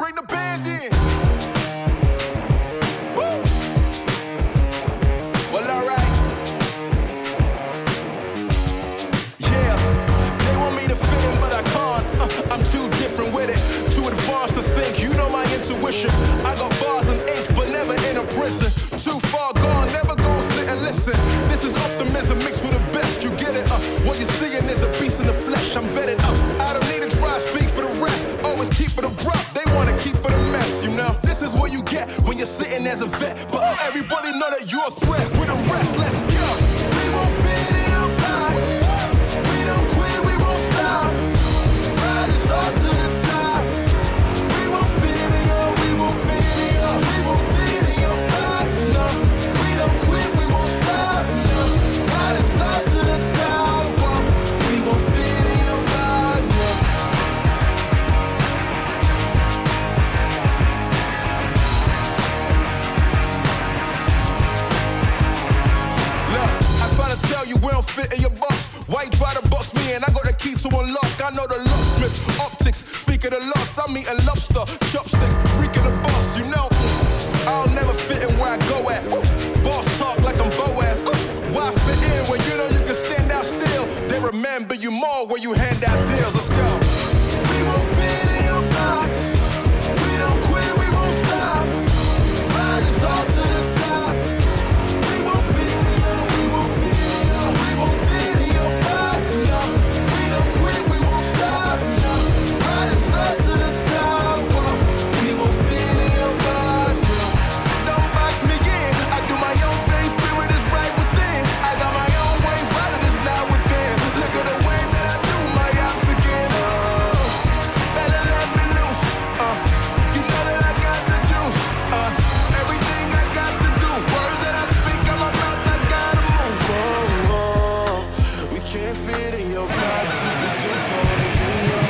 bring the band in. Woo! Well, all right. Yeah, they want me to fit in, but I can't. I'm too different with it, too advanced to think. You know my intuition. I got bars and ink, but never in a prison. Too far gone, never gonna sit and listen. This is optimism mixed with the best. You get it? What you're seeing is a beast in the flesh. I'm vetted. I don't need to try to speak for the rest. Always keep it abrupt. They wanna keep it a mess, you know. This is what you get when you're sitting as a vet. But everybody know that you're a threat. With the rest, let's go. We won't fit in a box. We don't quit, we won't stop. Ride us all to the top. We won't fit in your, we won't fit in your, we won't fit in your box. No, we don't quit, we won't stop. No, ride us all to the top. Whoa. We won't fit in your box. No. Look, I try to tell you we don't fit in your box. Why you try to box me in? I got the key to unlock. I know the locksmith, optics. Speak of the loss, I'm eating lobster, chopsticks, freaking the boss. You know, I'll never fit in where I go at. Boss talk like I'm Boaz. Why fit in when you know you can stand out still? They remember you more when you hand out deals. Let's go. We won't fit in your box. We don't quit, we won't stop. Ride us all to the top. We won't fit in your, we won't fit in your, we won't fit in your box. No, we don't quit, we won't stop. No, ride us all to the top. Whoa. We won't fit in your box. No. Don't box me in. I do my own thing. Spirit is right within. I got my own way. Rather is not within. Look at the way that I do my ops again. Better let me loose. You know that I got the juice. Everything I got to do. Words that I speak out my mouth, I gotta move. We can't fit in your box. We too cold to get low.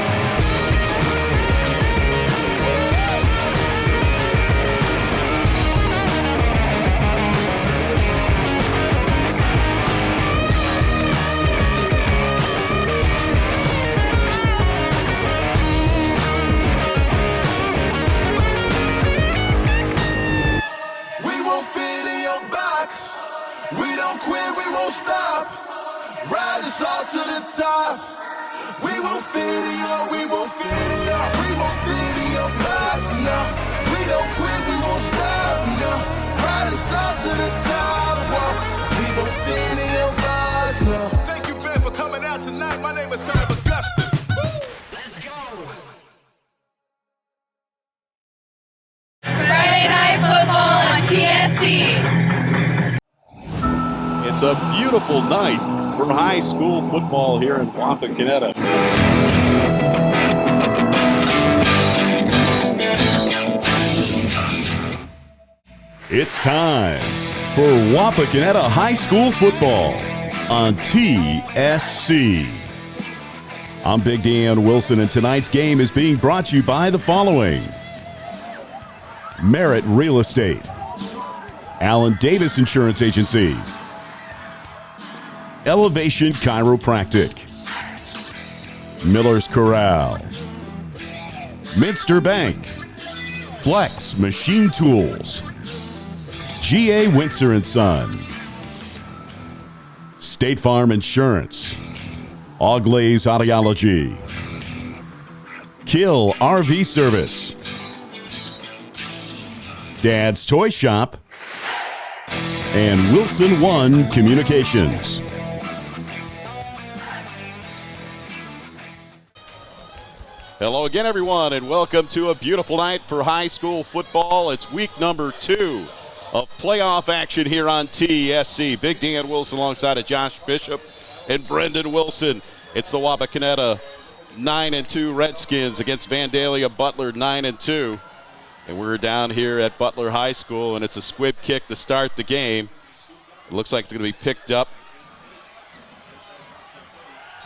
We won't fit in your box. We don't quit, we won't stop. Ride us all to the top. We won't fit in your, we won't fit in your, we won't fit in your box. No, we don't quit, we won't stop. No, ride us all to the top. Whoa. We won't fit in your box. No. Thank you, Ben, for coming out tonight. My name is Son of Augustine. Let's go. Friday Night Football on TSC. It's a beautiful night for high school football here in Wapakoneta. It's time for Wapakoneta High School football on TSC. I'm Big Dan Wilson, and tonight's game is being brought to you by the following: Merit Real Estate, Allen Davis Insurance Agency, Elevation Chiropractic, Miller's Corral, Minster Bank, Flex Machine Tools, G.A. Windsor & Son, State Farm Insurance, Auglaze Audiology, Kill RV Service, Dad's Toy Shop, and Wilson One Communications. Hello again, everyone, and welcome to a beautiful night for high school football. It's week number 2 of playoff action here on TSC. Big Dan Wilson alongside of Josh Bishop and Brendan Wilson. It's the Wapakoneta 9-2 Redskins against Vandalia Butler 9-2. And we're down here at Butler High School, and it's a squib kick to start the game. It looks like it's going to be picked up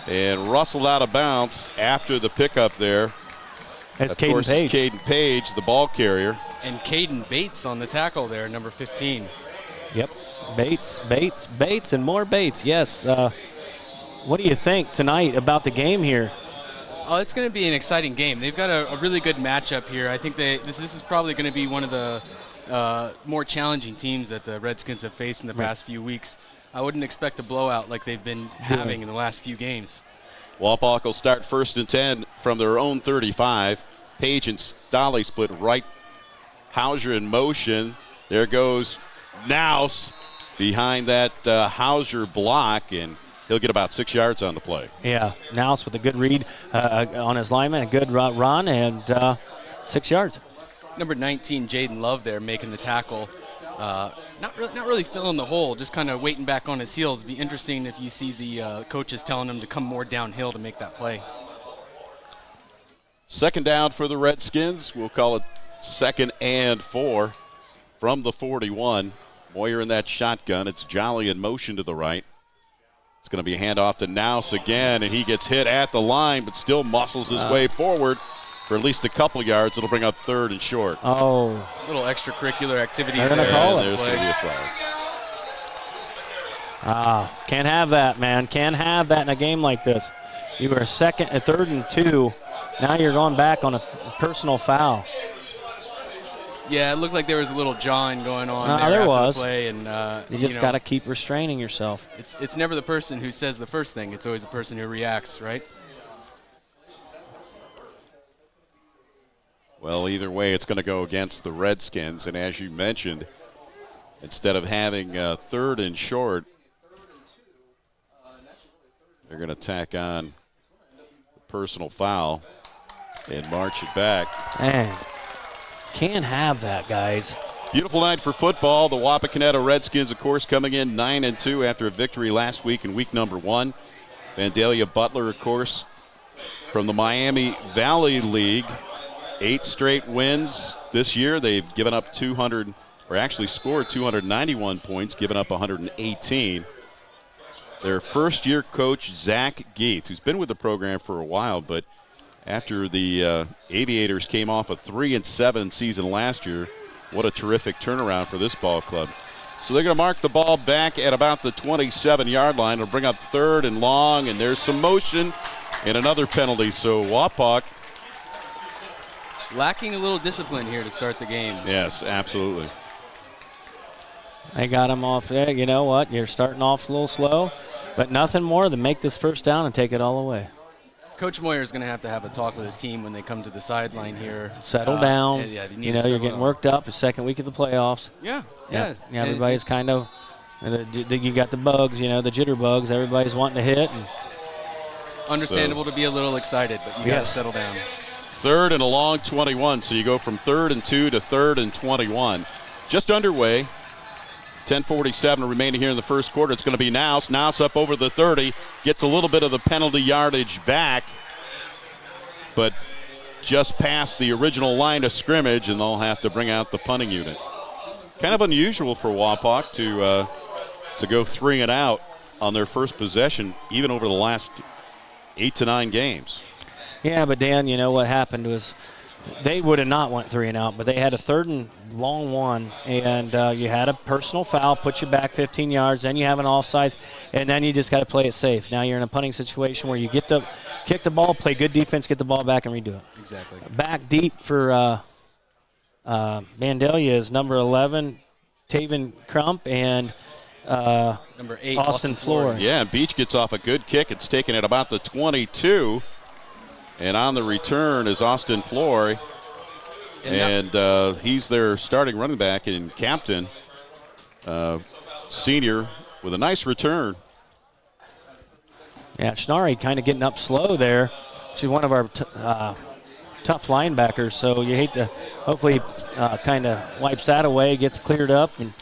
and rustled out of bounds after the pickup there. That's Caden Page. Caden Page, the ball carrier. And Caden Bates on the tackle there, number 15. Yep, Bates, and more Bates. Yes. What do you think tonight about the game here? Oh, it's going to be an exciting game. They've got a really good matchup here. I think this is probably going to be one of the more challenging teams that the Redskins have faced in the past few weeks. I wouldn't expect a blowout like they've been having in the last few games. Wapak will start 1st and 10 from their own 35. Page and Stolle split right. Hauser in motion. There goes Naus behind that Hauser block, and he'll get about 6 yards on the play. Yeah, Naus with a good read on his lineman, a good run, and 6 yards. Number 19, Jaden Love there making the tackle. Not really filling the hole, just kind of waiting back on his heels. It'd be interesting if you see the coaches telling him to come more downhill to make that play. 2nd down for the Redskins. We'll call it 2nd and 4 from the 41. Moyer in that shotgun. It's Jolly in motion to the right. It's going to be a handoff to Naus again, and he gets hit at the line, but still muscles his way forward for at least a couple yards. It'll bring up 3rd and short. Oh. Little extracurricular activities They're there. Call it. There's going to be a flag. Can't have that, man. Can't have that in a game like this. You were 3rd and 2. Now you're going back on a personal foul. Yeah, it looked like there was a little jawing going on there there after was. the play. And, You just got to keep restraining yourself. It's never the person who says the first thing. It's always the person who reacts, right? Well, either way, it's going to go against the Redskins. And as you mentioned, instead of having 3rd and short, they're going to tack on the personal foul and march it back. Man, can't have that, guys. Beautiful night for football. The Wapakoneta Redskins, of course, coming in 9-2 after a victory last week in week number 1. Vandalia Butler, of course, from the Miami Valley League. 8 straight wins this year. They've given up scored 291 points, given up 118. Their first-year coach, Zach Geith, who's been with the program for a while, but after the Aviators came off a 3-7 season last year, what a terrific turnaround for this ball club. So they're going to mark the ball back at about the 27-yard line. It'll bring up 3rd and long, and there's some motion and another penalty. So Wapak lacking a little discipline here to start the game. Yes, absolutely. They got him off there. You know what? You're starting off a little slow, but nothing more than make this first down and take it all away. Coach Moyer is going to have a talk with his team when they come to the sideline here. Settle down. Yeah, you're getting worked up. The second week of the playoffs. Yeah. Everybody's kind of, you got the bugs, the jitter bugs. Everybody's wanting to hit. And understandable to be a little excited, but you got to settle down. 3rd and a long 21, so you go from 3rd and 2 to 3rd and 21. Just underway. 10:47 remaining here in the first quarter. It's going to be Naus. Naus up over the 30. Gets a little bit of the penalty yardage back, but just past the original line of scrimmage, and they'll have to bring out the punting unit. Kind of unusual for Wapak to go 3 and out on their first possession, even over the last 8 to 9 games. Yeah, but Dan, what happened was they would have not went 3 and out, but they had a 3rd and long one, and you had a personal foul, put you back 15 yards, then you have an offside, and then you just got to play it safe. Now you're in a punting situation where you kick the ball, play good defense, get the ball back, and redo it. Exactly. Back deep for Vandalia is number 11, Taven Crump, and number 8, Austin Floor. Yeah, and Beach gets off a good kick. It's taken at about the 22. And on the return is Austin Flory. And he's their starting running back and captain, senior, with a nice return. Yeah, Schnarry kind of getting up slow there. She's one of our tough linebackers, so you hate to hopefully kind of wipes that away, gets cleared up, and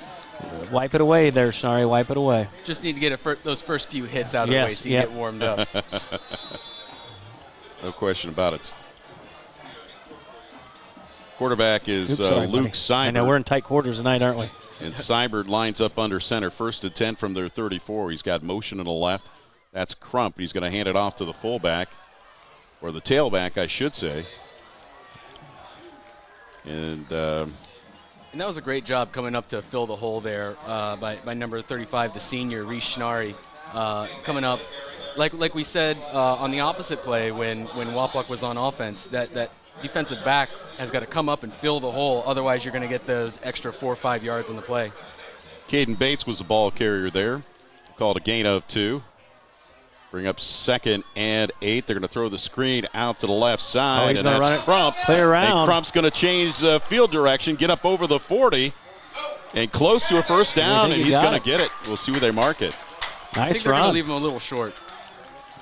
wipe it away there, Schnarry, wipe it away. Just need to get those first few hits out of the way so you get warmed up. No question about it. Quarterback is Luke Seibert. I know we're in tight quarters tonight, aren't we? And Seibert lines up under center, 1st and 10 from their 34. He's got motion to the left. That's Crump. He's going to hand it off to the fullback, or the tailback, I should say. And that was a great job coming up to fill the hole there by number 35, the senior, Reese Schnarry, coming up, like we said on the opposite play when Wapak was on offense, that defensive back has got to come up and fill the hole. Otherwise, you're going to get those extra 4 or 5 yards on the play. Caden Bates was the ball carrier there. Called a gain of 2. Bring up 2nd and 8. They're going to throw the screen out to the left side. He's going to run it. Crump. Play around. And Crump's going to change field direction, get up over the 40, and close to a first down, and he's going to get it. We'll see where they mark it. I think they're going to leave him a little short.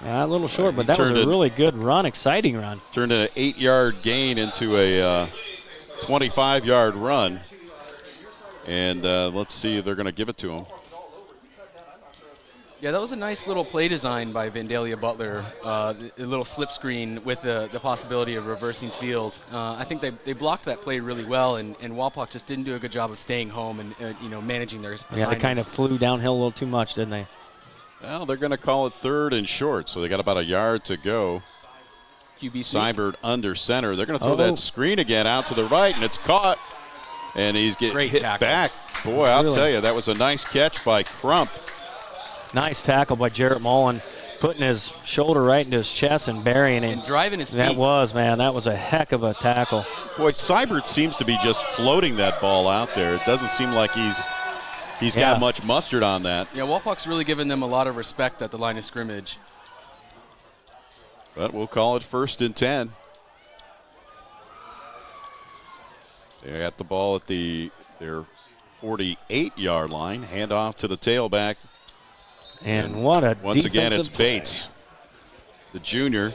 Yeah, a little short, but that was a really good run, exciting run. Turned an 8-yard gain into a 25-yard run. And let's see if they're going to give it to him. Yeah, that was a nice little play design by Vandalia Butler, a little slip screen with the possibility of reversing field. I think they blocked that play really well, and Wapak just didn't do a good job of staying home and managing their assignments. Yeah, they kind of flew downhill a little too much, didn't they? Well, they're going to call it 3rd and short, so they got about a yard to go. QB Seibert under center. They're going to throw that screen again out to the right, and it's caught. And he's getting hit back. Boy, I'll tell you, that was a nice catch by Crump. Nice tackle by Jarrett Mullen, putting his shoulder right into his chest and burying him. And driving his feet. That was a heck of a tackle. Boy, Seibert seems to be just floating that ball out there. It doesn't seem like he's got much mustard on that. Yeah, Wapak's really given them a lot of respect at the line of scrimmage. But we'll call it 1st and 10. They got the ball at their 48-yard line. Hand off to the tailback. And what a once again, it's play. Bates, the junior.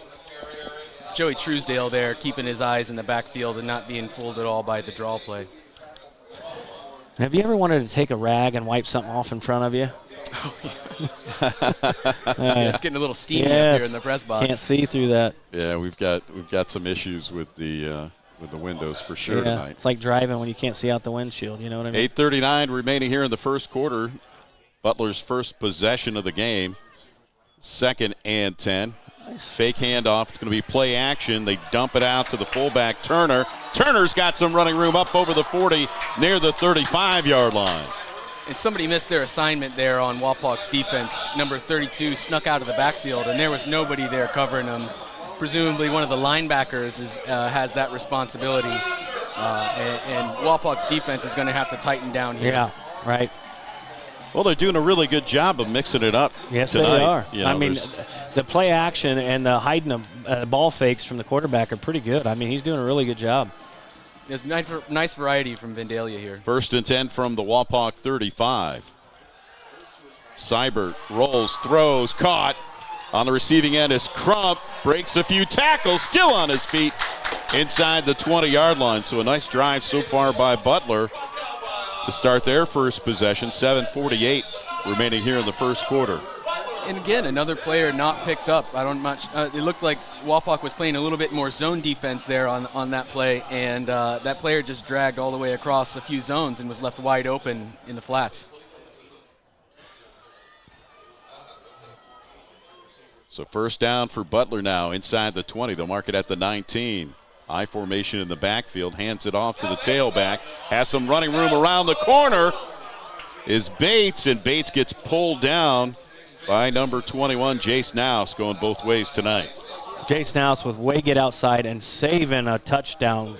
Joey Truesdale there, keeping his eyes in the backfield and not being fooled at all by the draw play. Have you ever wanted to take a rag and wipe something off in front of you? It's getting a little steamy up here in the press box. Can't see through that. Yeah, we've got some issues with the windows for sure tonight. It's like driving when you can't see out the windshield. You know what I mean? 8:39 remaining here in the first quarter. Butler's first possession of the game. 2nd and 10. Nice. Fake handoff. It's going to be play action. They dump it out to the fullback, Turner. Turner's got some running room up over the 40 near the 35-yard line. And somebody missed their assignment there on Wapak's defense. Number 32 snuck out of the backfield, and there was nobody there covering him. Presumably one of the linebackers has that responsibility. And Wapak's defense is going to have to tighten down here. Yeah, right. Well, they're doing a really good job of mixing it up Yes, tonight. they are. You know, I mean, the play action and the hiding of ball fakes from the quarterback are pretty good. I mean, he's doing a really good job. There's nice variety from Vandalia here. 1st and 10 from the Wapak 35. Seibert rolls, throws, caught. On the receiving end is Crump. Breaks a few tackles, still on his feet inside the 20-yard line. So a nice drive so far by Butler to start their first possession. 7:48 remaining here in the first quarter. And again, another player not picked up. It looked like Wapak was playing a little bit more zone defense there on that play, and that player just dragged all the way across a few zones and was left wide open in the flats. So first down for Butler now inside the 20. They'll mark it at the 19. I formation in the backfield, hands it off to the tailback. Has some running room around the corner is Bates, and Bates gets pulled down by number 21, Jace Nouse, going both ways tonight. Jace Nouse with way get outside and saving a touchdown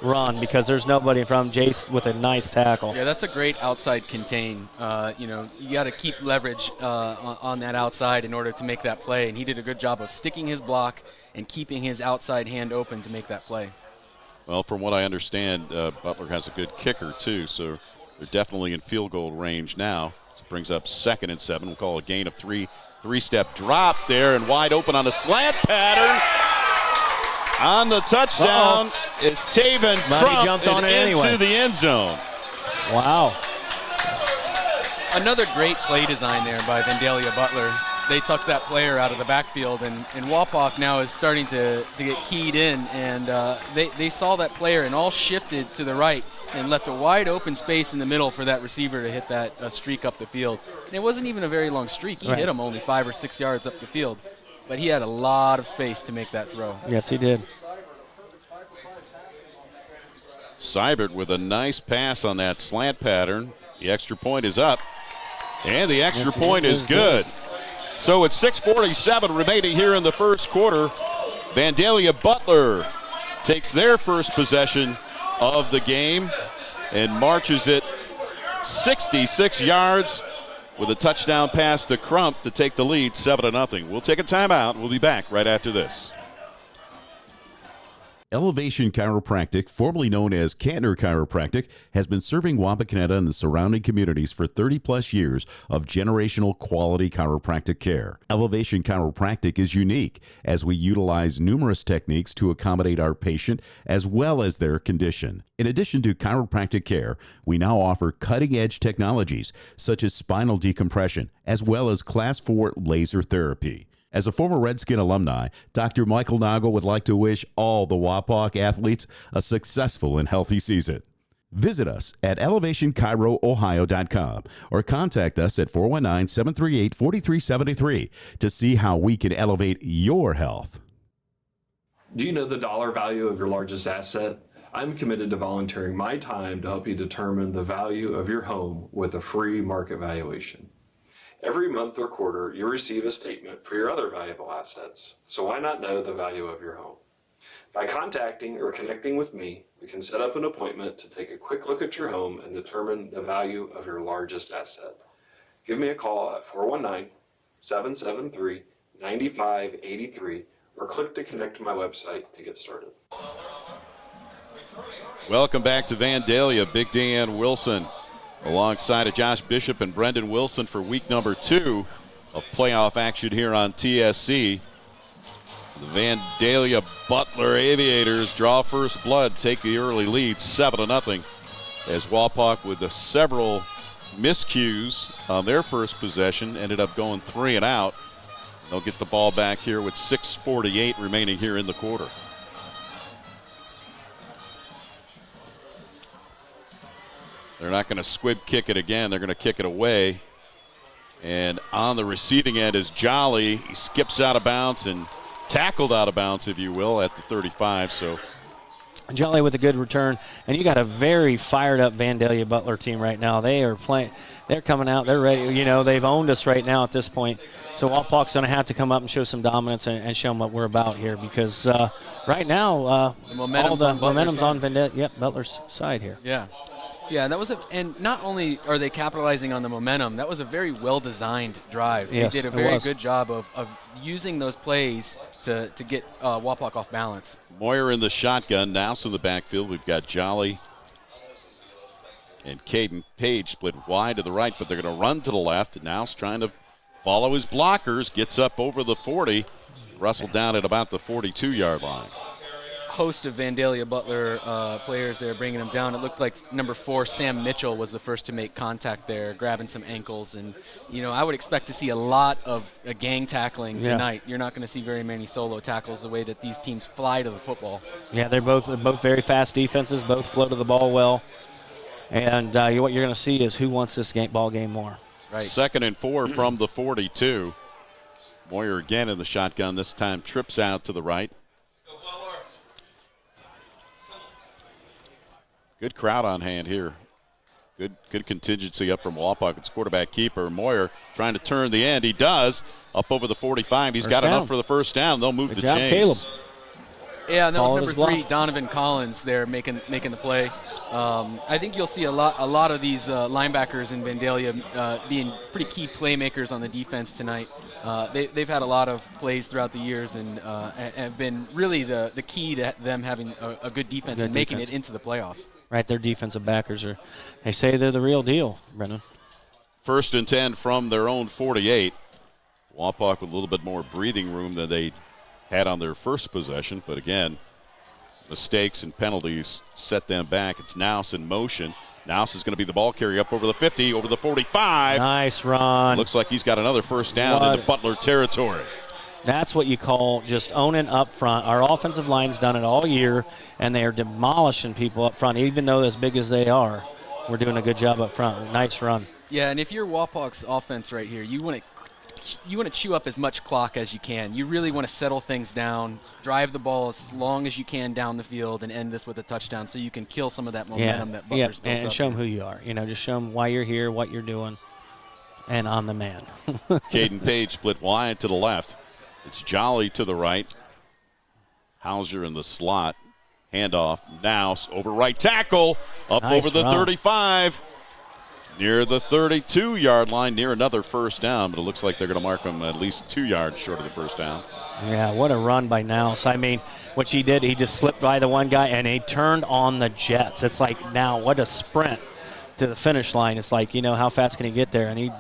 run because there's nobody from Jace with a nice tackle. Yeah, that's a great outside contain. You got to keep leverage on that outside in order to make that play, and he did a good job of sticking his block and keeping his outside hand open to make that play. Well, from what I understand, Butler has a good kicker too, so they're definitely in field goal range now. So it brings up 2nd and 7. We'll call a gain of 3. Three-step drop there and wide open on a slant pattern. On the touchdown, it's Taven Crump jumped on it into anyway. the end zone. Wow. Another great play design there by Vandalia Butler. They tucked that player out of the backfield, and Wapak now is starting to get keyed in, and they saw that player and all shifted to the right and left a wide open space in the middle for that receiver to hit that streak up the field. And it wasn't even a very long streak. He hit him only 5 or 6 yards up the field, but he had a lot of space to make that throw. Yes, he did. Seibert with a nice pass on that slant pattern. The extra point is up, and the extra point is good. So it's 6:47 remaining here in the first quarter. Vandalia Butler takes their first possession of the game and marches it 66 yards with a touchdown pass to Crump to take the lead 7-0. We'll take a timeout. We'll be back right after this. Elevation Chiropractic, formerly known as Cantor Chiropractic, has been serving Wapakoneta and the surrounding communities for 30-plus years of generational quality chiropractic care. Elevation Chiropractic is unique as we utilize numerous techniques to accommodate our patient as well as their condition. In addition to chiropractic care, we now offer cutting-edge technologies such as spinal decompression as well as Class 4 laser therapy. As a former Redskin alumni, Dr. Michael Nagle would like to wish all the Wapak athletes a successful and healthy season. Visit us at elevationchiroohio.com or contact us at 419-738-4373 to see how we can elevate your health. Do you know the dollar value of your largest asset? I'm committed to volunteering my time to help you determine the value of your home with a free market valuation. Every month or quarter, you receive a statement for your other valuable assets, so why not know the value of your home? By contacting or connecting with me, we can set up an appointment to take a quick look at your home and determine the value of your largest asset. Give me a call at 419-773-9583 or click to connect to my website to get started. Welcome back to Vandalia. Big Dan Wilson alongside of Josh Bishop and Brendan Wilson for week number 2 of playoff action here on TSC. The Vandalia Butler Aviators draw first blood, take the early lead 7-0 as Wapak with several miscues on their first possession ended up going 3 and out. They'll get the ball back here with 6:48 remaining here in the quarter. They're not going to squib kick it again. They're going to kick it away. And on the receiving end is Jolly. He skips out of bounds and tackled out of bounds, if you will, at the 35. So Jolly with a good return. And you got a very fired up Vandalia Butler team right now. They are playing. They're coming out. They're ready. You know, they've owned us right now at this point. So Wapak's going to have to come up and show some dominance and show them what we're about here because right now the momentum's on Vandalia Butler's side here. Yeah. Yeah, that was and not only are they capitalizing on the momentum, that was a very well-designed drive. Yes, they did a very good job of using those plays to get Wapak off balance. Moyer in the shotgun, Nouse in the backfield. We've got Jolly and Caden Page split wide to the right, but they're going to run to the left. Nouse trying to follow his blockers, gets up over the 40, wrestled down at about the 42-yard line. Host of Vandalia Butler players there bringing them down. It looked like number 4, Sam Mitchell, was the first to make contact there, grabbing some ankles. And, you know, I would expect to see a lot of gang tackling tonight. You're not going to see very many solo tackles the way that these teams fly to the football. Yeah, they're both very fast defenses, both flow to the ball well. And what you're going to see is who wants this ball game more. Right. 2nd and 4 from the 42. Moyer again in the shotgun, this time trips out to the right. Good crowd on hand here. Good contingency up from Wapak. It's quarterback keeper Moyer trying to turn the end. He does. Up over the 45. He's got enough for the first down. They'll move the chains. Caleb. Yeah, and that was number 3, Donovan Collins there making the play. I think you'll see a lot of these linebackers in Vandalia being pretty key playmakers on the defense tonight. They've had a lot of plays throughout the years and have been really the key to them having a good defense and making it into the playoffs. Right, their defensive backers they say they're the real deal, Brendan. 1st and 10 from their own 48. Wapak with a little bit more breathing room than they had on their first possession, but again, mistakes and penalties set them back. It's Nouse in motion. Nouse is going to be the ball carrier up over the 50, over the 45. Nice run. Looks like he's got another first down into Butler territory. That's what you call just owning up front. Our offensive line's done it all year, and they are demolishing people up front, even though as big as they are. We're doing a good job up front. Nice run. Yeah, and if you're Wapak's offense right here, you want to chew up as much clock as you can. You really want to settle things down, drive the ball as long as you can down the field, and end this with a touchdown so you can kill some of that momentum that Butler's built up. And show them who you are. You know, just show them why you're here, what you're doing. and on the man. Caden Page split wide to the left. It's Jolly to the right. Hauser in the slot. Handoff. Nouse over right tackle. Up Nice over the run. 35. Near the 32-yard line, near another first down, but it looks like they're going to mark him at least 2 yards short of the first down. Yeah, what a run by Nouse. I mean, what he did, he just slipped by the one guy, and he turned on the Jets. It's like, now what a sprint to the finish line. It's like, how fast can he get there? And he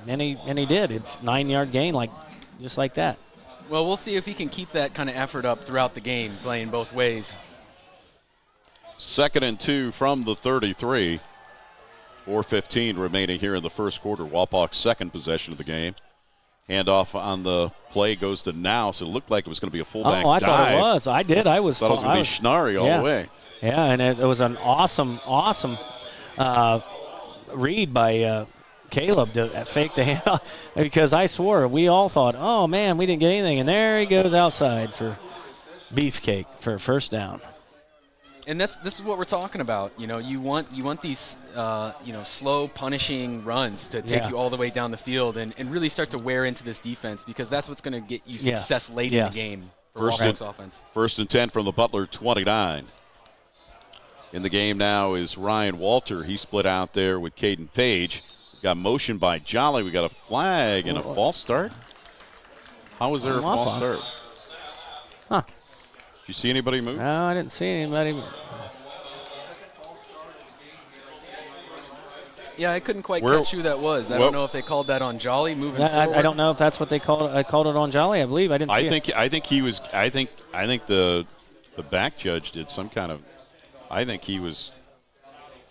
did. It's 9-yard gain, just like that. Well, we'll see if he can keep that kind of effort up throughout the game, playing both ways. 2nd and 2 from the 33. 4:15 remaining here in the first quarter. Wapak's second possession of the game. Handoff on the play goes to Nouse. It looked like it was going to be a fullback I dive. thought it was. I did. I Thought it was going to be Schnarry all the way. Yeah, and it was an awesome read by Caleb to fake the handoff, because I swore we all thought, oh, man, we didn't get anything. And there he goes outside for Beefcake for a first down. And this is what we're talking about. You want these slow punishing runs to take you all the way down the field and really start to wear into this defense, because that's what's going to get you success late in the game for Wapak's offense. 1st and 10 from the Butler 29. In the game now is Ryan Walter. He split out there with Caden Page. Got motion by Jolly. We got a flag and a false start. How was there a false start? Huh. Did you see anybody move? No, I didn't see anybody. Yeah, I couldn't quite catch who that was. I don't know if they called that on Jolly moving forward. I don't know if that's what they called it. I called it on Jolly, I believe. I didn't see it. I think he was. I think the back judge did some kind of. I think he was.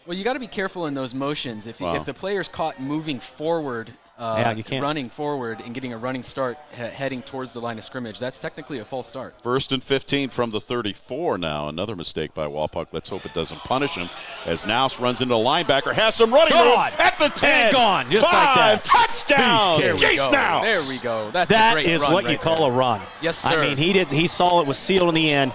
Well, you got to be careful in those motions. If the player's caught moving forward, you can't. running forward and getting a running start heading towards the line of scrimmage, that's technically a false start. 1st and 15 from the 34 now. Another mistake by Wapak. Let's hope it doesn't punish him as Nouse runs into a linebacker, has some running room at the 10. And gone, just like that. Touchdown! Jace Nouse! There we go. That's a great is run what right you call there. a run. Yes, sir. I mean, he saw it was sealed in the end.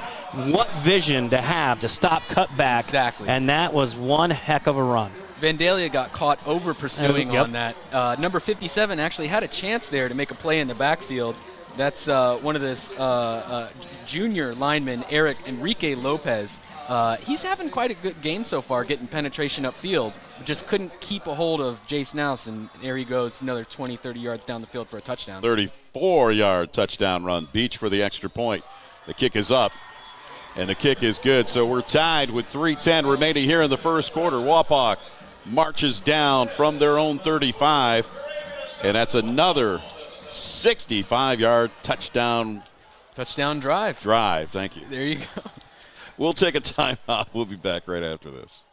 What vision to have to stop, cut back. Exactly. And that was one heck of a run. Vandalia got caught over pursuing on that. Number 57 actually had a chance there to make a play in the backfield. That's one of this junior lineman, Enrique Lopez. He's having quite a good game so far, getting penetration upfield. Just couldn't keep a hold of Jace Nouse, and there he goes, another 20, 30 yards down the field for a touchdown. 34-yard touchdown run. Beach for the extra point. The kick is up, and the kick is good. So we're tied with 3:10 remaining here in the first quarter. Wapak marches down from their own 35, and that's another 65-yard touchdown drive. Thank you. There you go. We'll take a timeout. We'll be back right after this.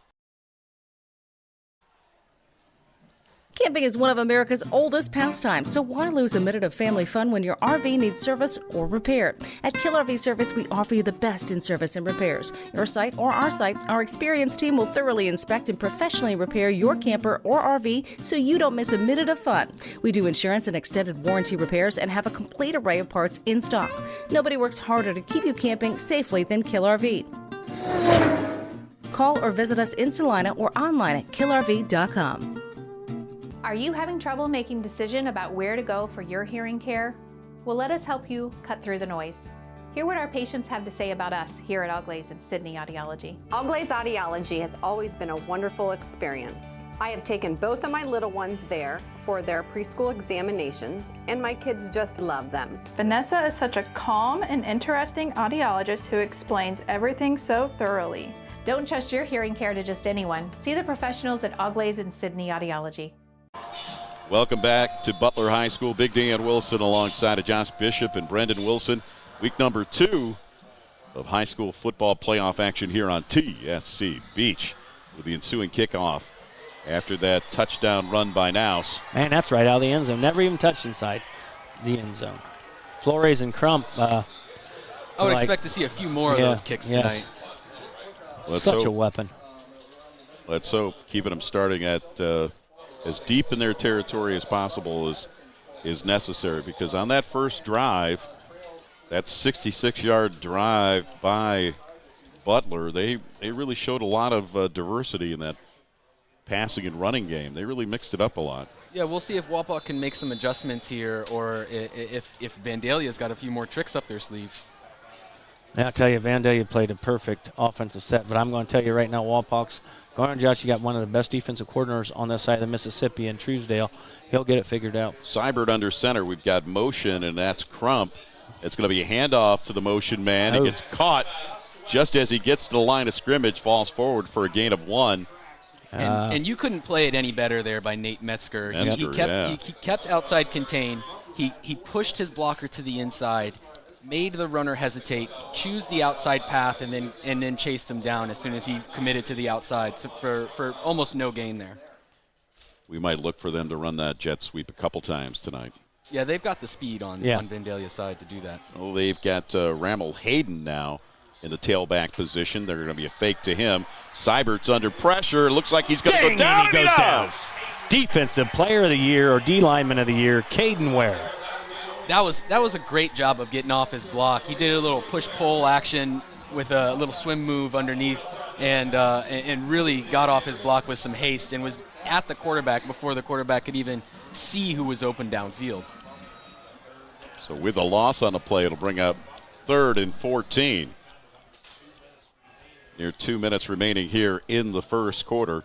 Camping is one of America's oldest pastimes, so why lose a minute of family fun when your RV needs service or repair? At Kill RV Service, we offer you the best in service and repairs. Your site or our site, our experienced team will thoroughly inspect and professionally repair your camper or RV so you don't miss a minute of fun. We do insurance and extended warranty repairs and have a complete array of parts in stock. Nobody works harder to keep you camping safely than Kill RV. Call or visit us in Salina or online at killrv.com. Are you having trouble making a decision about where to go for your hearing care? Well, let us help you cut through the noise. Hear what our patients have to say about us here at Auglaze and Sydney Audiology. Auglaze Audiology has always been a wonderful experience. I have taken both of my little ones there for their preschool examinations, and my kids just love them. Vanessa is such a calm and interesting audiologist who explains everything so thoroughly. Don't trust your hearing care to just anyone. See the professionals at Auglaze and Sydney Audiology. Welcome back to Butler High School. Big Dan Wilson alongside of Josh Bishop and Brendan Wilson. Week number 2 of high school football playoff action here on TSC Beach with the ensuing kickoff after that touchdown run by Nouse. Man, that's right out of the end zone. Never even touched inside the end zone. Flores and Crump. I would expect to see a few more of those kicks tonight. Such a weapon. Let's hope. Keeping them starting at as deep in their territory as possible is necessary, because on that first drive, that 66-yard drive by Butler, they really showed a lot of diversity in that passing and running game. They really mixed it up a lot. Yeah, we'll see if Wapak can make some adjustments here, or if Vandalia's got a few more tricks up their sleeve. I'll tell you, Vandalia played a perfect offensive set, but I'm going to tell you right now, Wapak's going, Josh, you got one of the best defensive coordinators on this side of the Mississippi in Truesdale. He'll get it figured out. Seibert under center. We've got motion, and that's Crump. It's going to be a handoff to the motion man. He gets caught just as he gets to the line of scrimmage, falls forward for a gain of 1. And you couldn't play it any better there by Nate Metzger. He kept outside contain. He pushed his blocker to the inside, made the runner hesitate, choose the outside path, and then chased him down as soon as he committed to the outside. So for almost no gain there. We might look for them to run that jet sweep a couple times tonight. Yeah, they've got the speed on Vandalia's side to do that. Well, they've got Ramel Hayden now in the tailback position. They're going to be a fake to him. Seibert's under pressure. Looks like he's going to go down. And he goes down. Defensive Player of the Year or D Lineman of the Year, Caden Ware. That was a great job of getting off his block. He did a little push-pull action with a little swim move underneath, and really got off his block with some haste and was at the quarterback before the quarterback could even see who was open downfield. So with a loss on the play, it'll bring up 3rd and 14. Near 2 minutes remaining here in the first quarter.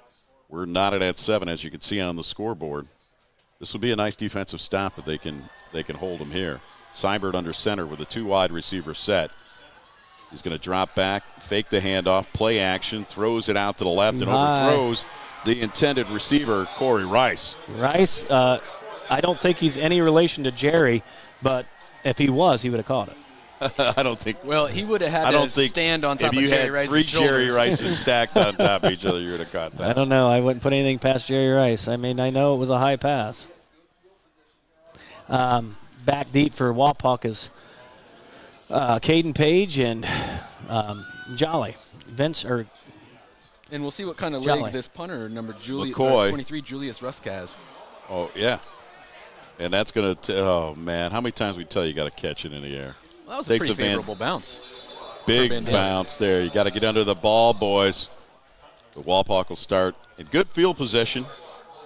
We're knotted at 7, as you can see on the scoreboard. This will be a nice defensive stop if they can hold them here. Seibert under center with a 2 wide receiver set. He's going to drop back, fake the handoff, play action, throws it out to the left, and overthrows the intended receiver, Corey Rice. Rice, I don't think he's any relation to Jerry, but if he was, he would have caught it. I don't think. Well, he would have had to stand on top of Jerry Rice's If you had 3 shoulders. Jerry Rices stacked on top of each other, you would have caught that. I don't know. I wouldn't put anything past Jerry Rice. I mean, I know it was a high pass. Back deep for Wapak is Caden Page and Jolly. And we'll see what kind of Jolly. leg this punter, number 23, Julius Rusk has. Oh, yeah. And that's going to, oh, man, how many times we tell you got to catch it in the air? Well, that was a pretty favorable bounce. Big bounce there. You got to get under the ball, boys. The Wapak will start in good field position.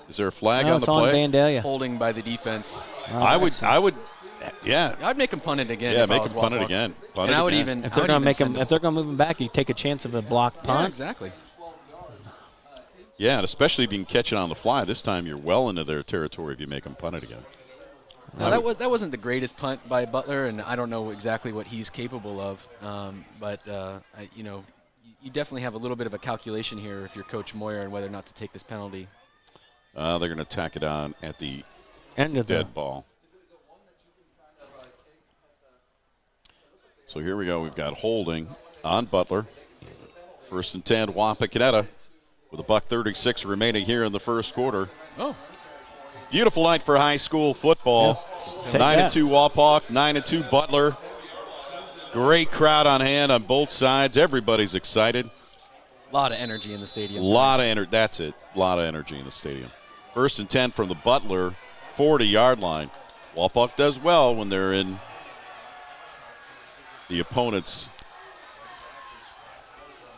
Is there a flag on the play? Vandalia. Holding by the defense. I would, yeah. I'd make him punt it again. Yeah, make him punt it again. And I would even. If they're going to move him back, you take a chance of a blocked punt. Yeah, exactly. Yeah, and especially if you can catch it on the fly. This time you're well into their territory if you make them punt it again. Now, that wasn't the greatest punt by Butler, and I don't know exactly what he's capable of. But you definitely have a little bit of a calculation here if you're Coach Moyer and whether or not to take this penalty. They're going to tack it on at the end of dead ball. So here we go. We've got holding on Butler. 1st and 10, Wapakoneta with $1:36 remaining here in the first quarter. Oh. Beautiful night for high school football. Yeah. 9-2 Wapak, 9-2 Butler. Great crowd on hand on both sides. Everybody's excited. A lot of energy in the stadium. That's it. A lot of energy in the stadium. 1st and 10 from the Butler 40-yard line. Wapak does well when they're in the opponent's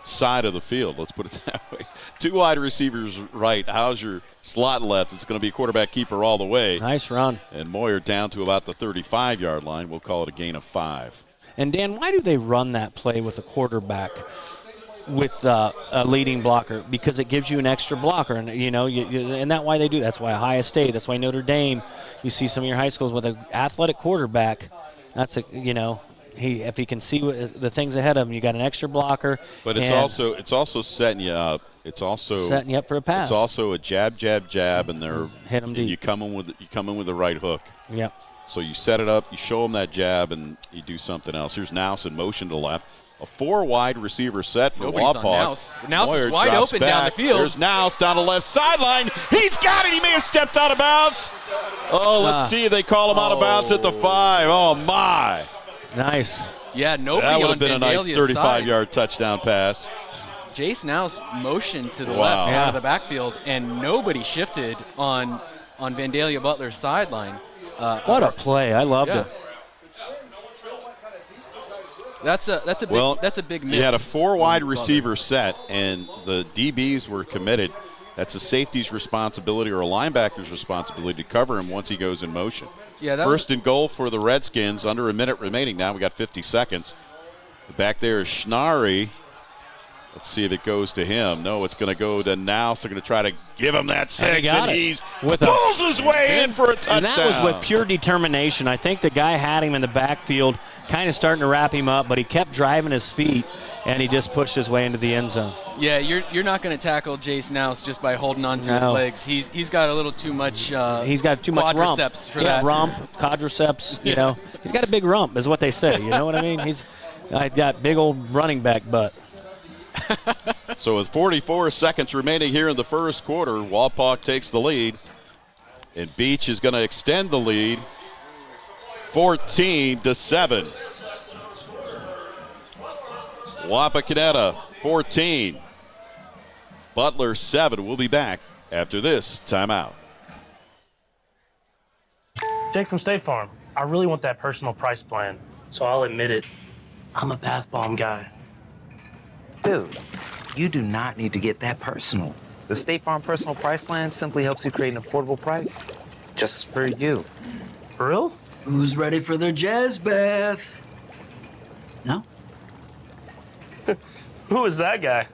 side of the field. Let's put it that way. 2 wide receivers right. Hauser slot left. It's going to be quarterback keeper all the way. Nice run. And Moyer down to about the 35-yard line. We'll call it a gain of 5. And, Dan, why do they run that play with a quarterback with a leading blocker? Because it gives you an extra blocker. And, and that's why they do. That's why Ohio State, that's why Notre Dame, you see some of your high schools with an athletic quarterback. That's if he can see the things ahead of him, you got an extra blocker. But it's also setting you up. It's also setting you up for a pass. It's also a jab, and they're hit them deep. You come in with the right hook. Yep. So you set it up, you show them that jab, and you do something else. Here's Nous in motion to the left. A 4 wide receiver set for Wapak. Nous is wide open down the field. There's Nous down the left sideline. He's got it. He may have stepped out of bounds. Oh, let's see. They call him out of bounds at the 5. Oh, my. Nice. Yeah, nobody that would on have been a nice 35-yard touchdown pass. Jace Nous motioned to the left out of the backfield, and nobody shifted on Vandalia Butler's sideline. What a play. I loved it. That's a big miss. You had a 4 wide receiver set, and the DBs were committed. That's a safety's responsibility or a linebacker's responsibility to cover him once he goes in motion. Yeah, First and goal for the Redskins, under a minute remaining now. We got 50 seconds. Back there is Schnarry. Let's see if it goes to him. No, it's going to go to Naus. They're going to try to give him that 6, and he pulls his way in for a touchdown. And that was with pure determination. I think the guy had him in the backfield, kind of starting to wrap him up, but he kept driving his feet, and he just pushed his way into the end zone. Yeah, you're not going to tackle Jace Naus just by holding on to his legs. He's got a little too much. He's got too much rump for that. Rump, quadriceps. You know, he's got a big rump, is what they say. You know what I mean? He's got big old running back butt. So with 44 seconds remaining here in the first quarter, Wapak takes the lead, and Beach is going to extend the lead, 14-7. Wapakoneta 14, Butler 7. We'll be back after this timeout. Jake from State Farm. I really want that personal price plan, so I'll admit it. I'm a bath bomb guy. Dude, you do not need to get that personal. The State Farm Personal Price Plan simply helps you create an affordable price just for you. For real? Who's ready for their jazz bath? No? Who is that guy?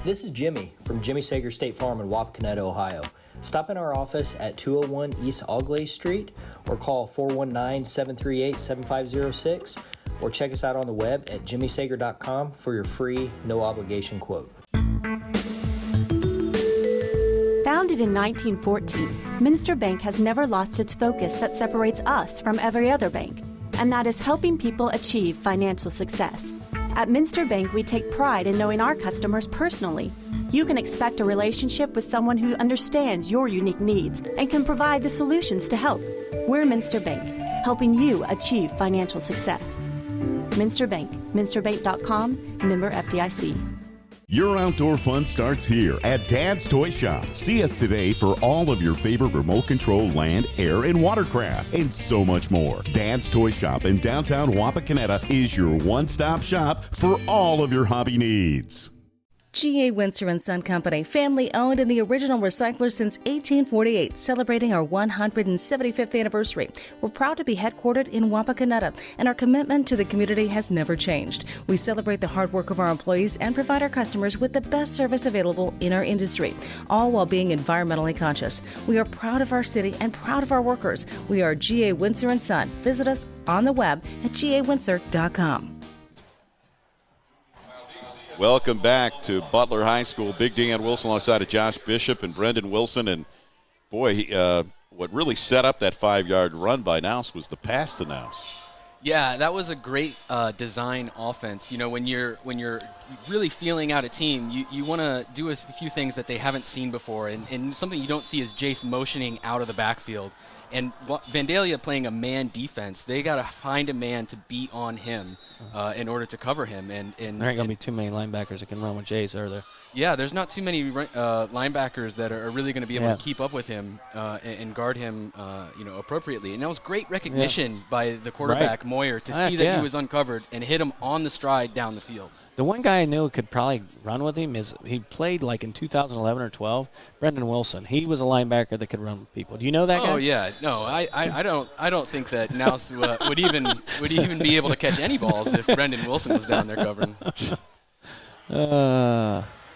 This is Jimmy from Jimmy Sager State Farm in Wapakoneta, Ohio. Stop in our office at 201 East Auglaize Street or call 419-738-7506 or check us out on the web at jimmysager.com for your free, no-obligation quote. Founded in 1914, Minster Bank has never lost its focus that separates us from every other bank, and that is helping people achieve financial success. At Minster Bank, we take pride in knowing our customers personally. You can expect a relationship with someone who understands your unique needs and can provide the solutions to help. We're Minster Bank, helping you achieve financial success. Minster Bank, minsterbank.com, member FDIC. Your outdoor fun starts here at Dad's Toy Shop. See us today for all of your favorite remote control land, air, and watercraft, and so much more. Dad's Toy Shop in downtown Wapakoneta is your one-stop shop for all of your hobby needs. G.A. Windsor & Son Company, family owned and the original recycler since 1848, celebrating our 175th anniversary. We're proud to be headquartered in Wapakoneta, and our commitment to the community has never changed. We celebrate the hard work of our employees and provide our customers with the best service available in our industry, all while being environmentally conscious. We are proud of our city and proud of our workers. We are G.A. Windsor & Son. Visit us on the web at gawindsor.com. Welcome back to Butler High School. Big Dan Wilson alongside of Josh Bishop and Brendan Wilson. And, boy, what really set up that 5-yard run by Naus was the pass to Naus. Yeah, that was a great design offense. You know, when you're really feeling out a team, you want to do a few things that they haven't seen before. And something you don't see is Jace motioning out of the backfield. And Vandalia playing a man defense, they got to find a man to beat on him in order to cover him. And there ain't going to be too many linebackers that can run with Jace, are there? Yeah, there's not too many linebackers that are really going to be able to keep up with him and guard him, appropriately. And that was great recognition by the quarterback, Moyer, to see that he was uncovered and hit him on the stride down the field. The one guy I knew could probably run with him is he played like in 2011 or 12. Brendan Wilson. He was a linebacker that could run with people. Do you know that guy? Oh yeah, no, I don't think that Naus would even be able to catch any balls if Brendan Wilson was down there covering.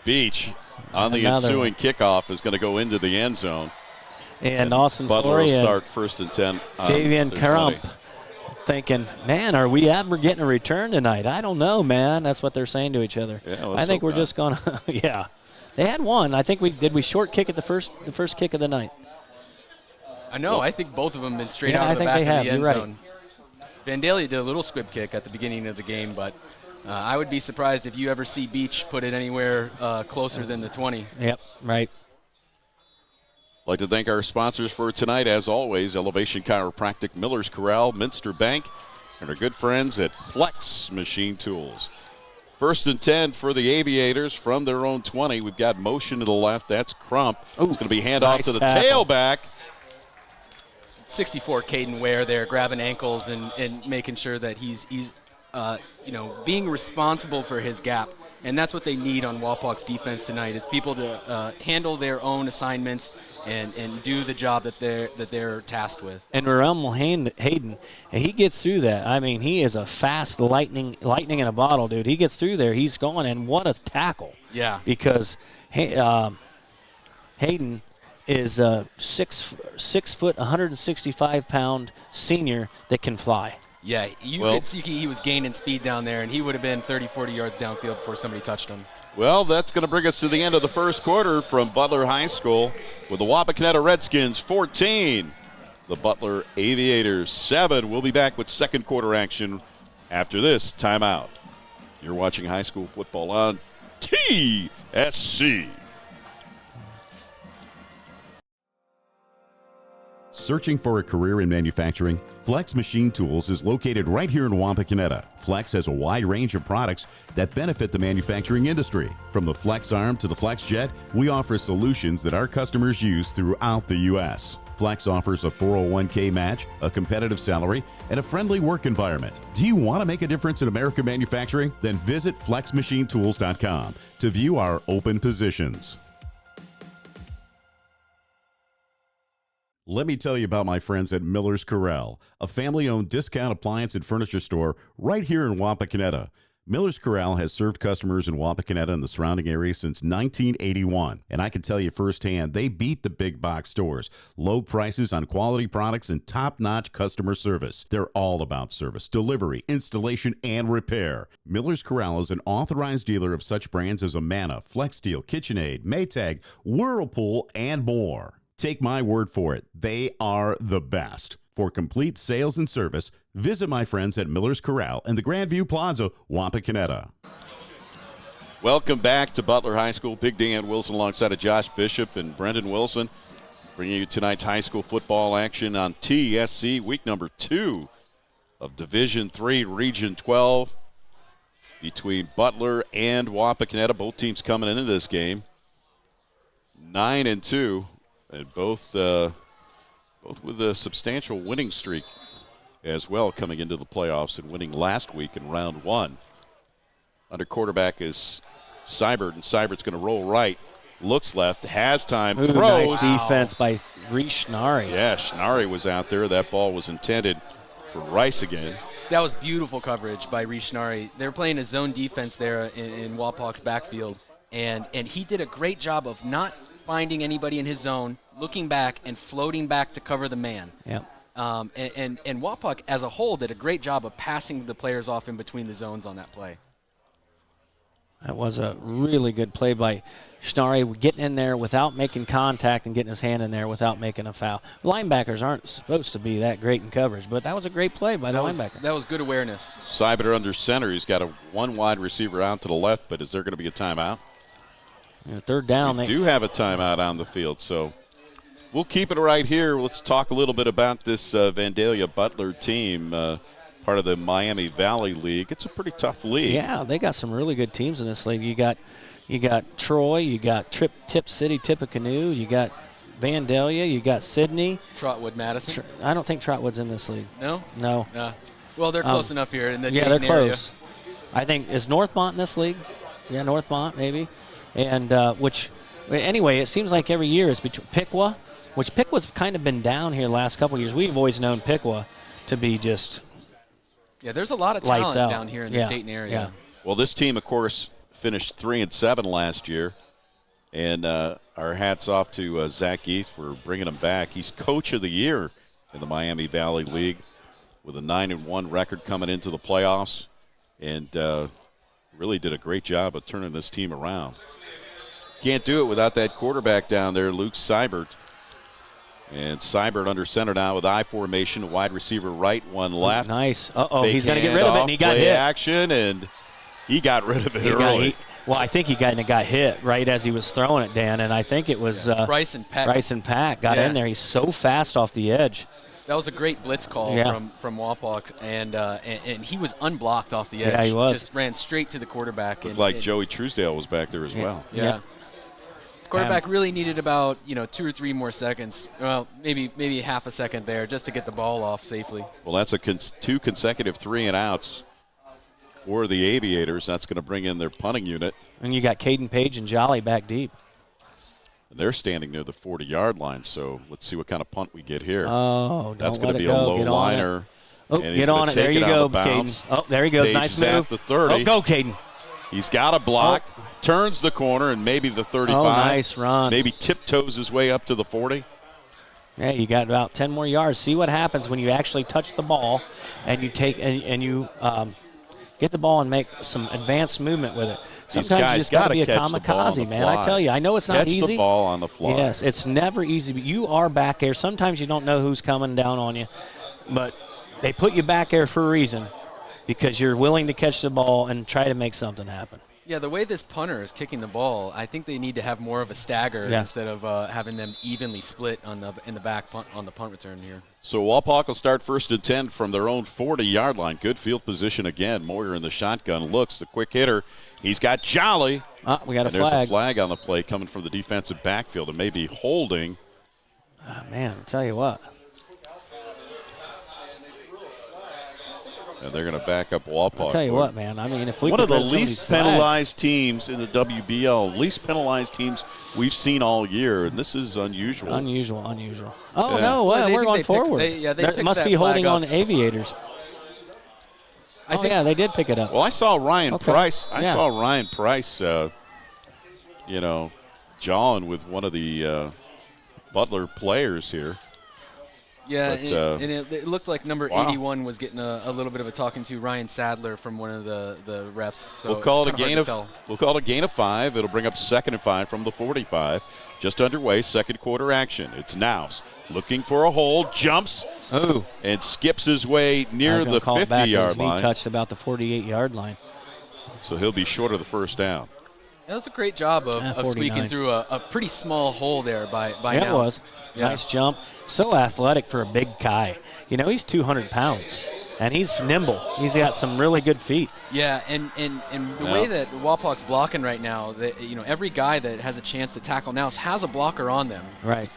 Beach on the ensuing kickoff is going to go into the end zone. And Austin Butler will start 1st and 10. Javian Crump thinking, man, are we ever getting a return tonight? I don't know, man. That's what they're saying to each other. Yeah, I think we're just going to, yeah. They had one. I think we short kick at the first kick of the night. I know. I think both of them been straight out of the back of the end zone. Vandalia did a little squib kick at the beginning of the game, but I would be surprised if you ever see Beach put it anywhere closer than the 20. Yep, right. I'd like to thank our sponsors for tonight, as always, Elevation Chiropractic, Miller's Corral, Minster Bank, and our good friends at Flex Machine Tools. 1st and 10 for the Aviators from their own 20. We've got motion to the left. That's Crump. It's going to be handoff to the tailback. 64 Caden Ware there, grabbing ankles and making sure that he's being responsible for his gap. And that's what they need on Wapak's defense tonight, is people to handle their own assignments and do the job that they're tasked with. And Ramel Hayden, he gets through that. I mean, he is a fast lightning in a bottle, dude. He gets through there, he's going, and what a tackle. Yeah. Because Hayden is a 6 foot, 165-pound senior that can fly. Yeah, you could see he was gaining speed down there, and he would have been 30, 40 yards downfield before somebody touched him. Well, that's going to bring us to the end of the first quarter from Butler High School with the Wapakoneta Redskins 14, the Butler Aviators 7. We'll be back with second quarter action after this timeout. You're watching high school football on TSC. Searching for a career in manufacturing? Flex Machine Tools is located right here in Wapakoneta. Flex has a wide range of products that benefit the manufacturing industry. From the Flex Arm to the Flex Jet, we offer solutions that our customers use throughout the U.S. Flex offers a 401k match, a competitive salary, and a friendly work environment. Do you want to make a difference in American manufacturing? Then visit flexmachinetools.com to view our open positions. Let me tell you about my friends at Miller's Corral, a family-owned discount appliance and furniture store right here in Wapakoneta. Miller's Corral has served customers in Wapakoneta and the surrounding area since 1981, and I can tell you firsthand, they beat the big box stores. Low prices on quality products and top-notch customer service. They're all about service, delivery, installation, and repair. Miller's Corral is an authorized dealer of such brands as Amana, FlexSteel, KitchenAid, Maytag, Whirlpool, and more. Take my word for it, they are the best. For complete sales and service, visit my friends at Miller's Corral in the Grandview Plaza, Wapakoneta. Welcome back to Butler High School. Big Dan Wilson alongside of Josh Bishop and Brendan Wilson, bringing you tonight's high school football action on TSC, week number 2 of Division III, Region 12, between Butler and Wapakoneta. Both teams coming into this game 9-2. And both with a substantial winning streak as well, coming into the playoffs and winning last week in round 1. Under quarterback is Seibert, and Seibert's going to roll right, looks left, has time, throws. Nice defense by Reese Schnarry. Yeah, Schnarry was out there. That ball was intended for Rice again. That was beautiful coverage by Reese Schnarry. They're playing a zone defense there in Wapak's backfield, and he did a great job of not finding anybody in his zone, looking back and floating back to cover the man. Yep. And Wapak as a whole did a great job of passing the players off in between the zones on that play. That was a really good play by Schnarry, getting in there without making contact and getting his hand in there without making a foul. Linebackers aren't supposed to be that great in coverage, but that was a great play by the linebacker. That was good awareness. Seibert under center. He's got one wide receiver out to the left, but is there going to be a timeout? Third down. They do have a timeout on the field, so we'll keep it right here. Let's talk a little bit about this Vandalia Butler team, part of the Miami Valley League. It's a pretty tough league. Yeah, they got some really good teams in this league. You got Troy, you got Tip City, Tippecanoe, you got Vandalia, you got Sydney. Trotwood, Madison. I don't think Trotwood's in this league. No? No. Well, they're close enough here in the Dayton they're area. Close. I think, is Northmont in this league? Yeah, Northmont maybe. And anyway, it seems like every year is between Piqua, which Piqua's kind of been down here the last couple of years. We've always known Piqua to be just there's a lot of talent down here in the Dayton area. Yeah. Well, this team, of course, finished 3-7 last year, and our hats off to Zach Geith for bringing him back. He's Coach of the Year in the Miami Valley League with a 9-1 record coming into the playoffs, and really did a great job of turning this team around. Can't do it without that quarterback down there, Luke Seibert. And Seibert under center now with I formation, wide receiver right, one left. Nice. He's going to get rid of it, and he got hit. Action, and he got rid of it early. I think he got hit right as he was throwing it, Dan, and I think it was Bryson Peck got in there. He's so fast off the edge. That was a great blitz call from Wapak, and he was unblocked off the edge. Yeah, he was. Just ran straight to the quarterback. Looked like Joey Truesdale was back there as well. Yeah. Quarterback really needed about 2 or 3 more seconds. Well, maybe half a second there just to get the ball off safely. Well, that's 2 consecutive 3-and-outs for the Aviators. That's going to bring in their punting unit. And you got Caden Page and Jolly back deep. They're standing near the 40-yard line, so let's see what kind of punt we get here. Oh, that's going to be a low liner. Oh, get on it. There you go, Caden. Oh, there he goes. Page nice is move. At the 30. Oh, go, Caden. He's got a block, turns the corner, and maybe the 35. Oh, nice run. Maybe tiptoes his way up to the 40. Yeah, you got about 10 more yards. See what happens when you actually touch the ball and you take and you get the ball and make some advanced movement with it. Sometimes you just got to be a kamikaze, man. I tell you, I know it's not easy. Catch the ball on the fly. Yes, it's never easy, but you are back there. Sometimes you don't know who's coming down on you, but they put you back there for a reason because you're willing to catch the ball and try to make something happen. Yeah, the way this punter is kicking the ball, I think they need to have more of a stagger instead of having them evenly split in the back punt, on the punt return here. So Wapak will start 1st and 10 from their own 40-yard line. Good field position again. Moyer in the shotgun looks. The quick hitter. He's got Jolly. We got a flag. There's a flag on the play coming from the defensive backfield. It may be holding. Man, I'll tell you what. And they're going to back up Wapak. I'll tell you what, man. I mean, if we one could of the get some least of these penalized teams in the WBL, least penalized teams we've seen all year, and this is unusual. Unusual. Oh, Yeah. no, Well, we're going forward. They It must be holding on Aviators. Yeah, they did pick it up. Well, I saw Ryan Price. I Yeah. saw Ryan Price, jawing with one of the Butler players here. Yeah, But, and it looked like number 81 was getting a little bit of a talking to, Ryan Sadler, from one of the refs. So we'll call it a kinda gain of 5. It'll bring up 2nd and 5 from the 45. Just underway, second quarter action. It's Nouse looking for a hold, jumps, and skips his way near the 50-yard line. He touched about the 48-yard line. So he'll be short of the first down. That was a great job of squeaking through a pretty small hole there by Yeah, Nouse. it was. Yeah. Nice jump. So athletic for a big guy. You know, he's 200 pounds, and he's nimble. He's got some really good feet. Yeah, and the way that Wapak's blocking right now, every guy that has a chance to tackle Nouse has a blocker on them. Right.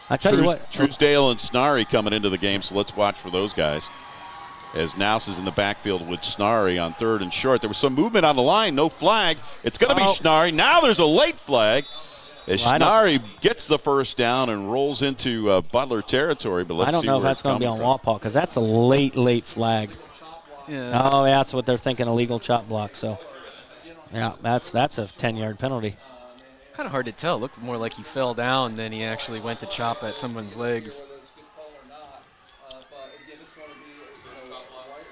I tell you what. Truesdale and Snarry coming into the game, so let's watch for those guys. As Nouse is in the backfield with Snarry on 3rd and short. There was some movement on the line, no flag. It's going to be Snarry. Now there's a late flag. As Snarry gets the first down and rolls into Butler territory, but let's see I don't know if that's going to be on Wapak because that's a late flag. Yeah. Oh, yeah, that's what they're thinking, illegal chop block. So, yeah, that's a 10-yard penalty. Kind of hard to tell. It looked more like he fell down than he actually went to chop at someone's legs.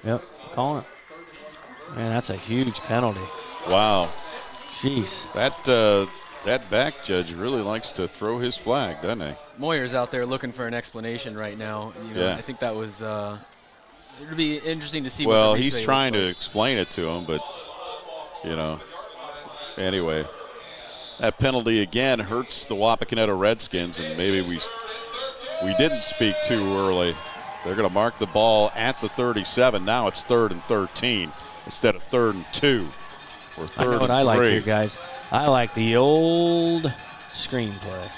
Yep, calling it. Man, that's a huge penalty. Wow. Jeez. That back judge really likes to throw his flag, doesn't he? Moyer's out there looking for an explanation right now. I think that was it'd be interesting to see. Well, what the he's replay trying looks to like. explain it to him, but anyway, that penalty again hurts the Wapakoneta Redskins, and maybe we didn't speak too early. They're going to mark the ball at the 37. Now it's 3rd and 13 instead of 3rd and 2. Or 3rd and 3. I know what I like here, guys. I like the old screenplay.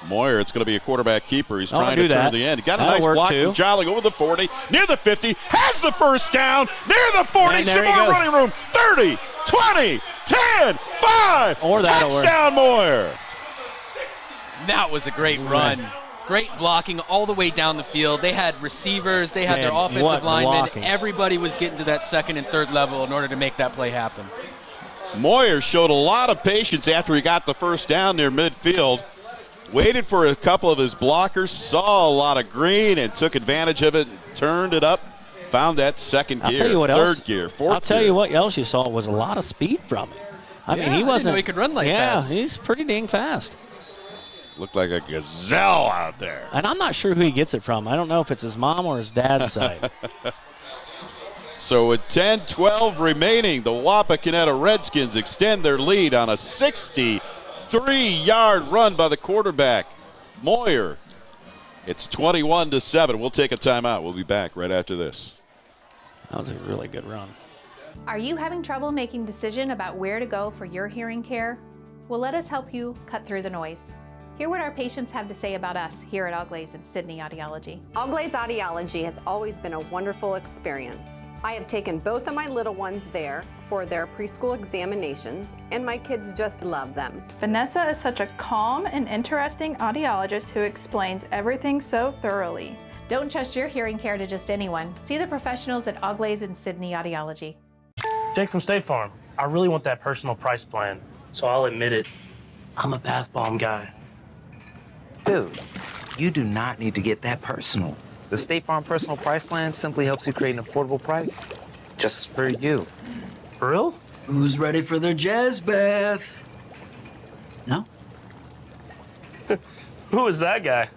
Moyer, it's going to be a quarterback keeper. He's trying to do turn that. the end. He got a That'll nice work block too. from Jolly over the 40, near the 50, has the first down, near the 40, And there some he more goes. running room, 30, 20, 10, 5, Or that'll work. touchdown Moyer. That was a great run. Great blocking all the way down the field. They had receivers. They had their Man, offensive what linemen. blocking. Everybody was getting to that 2nd and 3rd level in order to make that play happen. Moyer showed a lot of patience after he got the first down near midfield. Waited for a couple of his blockers, saw a lot of green, and took advantage of it, and turned it up, found that 2nd gear, I'll tell you what 3rd else. gear, 4th gear. I'll tell you what else you saw was a lot of speed from him. I mean, he wasn't. I didn't know he could run like fast. Yeah, he's pretty dang fast. Looked like a gazelle out there. And I'm not sure who he gets it from. I don't know if it's his mom or his dad's side. So with 10-12 remaining, the Wapakoneta Redskins extend their lead on a 63-yard run by the quarterback, Moyer. It's 21-7. We'll take a timeout. We'll be back right after this. That was a really good run. Are you having trouble making a decision about where to go for your hearing care? Well, let us help you cut through the noise. Hear what our patients have to say about us here at All Glaze and Sydney Audiology. All Glaze Audiology has always been a wonderful experience. I have taken both of my little ones there for their preschool examinations, and my kids just love them. Vanessa is such a calm and interesting audiologist who explains everything so thoroughly. Don't trust your hearing care to just anyone. See the professionals at All Glaze and Sydney Audiology. Jake from State Farm. I really want that personal price plan, so I'll admit it. I'm a bath bomb guy. Dude, you do not need to get that personal. The State Farm personal price plan simply helps you create an affordable price just for you. For real? Who's ready for their jazz bath? No? Who is that guy?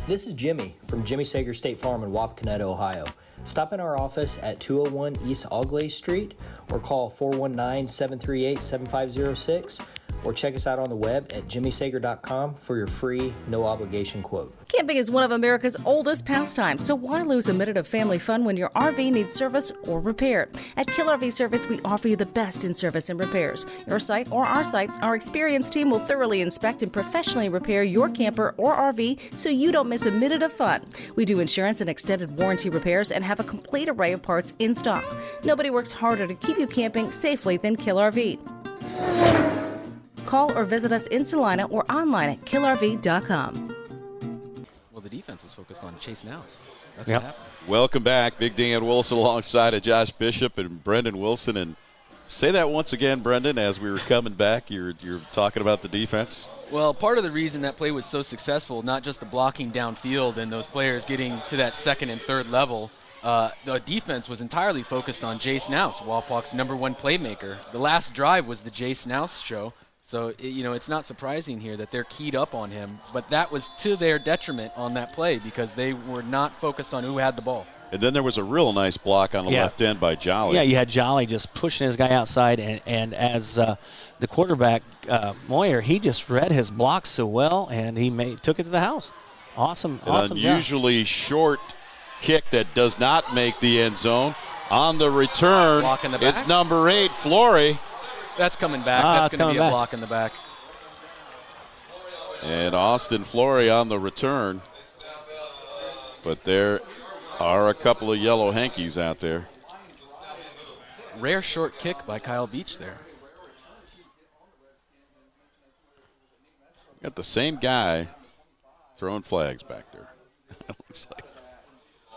This is Jimmy from Jimmy Sager State Farm in Wapakoneta, Ohio. Stop in our office at 201 East Auglaize Street or call 419-738-7506 or check us out on the web at jimmysager.com for your free, no-obligation quote. Camping is one of America's oldest pastimes, so why lose a minute of family fun when your RV needs service or repair? At Kill RV Service, we offer you the best in service and repairs. Your site or our site, our experienced team will thoroughly inspect and professionally repair your camper or RV so you don't miss a minute of fun. We do insurance and extended warranty repairs and have a complete array of parts in stock. Nobody works harder to keep you camping safely than Kill RV. Call or visit us in Salina or online at killrv.com. Well, the defense was focused on Chase Nouse. That's Yep. what happened. Welcome back. Big Dan Wilson alongside of Josh Bishop and Brendan Wilson. And say that once again, Brendan, as we were coming back. You're talking about the defense. Well, part of the reason that play was so successful, not just the blocking downfield and those players getting to that second and third level, the defense was entirely focused on Jace Nouse, Walpock's #1 playmaker. The last drive was the Jace Nouse show. So, it's not surprising here that they're keyed up on him, but that was to their detriment on that play because they were not focused on who had the ball. And then there was a real nice block on the left end by Jolly. Yeah, you had Jolly just pushing his guy outside, and as the quarterback, Moyer, he just read his blocks so well, and he took it to the house. Awesome job. Unusually short kick that does not make the end zone. On the return, Block in the back? It's number 8, Flory. That's coming back. That's going to be a block in the back. And Austin Flory on the return. But there are a couple of yellow hankies out there. Rare short kick by Kyle Beach there. Got the same guy throwing flags back there. It looks like.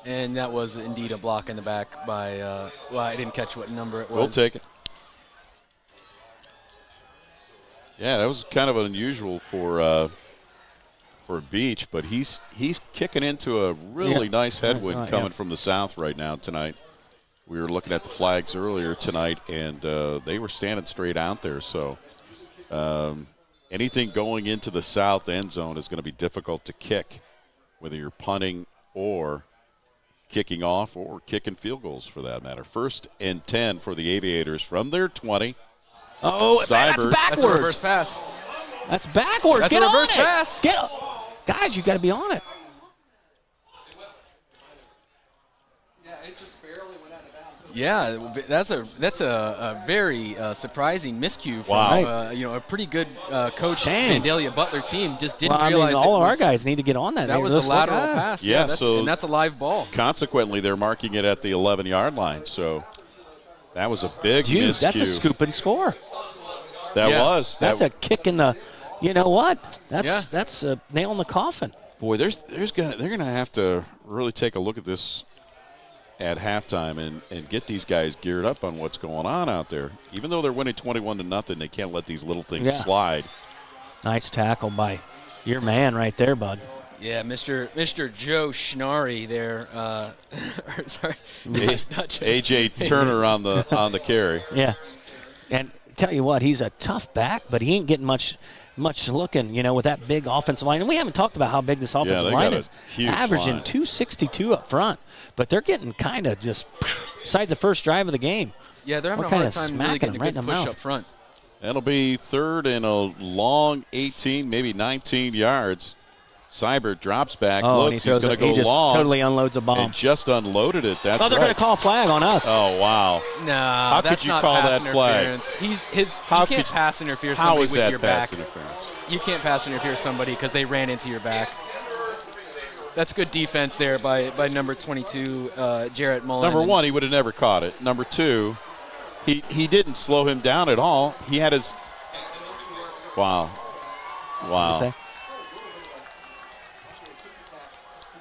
And that was indeed a block in the back by, I didn't catch what number it was. We'll take it. Yeah, that was kind of unusual for Beach, but he's kicking into a really nice headwind coming from the south right now tonight. We were looking at the flags earlier tonight, and they were standing straight out there. So anything going into the south end zone is going to be difficult to kick, whether you're punting or kicking off or kicking field goals for that matter. 1st and 10 for the Aviators from their 20. Oh, that's backwards. That's a reverse pass. That's backwards. That's Get a reverse on it. pass. Guys, you got to be on it. Yeah, that's a very surprising miscue from a pretty good coach Vandalia Butler team. Just didn't realize all of our guys need to get on that. That was a lateral pass. Yeah, and that's a live ball. Consequently, they're marking it at the 11-yard line. So that was a big miscue. That's a scoop and score. That was. That's a kick in the. You know what? That's a nail in the coffin. Boy, they're gonna have to really take a look at this at halftime and get these guys geared up on what's going on out there. Even though they're winning 21-0, they can't let these little things slide. Nice tackle by your man right there, bud. Yeah, Mr. Joe Schnarry there. Sorry, AJ Turner on the carry. Yeah, and tell you what, he's a tough back, but he ain't getting much looking, with that big offensive line. And we haven't talked about how big this offensive line is. Averaging 262 up front, but they're getting kind of just besides the first drive of the game. Yeah, they're having a hard time really getting a good push up front. That'll be 3rd and a long 18, maybe 19 yards. Seibert drops back, and looks, he's going to go he just long. Totally unloads a bomb. And just unloaded it. That's they're going to call flag on us. Oh, wow. No, how that's could you not call pass that flag? Interference. You can't pass interfere somebody with your back. How is that pass interference? You can't pass interfere somebody because they ran into your back. That's good defense there by number 22, Jarrett Mullen. Number one, he would have never caught it. Number two, he didn't slow him down at all. He had his – wow.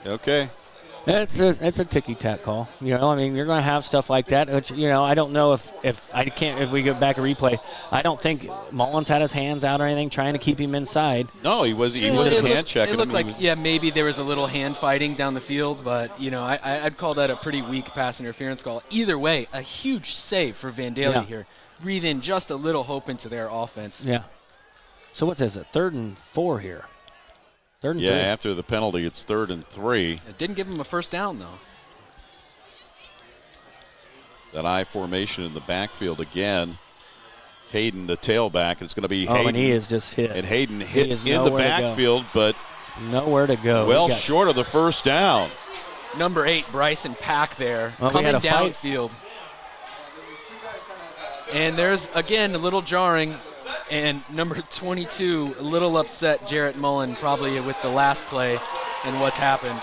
Okay. It's a ticky-tack call. You know, I mean, you're going to have stuff like that, which, you know, I don't know if we go back and replay. I don't think Mullins had his hands out or anything trying to keep him inside. No, he was hand checking him. It looked like, maybe there was a little hand fighting down the field, but, you know, I'd call that a pretty weak pass interference call. Either way, a huge save for Vandalia here. Breathe in just a little hope into their offense. Yeah. So what is it? 3rd and 4 here. 3rd and 3. After the penalty, it's 3rd and 3. It didn't give him a first down, though. That I formation in the backfield again. Hayden, the tailback. It's going to be Hayden. And he is just hit. And Hayden hit in the backfield, but nowhere to go. Well short of the first down. Number 8, Bryson Pack there, coming downfield. And there's, again, a little jarring. And number 22, a little upset, Jarrett Mullen, probably with the last play and what's happened.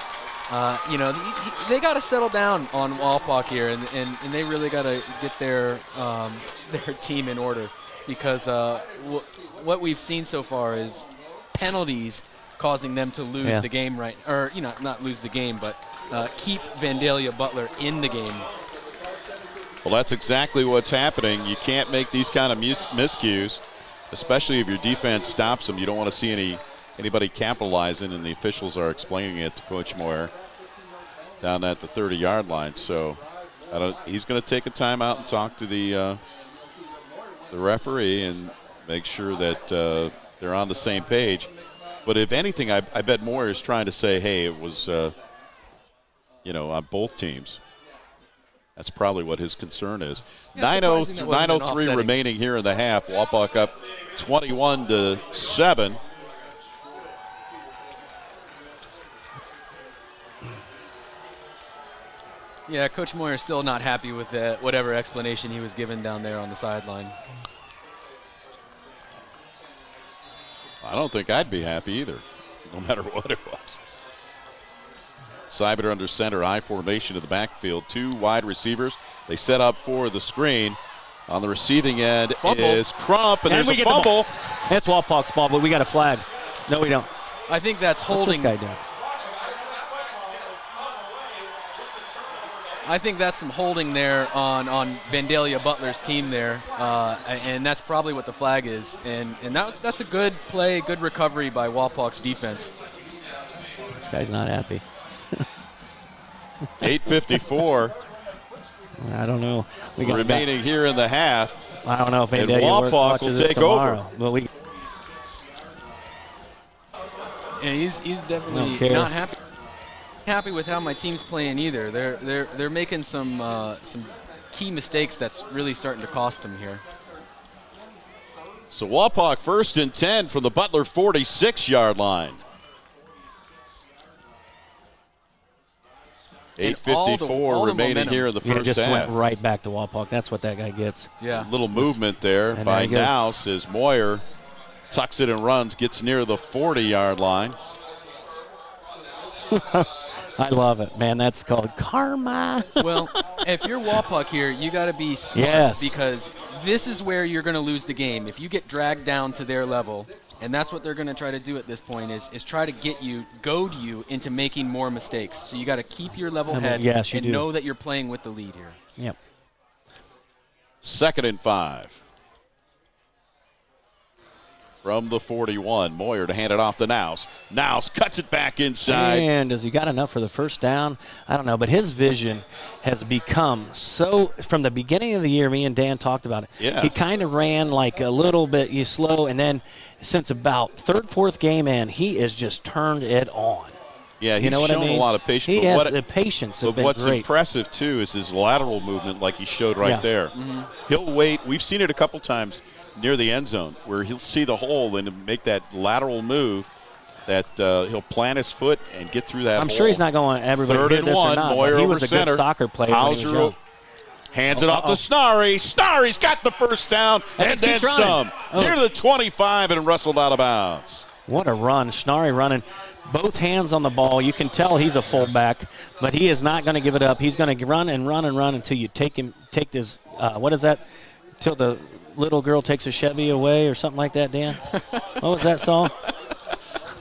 You know, they got to settle down on Walpock here, and they really got to get their team in order, because what we've seen so far is penalties causing them to lose the game, right? Or, you know, not lose the game, but keep Vandalia Butler in the game. Well, that's exactly what's happening. You can't make these kind of miscues, especially if your defense stops them. You don't want to see anybody capitalizing, and the officials are explaining it to Coach Moyer down at the 30-yard line. So he's going to take a timeout and talk to the referee and make sure that they're on the same page. But if anything, I bet Moyer is trying to say, hey, it was, on both teams. That's probably what his concern is. 9:03 remaining here in the half. Wapak up 21-7. Yeah, Coach Moyer is still not happy with whatever explanation he was given down there on the sideline. I don't think I'd be happy either, no matter what it was. Seibert under center, I formation in the backfield. 2 wide receivers. They set up for the screen. On the receiving end is Crump, and there's a fumble. That's Walpock's ball, but we got a flag. No, we don't. I think that's holding. What's this guy doing? I think that's some holding there on Vandalia Butler's team there, and that's probably what the flag is. And that's a good play, good recovery by Walpock's defense. This guy's not happy. 8:54. I don't know. Remaining here in the half. I don't know if Vandalia watches this tomorrow. But he's definitely not happy with how my team's playing either. They're making some key mistakes that's really starting to cost them here. So Wapak 1st and 10 from the Butler 46-yard line. 8:54 remaining here in the first half. Just went right back to Wapak. That's what that guy gets. Yeah. Little movement there by Nouse as Moyer tucks it and runs, gets near the 40-yard line. I love it, man. That's called karma. Well, if you're Wapak here, you got to be smart, because this is where you're going to lose the game. If you get dragged down to their level, and that's what they're going to try to do at this point, is try to goad you into making more mistakes. So you got to keep your level head and know that you're playing with the lead here. Yep. 2nd and 5. From the 41, Moyer to hand it off to Nouse. Nouse cuts it back inside. And has he got enough for the first down? I don't know, but his vision has become so, from the beginning of the year, me and Dan talked about it. Yeah. He kind of ran like a little bit slow, and then since about 3rd, 4th game in, he has just turned it on. Yeah, he's shown a lot of patience. He has the patience. But what's impressive, too, is his lateral movement like he showed right there. Mm-hmm. He'll wait. We've seen it a couple times near the end zone where he'll see the hole and make that lateral move that he'll plant his foot and get through that I'm hole. sure he's not going to everybody Third hear and this one, or not. Moyer He over was a center. good soccer player when he was Hauser young. hands it off to Snarry. Snarry's got the first down and then some. Near the 25 and wrestled out of bounds. What a run. Snarry running. Both hands on the ball. You can tell he's a fullback, but he is not going to give it up. He's going to run and run and run until you take this, what is that? Till the little girl takes a Chevy away or something like that, Dan? What was that song?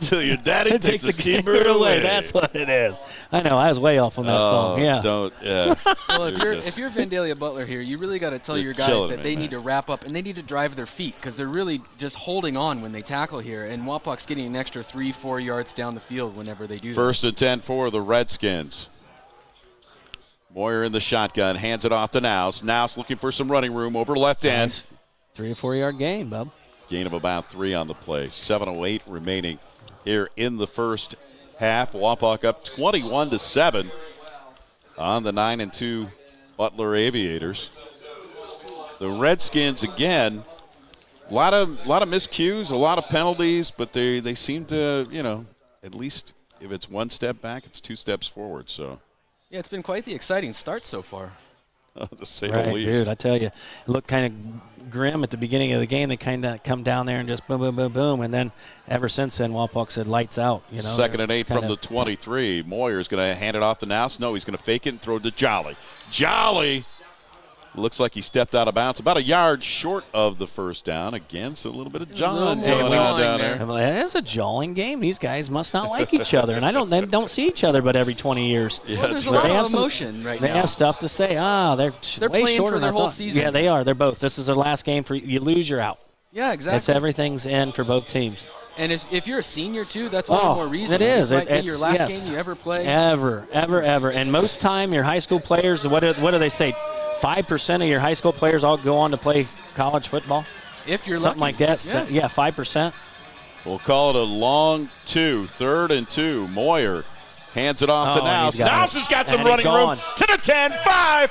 Till your daddy takes the T-bird away. That's what it is. I know. I was way off on that song. Yeah. Well, if you're Vandalia Butler here, you really got to tell your guys that they need to wrap up and they need to drive their feet because they're really just holding on when they tackle here. And Wapak's getting an extra 3-4 yards down the field whenever they do that. First and 10 for the Redskins. Moyer in the shotgun, hands it off to Nouse. Nouse looking for some running room over left end. Nice 3 or 4 yard gain, bub. Gain of about 3 on the play. 7:08 remaining here in the first half. Wapak up 21-7 on the 9-2 Butler Aviators. The Redskins again, a lot of miscues, a lot of penalties, but they seem to, at least if it's one step back, it's 2 steps forward. So yeah, it's been quite the exciting start so far. To say the least. Dude, I tell you, it looked kind of grim at the beginning of the game. They kind of come down there and just boom, boom, boom, boom. And then ever since then, Wapak said lights out. Second and 8 from the 23. Moyer's going to hand it off to Nouse. No, he's going to fake it and throw it to Jolly. Jolly looks like he stepped out of bounds. About a yard short of the first down. Again, so a little bit of John going on down there. It's a jawing game. These guys must not like each other. And they don't see each other but every 20 years. Yeah, well, there's a lot of emotion right now. They have stuff to say. They're way playing shorter for their than I whole thought. season. Yeah, they are. They're both. This is their last game. You lose, you're out. Yeah, exactly. It's everything's in for both teams. And if you're a senior, too, that's one more reason. It is. This might be your last game you ever play. Ever. And most time, your high school players, what do they say? 5% of your high school players all go on to play college football? If you're Something lucky. like that. Yeah, 5%. We'll call it a long 2. 3rd and 2. Moyer hands it off to Nouse. Nouse has got some running room to the 10, 5.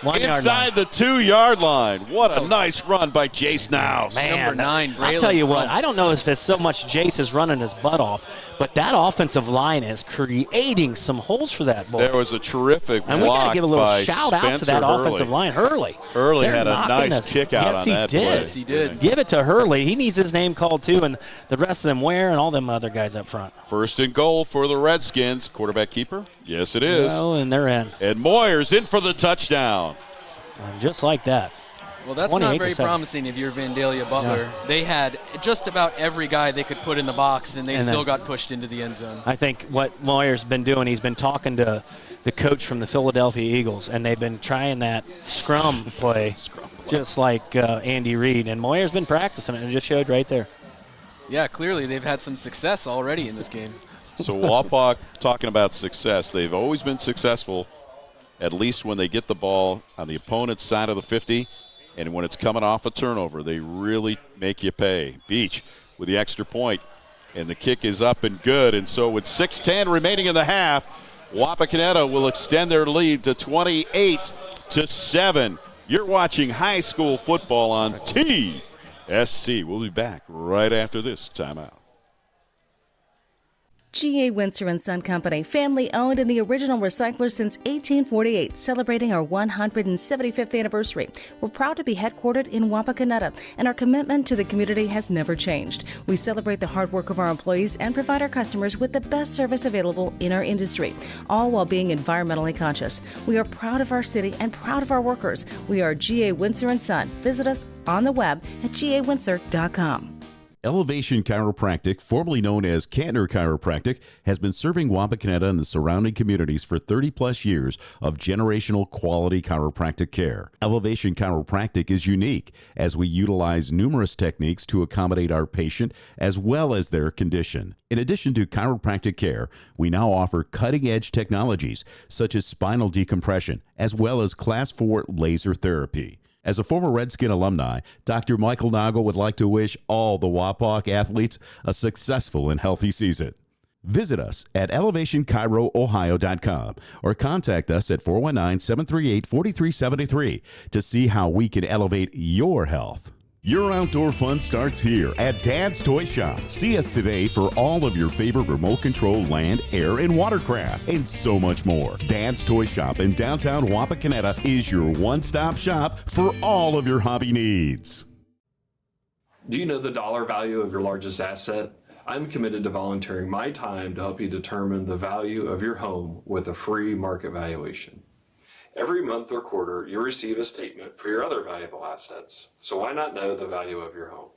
1 yard line. Inside the 2-yard line. What a nice run by Jace Nouse. Man, Number 9, Braylon. I'll tell you what, I don't know if it's so much Jace is running his butt off, but that offensive line is creating some holes for that ball. There was a terrific and we got block to give a little by shout out to Spencer that Hurley. offensive line. Hurley had a nice kick out on that play. Yes, he did. Give it to Hurley. He needs his name called too, and the rest of them Ware and all them other guys up front. First and goal for the Redskins. Quarterback keeper? Yes, it is. And they're in. And Moyer's in for the touchdown. And just like that. Well, that's not very promising if you're Vandalia Butler. No. They had just about every guy they could put in the box, and still got pushed into the end zone. I think what Moyer's been doing, he's been talking to the coach from the Philadelphia Eagles, and they've been trying that scrum play, just like Andy Reid. And Moyer's been practicing it, and it just showed right there. Yeah, clearly they've had some success already in this game. So Wapak talking about success. They've always been successful, at least when they get the ball on the opponent's side of the 50, and when it's coming off a turnover, they really make you pay. Beach with the extra point, and the kick is up and good. And so with 6:10 remaining in the half, Wapakoneta will extend their lead to 28-7. You're watching high school football on TSC. We'll be back right after this timeout. G.A. Windsor & Son Company, family owned and the original recycler since 1848, celebrating our 175th anniversary. We're proud to be headquartered in Wapakoneta, and our commitment to the community has never changed. We celebrate the hard work of our employees and provide our customers with the best service available in our industry, all while being environmentally conscious. We are proud of our city and proud of our workers. We are G.A. Windsor & Son. Visit us on the web at gawindsor.com. Elevation Chiropractic, formerly known as Kantner Chiropractic, has been serving Wapakoneta and the surrounding communities for 30-plus years of generational quality chiropractic care. Elevation Chiropractic is unique as we utilize numerous techniques to accommodate our patient as well as their condition. In addition to chiropractic care, we now offer cutting-edge technologies such as spinal decompression as well as Class 4 laser therapy. As a former Redskin alumni, Dr. Michael Nagel would like to wish all the Wapak athletes a successful and healthy season. Visit us at elevationchiroohio.com or contact us at 419-738-4373 to see how we can elevate your health. Your outdoor fun starts here at Dad's Toy Shop. See us today for all of your favorite remote control land, air, and watercraft, and so much more. Dad's Toy Shop in downtown Wapakoneta is your one-stop shop for all of your hobby needs. Do you know the dollar value of your largest asset? I'm committed to volunteering my time to help you determine the value of your home with a free market valuation. Every month or quarter, you receive a statement for your other valuable assets, so why not know the value of your home?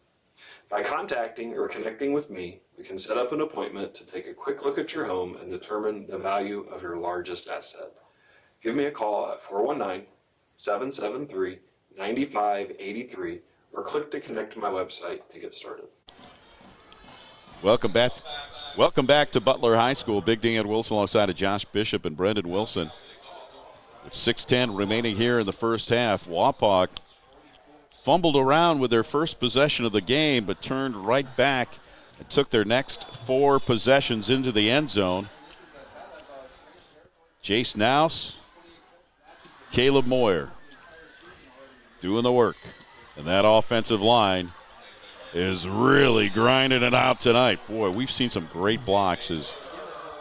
By contacting or connecting with me, we can set up an appointment to take a quick look at your home and determine the value of your largest asset. Give me a call at 419-773-9583 or click to connect to my website to get started. Welcome back to Butler High School. Big Dan Wilson alongside of Josh Bishop and Brendan Wilson. With 6:10 remaining here in the first half, Wapak fumbled around with their first possession of the game, but turned right back and took their next 4 possessions into the end zone. Jace Nouse, Caleb Moyer doing the work. And that offensive line is really grinding it out tonight. Boy, we've seen some great blocks as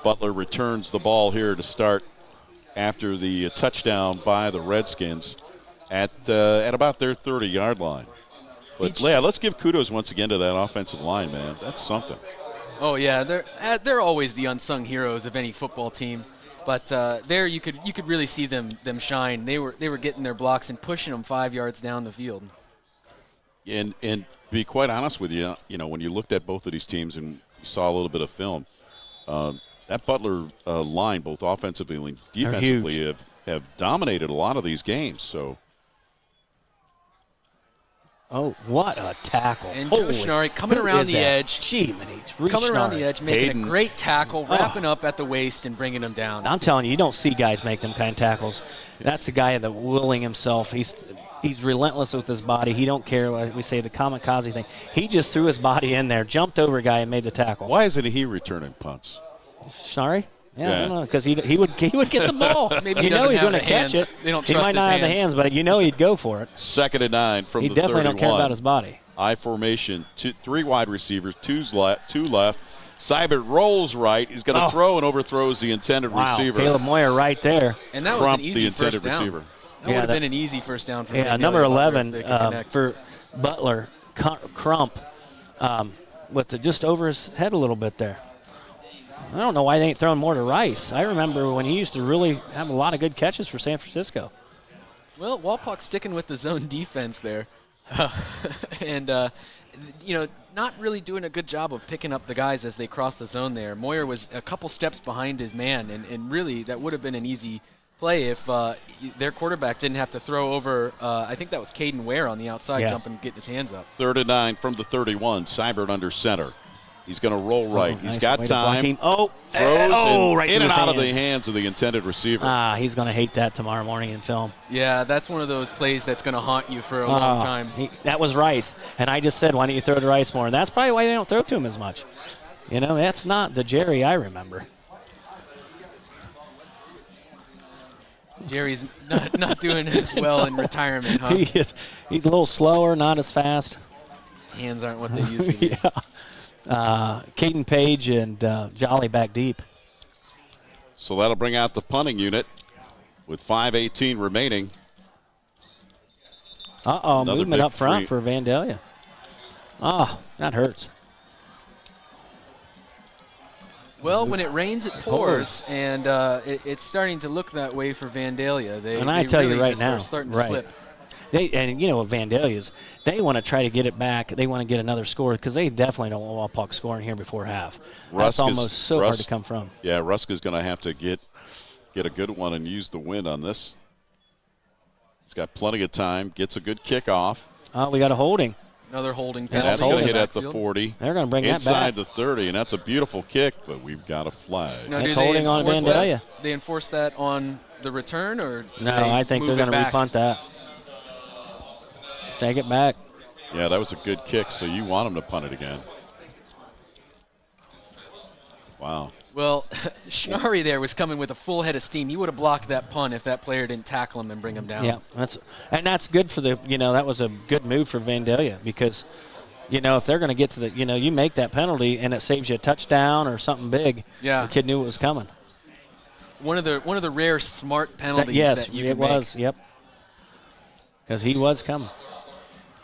Butler returns the ball here to start after the touchdown by the Redskins at about their 30-yard line. But, yeah, let's give kudos once again to that offensive line, man. That's something. Oh, yeah, they're always the unsung heroes of any football team. But there you could really see them shine. They were getting their blocks and pushing them 5 yards down the field. And to be quite honest with you, when you looked at both of these teams and you saw a little bit of film, that Butler line, both offensively and defensively, have dominated a lot of these games. So, oh, what a tackle! And Joe Schnarr coming around the edge. Coming around the edge, making a great tackle, wrapping up at the waist and bringing him down. I'm telling you, you don't see guys make them kind of tackles. That's the guy that willing himself. He's relentless with his body. He don't care, like we say, the kamikaze thing. He just threw his body in there, jumped over a guy, and made the tackle. Why isn't he returning punts? Sorry? Yeah, I don't know, because he would get the ball. Maybe he's going to catch it. They don't he trust might not have the hands, but he'd go for it. 2nd and 9 from the 31. He definitely don't care about his body. I formation, 3 wide receivers, 2 left. Seibert rolls right. He's going to throw and overthrows the intended receiver. Caleb Moyer right there. And that was an easy first down. Receiver. That would have been an easy first down for number 11 for Butler, Crump, with just over his head a little bit there. I don't know why they ain't throwing more to Rice. I remember when he used to really have a lot of good catches for San Francisco. Well, Walpock's sticking with the zone defense there. And, not really doing a good job of picking up the guys as they cross the zone there. Moyer was a couple steps behind his man, and really that would have been an easy play if their quarterback didn't have to throw over, I think that was Caden Ware on the outside, jumping, getting his hands up. 3rd and 9 from the 31, Seibert under center. He's going to roll right. He's got time. Throws right in and out hand. of the hands of the intended receiver. He's going to hate that tomorrow morning in film. Yeah, that's one of those plays that's going to haunt you for a long time. That was Rice, and I just said, why don't you throw to Rice more? And that's probably why they don't throw to him as much. That's not the Jerry I remember. Jerry's not doing as well in retirement, huh? He's a little slower, not as fast. Hands aren't what they used to be. Caden Page and Jolly back deep. So that'll bring out the punting unit with 5:18 remaining. Movement up front for Vandalia. That hurts. Well, when it rains, it pours, and it's starting to look that way for Vandalia. I tell you right now, starting to slip. Vandalia's, they want to try to get it back. They want to get another score because they definitely don't want Wapak scoring here before half. That's almost so hard to come from. Yeah, Rusk is going to have to get a good one and use the wind on this. He's got plenty of time. Gets a good kickoff. We got a holding. Another holding penalty. And that's going to hit at the 40. They're going to bring inside that back. the 30, and that's a beautiful kick, but we've got a flag. That's holding on Vandalia. They enforce that on the return, or no? I think they're going to repunt that. Take it back. Yeah, that was a good kick, so you want them to punt it again. Wow. Well, Schnarry there was coming with a full head of steam. He would have blocked that punt if that player didn't tackle him and bring him down. Yeah, that's good for the, that was a good move for Vandalia because, if they're going to get to the, you make that penalty and it saves you a touchdown or something big. Yeah. The kid knew it was coming. One of the rare smart penalties that you can make. Yes, it was. Yep. Because he was coming.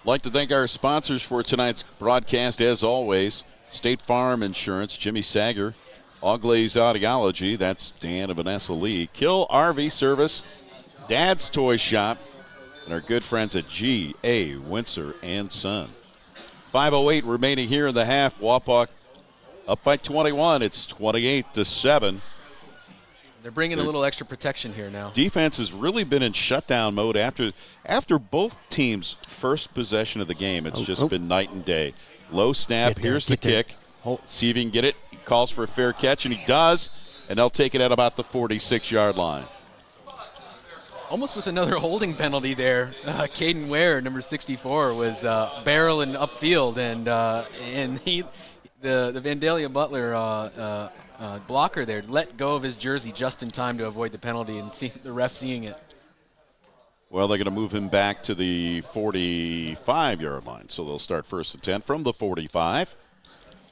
I'd like to thank our sponsors for tonight's broadcast, as always. State Farm Insurance, Jimmy Sager, Auglaze Audiology, that's Dan and Vanessa Lee, Kill RV Service, Dad's Toy Shop, and our good friends at G.A. Windsor and Son. 5:08 remaining here in the half. Wapak up by 21. It's 28-7. They're bringing a little extra protection here now. Defense has really been in shutdown mode after both teams' first possession of the game. It's just been night and day. Low snap. Here's the kick. See if he can get it. He calls for a fair catch, and he does. And they'll take it at about the 46-yard line. Almost with another holding penalty there. Caden Ware, number 64, was barreling upfield, and the Vandalia Butler blocker there let go of his jersey just in time to avoid the penalty and see the ref seeing it. Well, they're going to move him back to the 45-yard line, so they'll start first and 10 from the 45.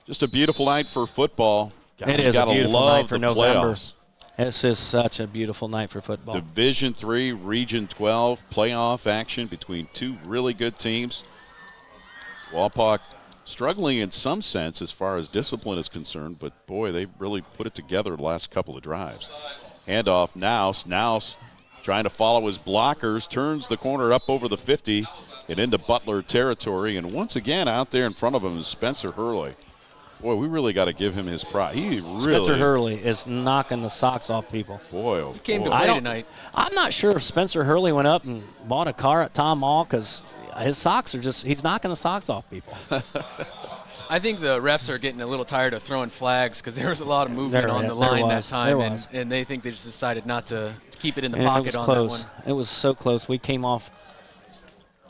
Just a beautiful night for football. It is a beautiful night for November. Playoffs. This is such a beautiful night for football. Division III, Region 12, playoff action between two really good teams. Wapak struggling in some sense as far as discipline is concerned, but boy, they really put it together the last couple of drives. Handoff, Nouse trying to follow his blockers, turns the corner up over the 50 and into Butler territory, and once again out there in front of him is Spencer Hurley. Boy, we really got to give him his pride. Spencer Hurley is knocking the socks off people. Boy, oh he came to play tonight. I'm not sure if Spencer Hurley went up and bought a car at Tom Mall because his socks are he's knocking the socks off people. I think the refs are getting a little tired of throwing flags because there was a lot of movement on the line that time, and they think they just decided not to keep it in the pocket on that one. It was so close. We came off.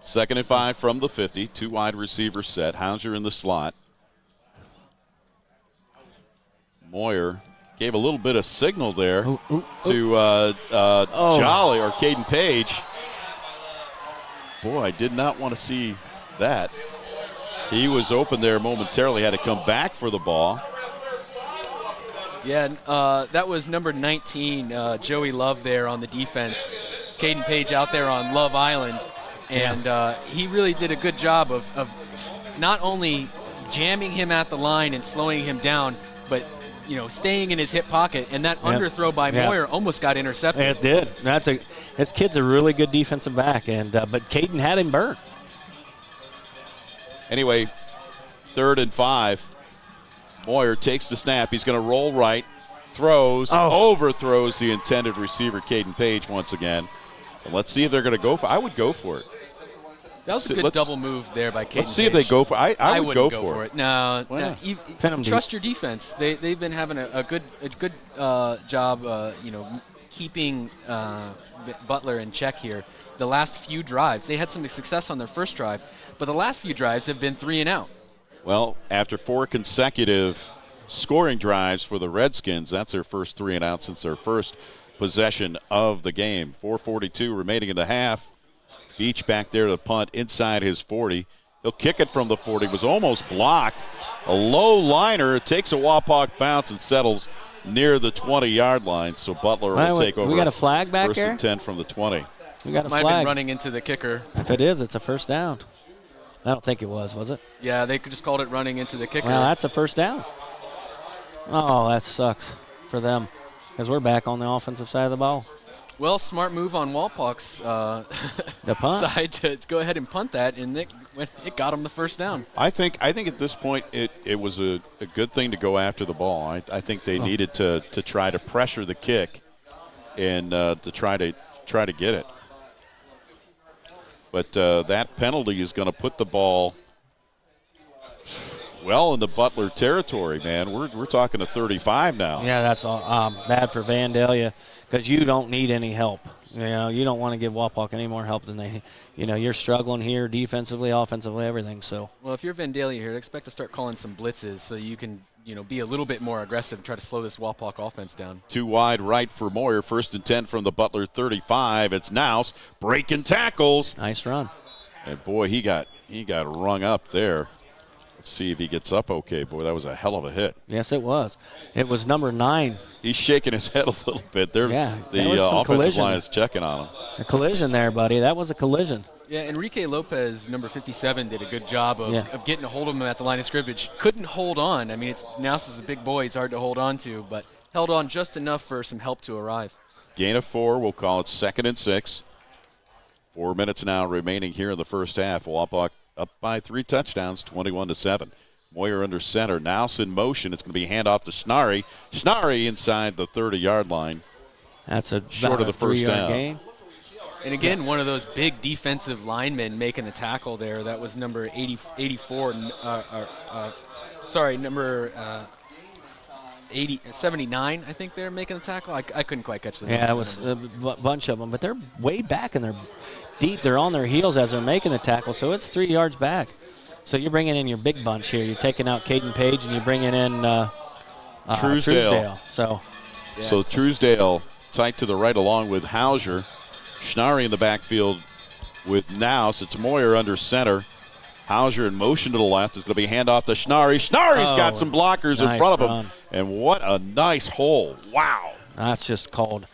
2nd and 5 from the 50. Two wide receivers set. Hauser in the slot. Moyer gave a little bit of signal there to Jolly or Caden Page. Boy, I did not want to see that. He was open there momentarily, had to come back for the ball. Yeah, that was number 19, Joey Love there on the defense. Caden Page out there on Love Island. And he really did a good job of not only jamming him at the line and slowing him down, but staying in his hip pocket, and that underthrow by Moyer almost got intercepted. It did. This kid's a really good defensive back, and but Caden had him burnt. Anyway, 3rd and 5. Moyer takes the snap. He's going to roll right, overthrows the intended receiver, Caden Page, once again. And let's see if they're going to go for it. I would go for it. That was a good double move there by Caden Let's see if they go for it. I would go for it. No, trust your defense. They've been having a good job, keeping Butler in check here. The last few drives, they had some success on their first drive, but the last few drives have been 3 and out. Well, after 4 consecutive scoring drives for the Redskins, that's their first 3 and out since their first possession of the game. 4:42 remaining in the half. Beach back there to punt inside his 40. He'll kick it from the 40. Was almost blocked. A low liner. It takes a Wapak bounce and settles near the 20-yard line. So Butler will take over. We got a flag back first there? and 10 from the 20. We got a Might flag. have been running into the kicker. If it is, it's a first down. I don't think it was it? Yeah, they just called it running into the kicker. Well, that's a first down. Oh, that sucks for them because we're back on the offensive side of the ball. Well, smart move on Walpak's the punt side to go ahead and punt that, and it got him the first down. I think at this point it was a good thing to go after the ball. I think they needed to try to pressure the kick and to try to get it. But that penalty is going to put the ball well in the Butler territory, man. We're talking to 35 now. Yeah, that's bad for Vandalia because you don't need any help. You don't want to give Wapak any more help than they. You're struggling here defensively, offensively, everything. So. Well, if you're Vandalia here, expect to start calling some blitzes so you can be a little bit more aggressive and try to slow this Wapak offense down. Too wide right for Moyer. 1st and 10 from the Butler 35. It's Nouse breaking tackles. Nice run. And boy, he got rung up there. Let's see if he gets up okay. Boy, that was a hell of a hit. Yes, it was. It was number 9. He's shaking his head a little bit. The offensive collision. line is checking on him. A collision there, buddy. That was a collision. Yeah, Enrique Lopez, number 57, did a good job of getting a hold of him at the line of scrimmage. Couldn't hold on. I mean, Nouse is a big boy. He's hard to hold on to, but held on just enough for some help to arrive. Gain of 4. We'll call it 2nd and 6. 4 minutes now remaining here in the first half. Wapak up by 3 touchdowns, 21-7. Moyer under center. Nouse in motion. It's going to be handoff to Schnarry. Schnarry inside the 30-yard line. That's short of the first down. Gain. And again, one of those big defensive linemen making the tackle there. That was number 84. Number 79, I think they're making the tackle. I couldn't quite catch the number. Yeah, it was a bunch of them. But they're way back and they're deep. They're on their heels as they're making the tackle, so it's 3 yards back. So you're bringing in your big bunch here. You're taking out Caden Page and you're bringing in Truesdale. So Truesdale tight to the right along with Hauser. Schnarry in the backfield with Nouse. It's Moyer under center. Hauser in motion to the left. Is going to be handoff to Schnarry. Schnarry's got some blockers in front of him. And what a nice hole. Wow. That's just called,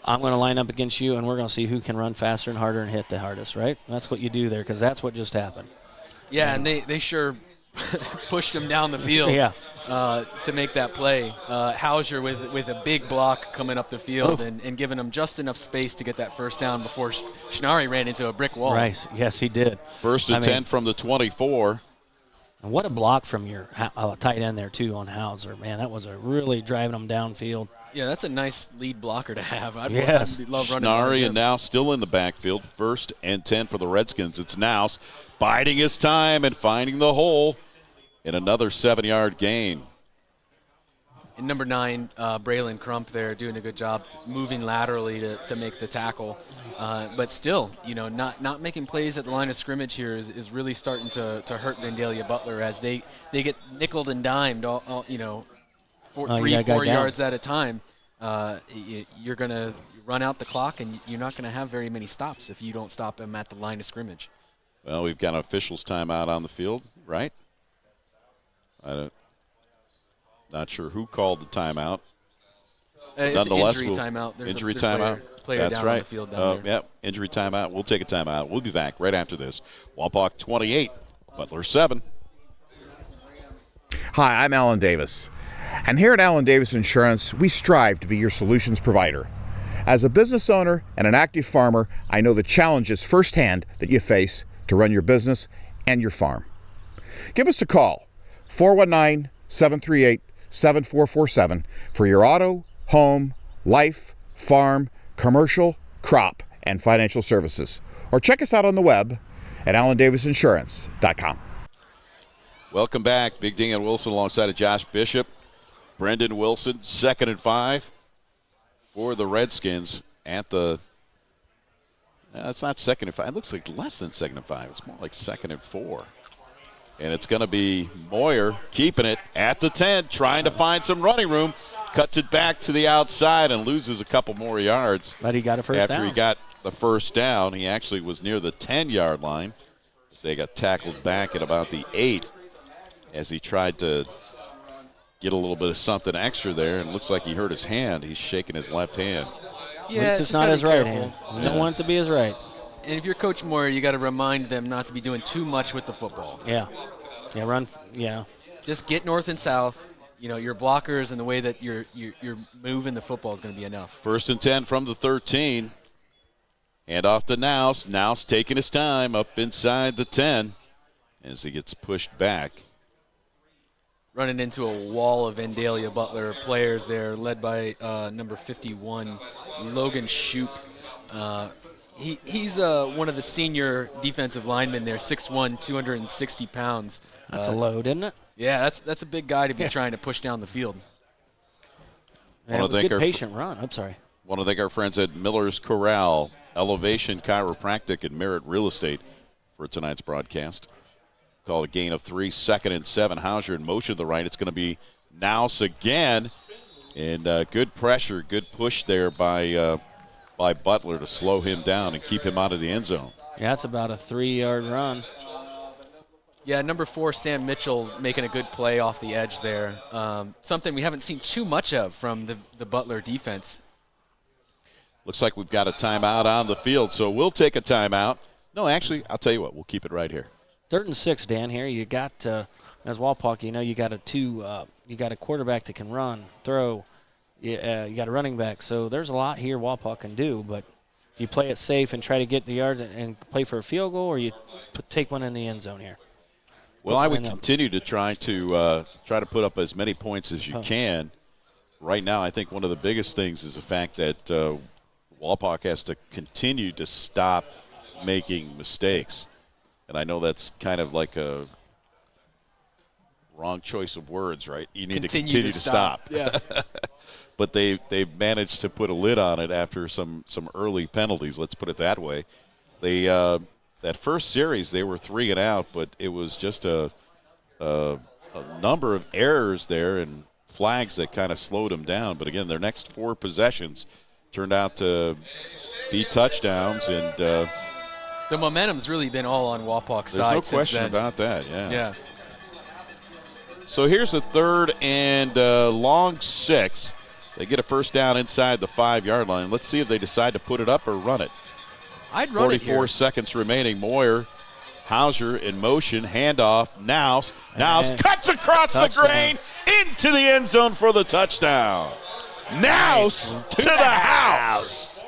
I'm going to line up against you, and we're going to see who can run faster and harder and hit the hardest, right? That's what you do there, because that's what just happened. Yeah, and they sure pushed him down the field to make that play. Hauser with a big block coming up the field and giving him just enough space to get that first down before Schnarry ran into a brick wall. Right, yes, he did. 1st and 10 from the 24. And what a block from your tight end there, too, on Hauser. Man, that was really driving him downfield. Yeah, that's a nice lead blocker to have. I'd love running. Schnarry and now still in the backfield. 1st and 10 for the Redskins. It's Nouse biding his time and finding the hole in another 7-yard gain. And number 9, Braylon Crump there doing a good job moving laterally to make the tackle. But still, not making plays at the line of scrimmage here is really starting to hurt Vandalia Butler as they get nickeled and dimed, 3-4 yards at a time. You're going to run out the clock, and you're not going to have very many stops if you don't stop them at the line of scrimmage. Well, we've got an official's timeout on the field, right? Not sure who called the timeout. It's an injury timeout. There's injury a timeout. Player That's down right. on the field down there. Yep, injury timeout. We'll take a timeout. We'll be back right after this. Wapak 28, Butler 7. Hi, I'm Alan Davis. And here at Alan Davis Insurance, we strive to be your solutions provider. As a business owner and an active farmer, I know the challenges firsthand that you face to run your business and your farm. Give us a call, 419-738-7447 for your auto, home, life, farm, commercial, crop, and financial services. Or check us out on the web at AlanDavisInsurance.com. Welcome back. Big Dan Wilson alongside of Josh Bishop. Brendan Wilson, 2nd and 5 for the Redskins at the it's not 2nd and 5. It looks like less than 2nd and 5. It's more like 2nd and 4. And it's going to be Moyer keeping it at the 10, trying to find some running room. Cuts it back to the outside and loses a couple more yards. But he got a first down. After he got the first down, he actually was near the 10-yard line. They got tackled back at about the 8 as he tried to get a little bit of something extra there, and it looks like he hurt his hand. He's shaking his left hand. Yeah, it's just not his right hand. You don't want it to be his right. And if you're Coach Moyer, you got to remind them not to be doing too much with the football. Yeah. Just get north and south. Your blockers and the way that you're moving the football is going to be enough. 1st and 10 from the 13. Hand off to Nouse. Nouse taking his time up inside the 10 as he gets pushed back. Running into a wall of Vandalia Butler players there, led by number 51, Logan Shoup. He's one of the senior defensive linemen there, 6'1", 260 pounds. That's a load, isn't it? Yeah, that's a big guy to be trying to push down the field. And it was a good patient run. I'm sorry. Want to thank our friends at Miller's Corral, Elevation Chiropractic, and Merritt Real Estate for tonight's broadcast. Called a gain of 3, 2nd and 7. Hauser in motion to the right. It's going to be Nouse again. And good pressure, good push there by Butler to slow him down and keep him out of the end zone. Yeah, that's about a 3-yard run. Yeah, number 4, Sam Mitchell, making a good play off the edge there. Something we haven't seen too much of from the Butler defense. Looks like we've got a timeout on the field, so we'll take a timeout. No, actually, I'll tell you what, we'll keep it right here. 3rd and 6, Dan. Here you got as Wapak, you got you got a quarterback that can run, throw. You got a running back, so there's a lot here Wapak can do. But do you play it safe and try to get the yards and play for a field goal, or you take one in the end zone here? Well, I would continue to try to put up as many points as you can. Right now, I think one of the biggest things is the fact that Wapak has to continue to stop making mistakes. And I know that's kind of like a wrong choice of words, right? You need to continue to stop. Yeah. But they've managed to put a lid on it after some early penalties, let's put it that way. They that first series, they were 3 and out, but it was just a number of errors there and flags that kind of slowed them down. But, again, their next 4 possessions turned out to be touchdowns. And the momentum's really been all on Wapak's side. There's no question about that, Yeah. So here's a 3rd and long 6. They get a first down inside the 5-yard line. Let's see if they decide to put it up or run it. I'd run it here. 44 seconds remaining. Moyer, Hauser in motion, handoff. Nouse cuts across the grain into the end zone for the touchdown. Nouse to the house.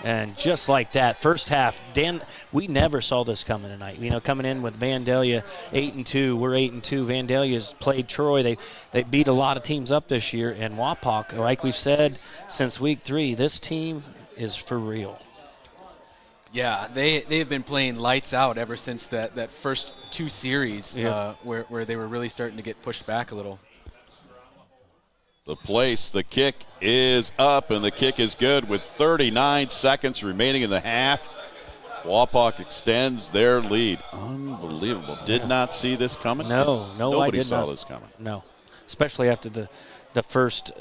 And just like that, first half, Dan, we never saw this coming tonight. Coming in with Vandalia 8-2, we're 8-2. Vandalia's played Troy. They beat a lot of teams up this year. And Wapak, like we've said since week 3, this team is for real. Yeah, they've been playing lights out ever since that first 2 series where they were really starting to get pushed back a little. The kick is up, and the kick is good with 39 seconds remaining in the half. Wapak extends their lead. Unbelievable. Did not see this coming? No, Nobody I did saw not. this coming. No, especially after the first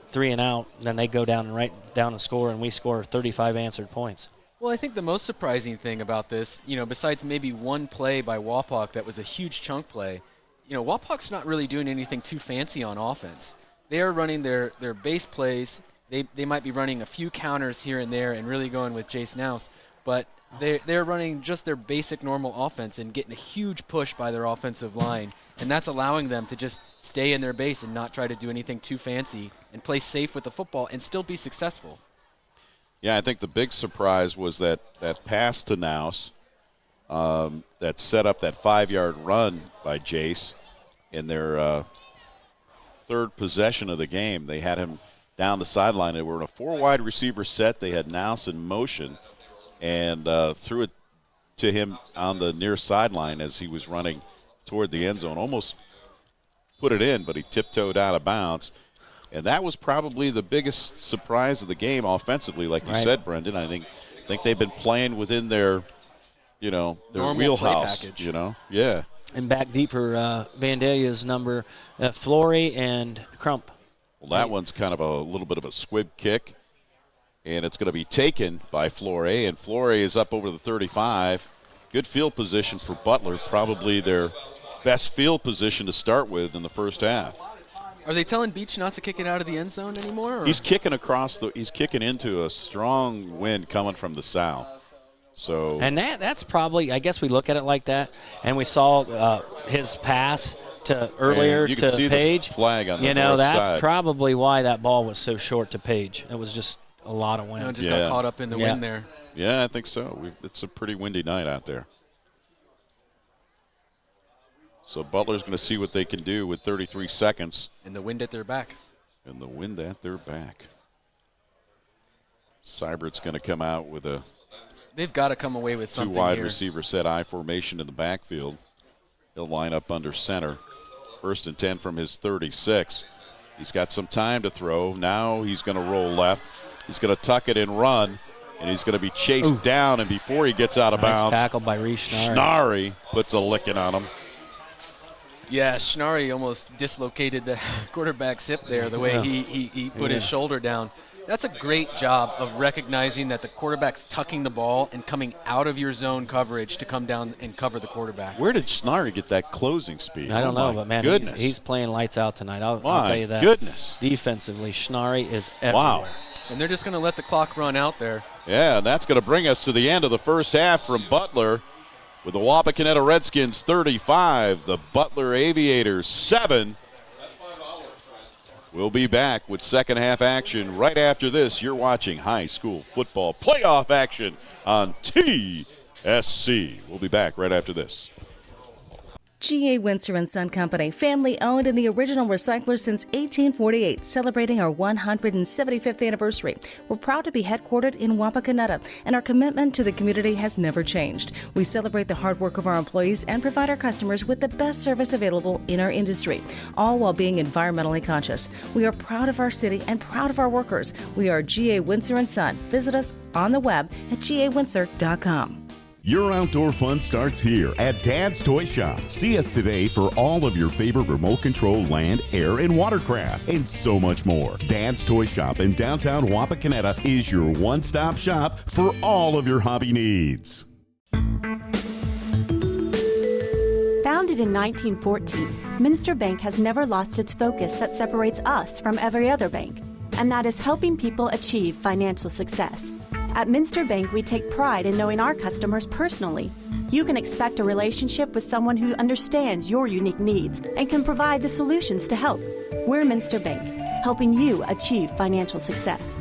3 and out, then they go down and right down and score, and we score 35 answered points. Well, I think the most surprising thing about this, besides maybe one play by Wapak that was a huge chunk play, Wapak's not really doing anything too fancy on offense. They are running their base plays. They might be running a few counters here and there and really going with Jace Nouse, but they're running just their basic normal offense and getting a huge push by their offensive line, and that's allowing them to just stay in their base and not try to do anything too fancy and play safe with the football and still be successful. Yeah, I think the big surprise was that pass to Nouse that set up that 5-yard run by Jace in their 3rd possession of the game. They had him down the sideline. They were in a 4-wide receiver set. They had Nouse in motion and threw it to him on the near sideline as he was running toward the end zone. Almost put it in, but he tiptoed out of bounds. And that was probably the biggest surprise of the game offensively, like you said, Brendan. I think they've been playing within their normal wheelhouse. Play package. Yeah. And back deep for Vandalia's number, Flory and Crump. Well, that one's kind of a little bit of a squib kick, and it's going to be taken by Flory, and Flory is up over the 35. Good field position for Butler, probably their best field position to start with in the first half. Are they telling Beach not to kick it out of the end zone anymore? Or? He's kicking into a strong wind coming from the south. So and that's probably, I guess we look at it like that, and we saw his pass to earlier you can see Page. The flag on the north that's side. probably why that ball was so short to Page. It was just a lot of wind. Just got caught up in the wind there. Yeah, I think so. It's a pretty windy night out there. So Butler's going to see what they can do with 33 seconds. And the wind at their back. Seibert's going to come out with a They've got to come away with something 2-wide here. receiver set I formation in the backfield. He'll line up under center. 1st and 10 from his 36. He's got some time to throw. Now he's going to roll left. He's going to tuck it and run, and he's going to be chased down. And before he gets out of bounds, tackle by Reese Schnarry puts a licking on him. Yeah, Schnarri almost dislocated the quarterback's hip there, the way he put his shoulder down. That's a great job of recognizing that the quarterback's tucking the ball and coming out of your zone coverage to come down and cover the quarterback. Where did Schnarri get that closing speed? I don't know, but, man, he's playing lights out tonight. I'll tell you that. Goodness. Defensively, Schnarri is everywhere. Wow. And they're just going to let the clock run out there. Yeah, and that's going to bring us to the end of the first half from Butler. With the Wapakoneta Redskins 35, the Butler Aviators 7. We'll be back with second half action right after this. You're watching high school football playoff action on TSC. We'll be back right after this. G.A. Windsor & Son Company, family owned and the original recycler since 1848, celebrating our 175th anniversary. We're proud to be headquartered in Wapakoneta, and our commitment to the community has never changed. We celebrate the hard work of our employees and provide our customers with the best service available in our industry, all while being environmentally conscious. We are proud of our city and proud of our workers. We are G.A. Windsor & Son. Visit us on the web at gawindsor.com. Your outdoor fun starts here at Dad's Toy Shop. See us today for all of your favorite remote control land, air, and watercraft, and so much more. Dad's Toy Shop in downtown Wapakoneta is your one-stop shop for all of your hobby needs. Founded in 1914, Minster Bank has never lost its focus that separates us from every other bank, and that is helping people achieve financial success. At Minster Bank, we take pride in knowing our customers personally. You can expect a relationship with someone who understands your unique needs and can provide the solutions to help. We're Minster Bank, helping you achieve financial success.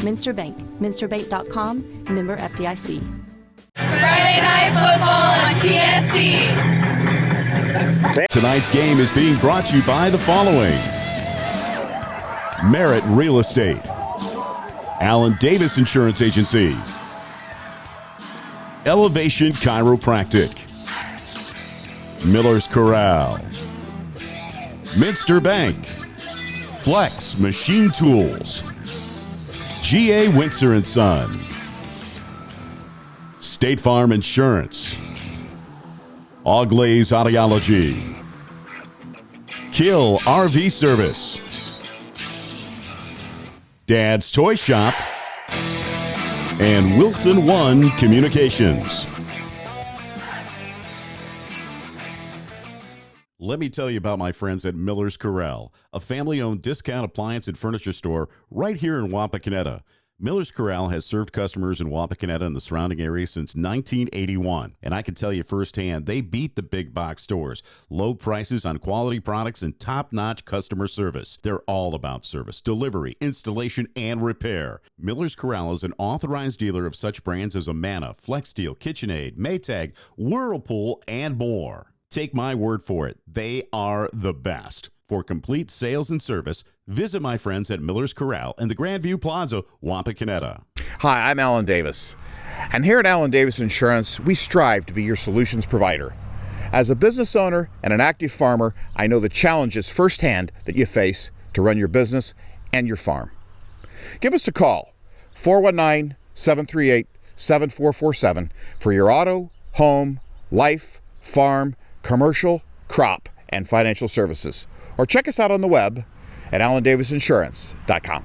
Minster Bank, minsterbank.com, member FDIC. Friday Night Football on TSC. Tonight's game is being brought to you by the following: Merit Real Estate, Allen Davis Insurance Agency, Elevation Chiropractic, Miller's Corral, Minster Bank, Flex Machine Tools, G.A. Windsor & Son, State Farm Insurance, Auglaize Audiology, Kill RV Service, Dad's Toy Shop, and Wilson One Communications. Let me tell you about my friends at Miller's Corral, a family-owned discount appliance and furniture store right here in Wapakoneta. Miller's Corral has served customers in Wapakoneta and the surrounding area since 1981, and I can tell you firsthand, they beat the big box stores. Low prices on quality products and top-notch customer service. They're all about service, delivery, installation, and repair. Miller's Corral is an authorized dealer of such brands as Amana, FlexSteel, KitchenAid, Maytag, Whirlpool, and more. Take my word for it, they are the best. For complete sales and service, visit my friends at Miller's Corral in the Grandview Plaza, Wapakoneta. Hi, I'm Alan Davis. And here at Alan Davis Insurance, we strive to be your solutions provider. As a business owner and an active farmer, I know the challenges firsthand that you face to run your business and your farm. Give us a call, 419-738-7447, for your auto, home, life, farm, commercial, crop, and financial services. Or check us out on the web at allendavisinsurance.com.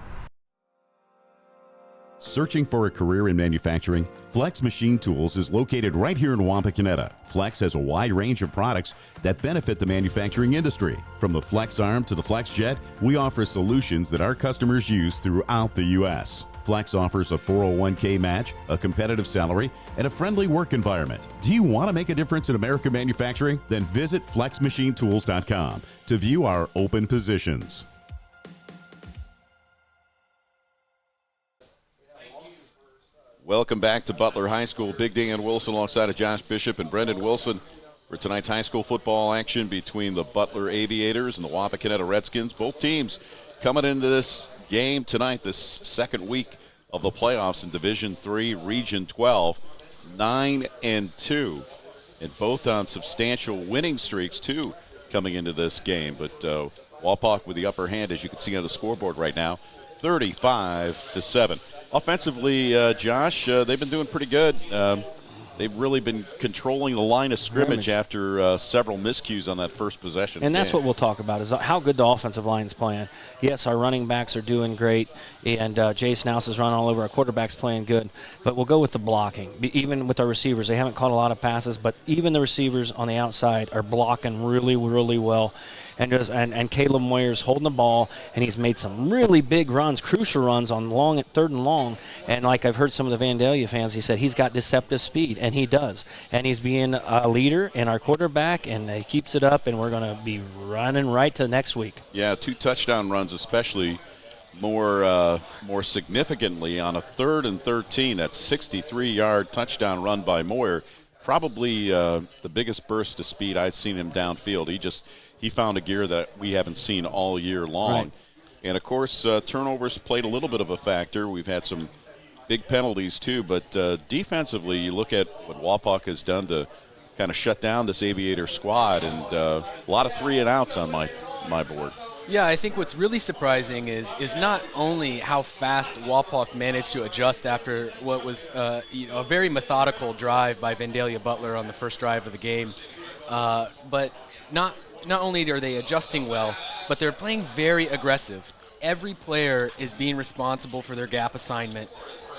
Searching for a career in manufacturing? Flex Machine Tools is located right here in Wapakoneta. Flex has a wide range of products that benefit the manufacturing industry. From the Flex Arm to the Flex Jet, we offer solutions that our customers use throughout the U.S. Flex offers a 401k match, a competitive salary, and a friendly work environment. Do you want to make a difference in American manufacturing? Then visit flexmachinetools.com to view our open positions. Welcome back to Butler High School. Big Dan Wilson alongside of Josh Bishop and Brendan Wilson for tonight's high school football action between the Butler Aviators and the Wapakoneta Redskins. Both teams coming into this game tonight, this second week of the playoffs in Division III, Region 12, 9-2, and both on substantial winning streaks too coming into this game. But Wapak with the upper hand, as you can see on the scoreboard right now, 35-7. Offensively, Josh, they've been doing pretty good. they've really been controlling the line of scrimmage after several miscues on that first possession. And that's what we'll talk about is how good the offensive line's playing. Yes, our running backs are doing great, and Jason House is running all over. Our quarterback's playing good, but we'll go with the blocking. Even with our receivers, they haven't caught a lot of passes, but even the receivers on the outside are blocking really, really well. And Caleb Moyer's holding the ball, and he's made some really big runs, crucial runs on third and long. And like I've heard some of the Vandalia fans, he said he's got deceptive speed, and he does. And he's being a leader in our quarterback, and he keeps it up, and we're going to be running right to next week. Yeah, 2 touchdown runs, especially more significantly on a 3rd and 13. That 63-yard touchdown run by Moyer, probably the biggest burst of speed I've seen him downfield. He found a gear that we haven't seen all year long. Right. And, of course, turnovers played a little bit of a factor. We've had some big penalties, too. But defensively, you look at what Wapak has done to kind of shut down this Aviator squad. And a lot of 3-and-outs on my board. Yeah, I think what's really surprising is not only how fast Wapak managed to adjust after what was a very methodical drive by Vandalia Butler on the first drive of the game, but not only are they adjusting well, but they're playing very aggressive. Every player is being responsible for their gap assignment.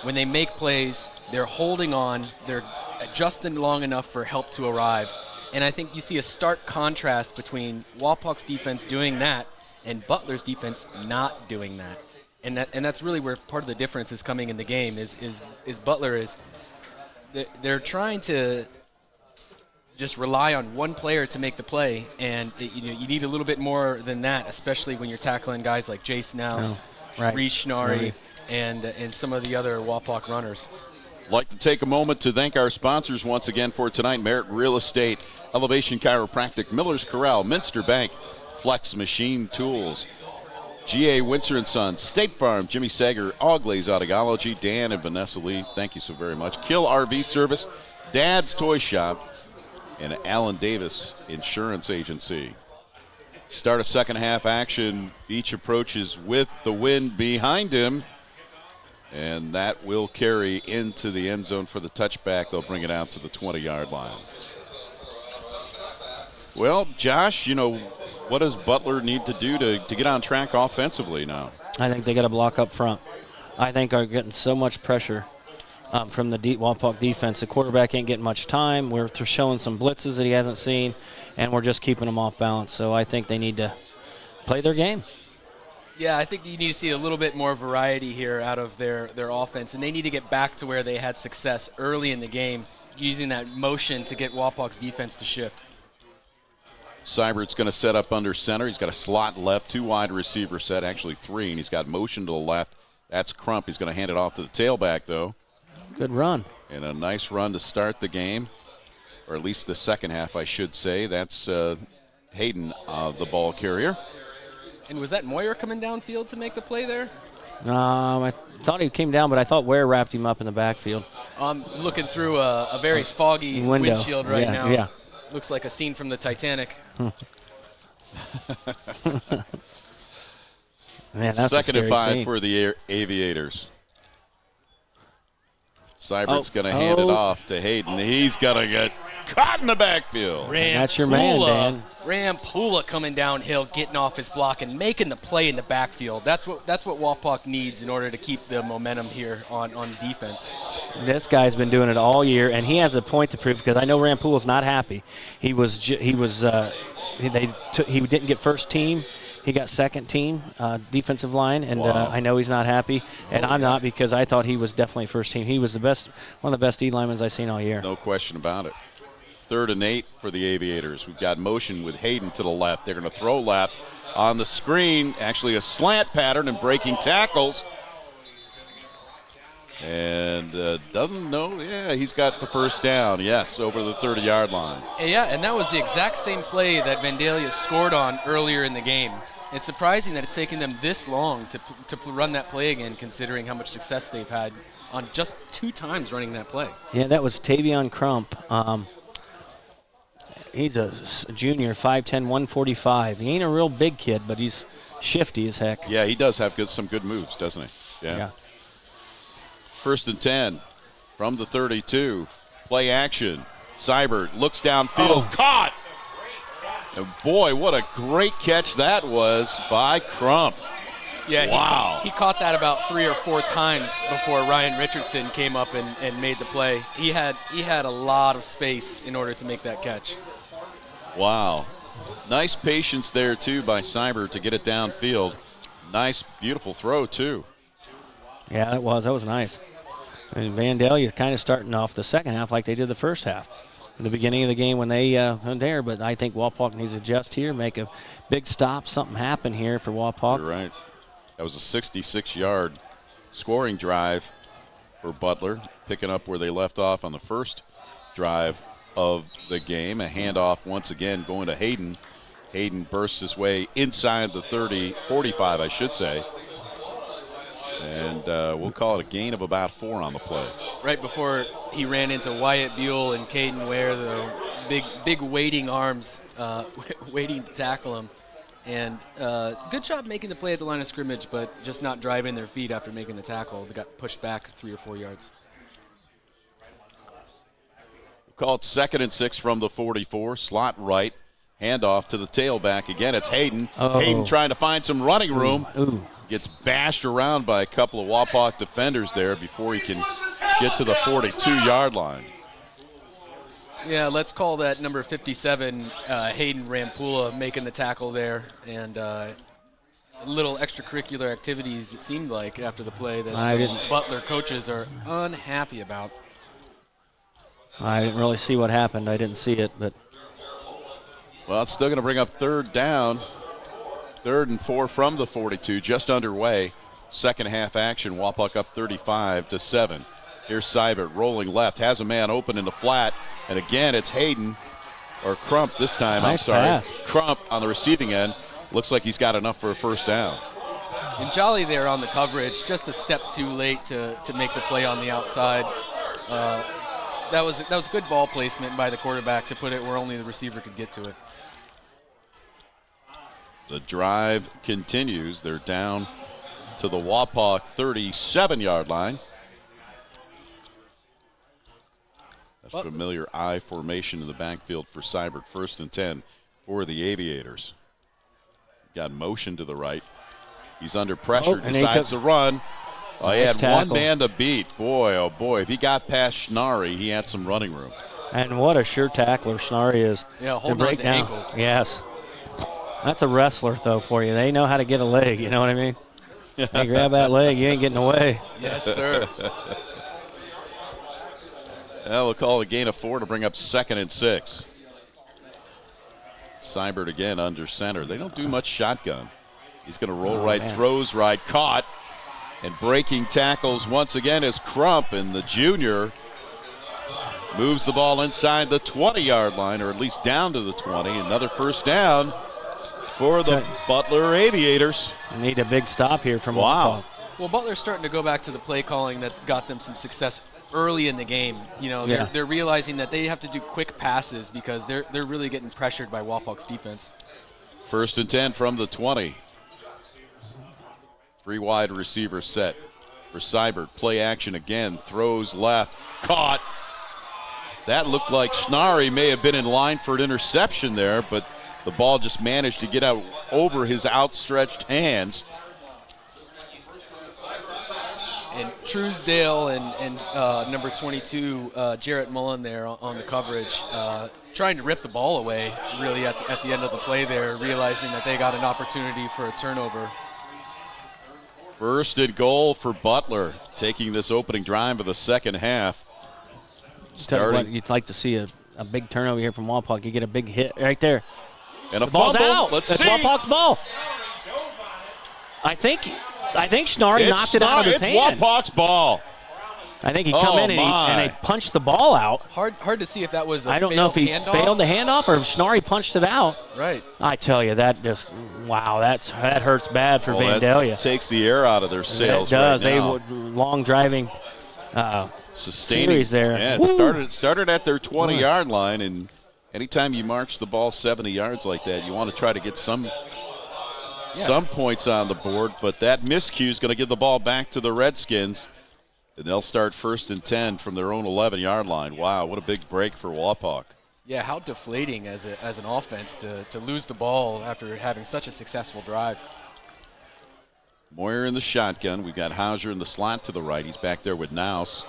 When they make plays, they're holding on, they're adjusting long enough for help to arrive. And I think you see a stark contrast between Wapak's defense doing that and Butler's defense not doing that. And that's really where part of the difference is coming in the game is Butler is they're trying to just rely on one player to make the play, and you need a little bit more than that, especially when you're tackling guys like Jason House, Reese Schnarry, and some of the other Wapak runners. I'd like to take a moment to thank our sponsors once again for tonight: Merit Real Estate, Elevation Chiropractic, Miller's Corral, Minster Bank, Flex Machine Tools, G.A. Windsor & Sons, State Farm, Jimmy Sager, Auglaze Audiology, Dan and Vanessa Lee, thank you so very much, Kill RV Service, Dad's Toy Shop, and Alan Davis Insurance Agency. Start of second half action. Beach approaches with the wind behind him, and that will carry into the end zone for the touchback. They'll bring it out to the 20-yard line. Well, Josh, what does Butler need to do to get on track offensively now? I think they got to block up front. I think they're getting so much pressure from the Wapak defense. The quarterback ain't getting much time. We're showing some blitzes that he hasn't seen, and we're just keeping him off balance. So I think they need to play their game. Yeah, I think you need to see a little bit more variety here out of their offense, and they need to get back to where they had success early in the game, using that motion to get Wapak's defense to shift. Seibert's going to set up under center. He's got a slot left, 2 wide receiver set, actually 3, and he's got motion to the left. That's Crump. He's going to hand it off to the tailback, though. Good run. And a nice run to start the game, or at least the second half, I should say. That's Hayden, the ball carrier. And was that Moyer coming downfield to make the play there? I thought he came down, but I thought Ware wrapped him up in the backfield. I'm looking through a very foggy windshield right now. Yeah. Looks like a scene from the Titanic. Man, that's second a and 5 scene. for the Aviators. Seibert's going to hand it off to Hayden. He's going to get caught in the backfield. That's your man, Dan. Rampula coming downhill, getting off his block and making the play in the backfield. That's what Wapak needs in order to keep the momentum here on defense. This guy's been doing it all year, and he has a point to prove because I know Rampula's not happy. He didn't get first team. He got second team defensive line, and I know he's not happy, and I'm not because I thought he was definitely first team. He was the best, one of the best D linemen I've seen all year. No question about it. 3rd and 8 for the Aviators. We've got motion with Hayden to the left. They're going to throw left on the screen, actually a slant pattern and breaking tackles. And doesn't know, he's got the first down, yes, over the 30-yard line. Yeah, and that was the exact same play that Vandalia scored on earlier in the game. It's surprising that it's taken them this long to run that play again, considering how much success they've had on just 2 times running that play. Yeah, that was Tavion Crump. He's a junior, 5'10", 145. He ain't a real big kid, but he's shifty as heck. Yeah, he does have some good moves, doesn't he? Yeah. 1st and 10 from the 32 Play action. Seibert looks downfield. Caught! And boy, what a great catch that was by Crump. Yeah, wow. He caught that about 3 or 4 times before Ryan Richardson came up and made the play. He had a lot of space in order to make that catch. Wow. Nice patience there, too, by Seibert to get it downfield. Nice, beautiful throw, too. Yeah, that was nice. And Vandalia is kind of starting off the second half like they did the first half. In the beginning of the game when they went there, but I think Wapak needs to adjust here, make a big stop, something happen here for Wapak. You're right. That was a 66-yard scoring drive for Butler, picking up where they left off on the first drive of the game. A handoff once again going to Hayden. Hayden bursts his way inside the 45, I should say. And we'll call it a gain of about 4 on the play. Right before he ran into Wyatt Buell and Caden Ware, the big waiting arms, waiting to tackle him. And good job making the play at the line of scrimmage, but just not driving their feet after making the tackle. They got pushed back 3 or 4 yards. We'll call it 2nd and 6 from the 44. Slot right. Handoff to the tailback. Again, it's Hayden. Oh. Hayden trying to find some running room. Ooh. Gets bashed around by a couple of Wapak defenders there before he can get to the 42-yard line. Yeah, let's call that number 57, Hayden Rampula, making the tackle there. And little extracurricular activities, it seemed like, after the play that some Butler coaches are unhappy about. I didn't really see what happened. I didn't see it, but. Well, it's still going to bring up 3rd down. 3rd and 4 from the 42, just underway. Second half action, Wapak up 35-7. Here's Seibert rolling left, has a man open in the flat, and again it's Hayden, or Crump this time, nice I'm sorry. Pass. Crump on the receiving end. Looks like he's got enough for a first down. And Jolly there on the coverage, just a step too late to make the play on the outside. That was good ball placement by the quarterback to put it where only the receiver could get to it. The drive continues. They're down to the Wapak 37-yard line. A familiar I formation in the backfield for Seibert. 1st and 10 for the Aviators. Got motion to the right. He's under pressure, decides to run. Oh, he had tackle. 1 man to beat. Boy, oh boy. If he got past Schnarry, he had some running room. And what a sure tackler Schnarry is. Yeah, holding on to ankles. Yes. That's a wrestler, though, for you. They know how to get a leg, you know what I mean? They grab that leg, you ain't getting away. Yes, sir. Well, we'll call it a gain of 4 to bring up 2nd and 6. Seibert again under center. They don't do much shotgun. He's going to roll right, man. Throws right, caught. And breaking tackles once again is Crump, and the junior moves the ball inside the 20-yard line, or at least down to the 20. Another first down for the Butler Aviators. They need a big stop here from Wow. Wapak. Well, Butler's starting to go back to the play calling that got them some success early in the game. You know, they're realizing that they have to do quick passes because they're really getting pressured by Wapak's defense. 1st and 10 from the 20. 3 wide receiver set for Seibert. Play action again. Throws left. Caught. That looked like Schnarry may have been in line for an interception there, but the ball just managed to get out over his outstretched hands. And Truesdale and number 22, Jarrett Mullen there on the coverage, trying to rip the ball away really at the end of the play there, realizing that they got an opportunity for a turnover. 1st and goal for Butler, taking this opening drive of the second half. What, you'd like to see a big turnover here from Wapak. You get a big hit right there. And a the ball's fumble. Out. Let's That's see. Wapak's ball. I think Schnarry knocked it out of his hand. It's Wapak's ball. I think he come in and he punched the ball out. Hard to see if that was a I don't know if he failed the handoff or if Schnarry punched it out. Right. I tell you, that just, wow, that hurts bad for Vandalia. That takes the air out of their sails. It does. Right now. They long driving sustaining series there. Yeah, it started at their 20-yard line, and anytime you march the ball 70 yards like that, you want to try to get some points on the board, but that miscue is going to give the ball back to the Redskins. And they'll start 1st and 10 from their own 11-yard line. Wow, what a big break for Wapak. Yeah, how deflating as an offense to lose the ball after having such a successful drive. Moyer in the shotgun. We've got Hauser in the slot to the right. He's back there with Naus.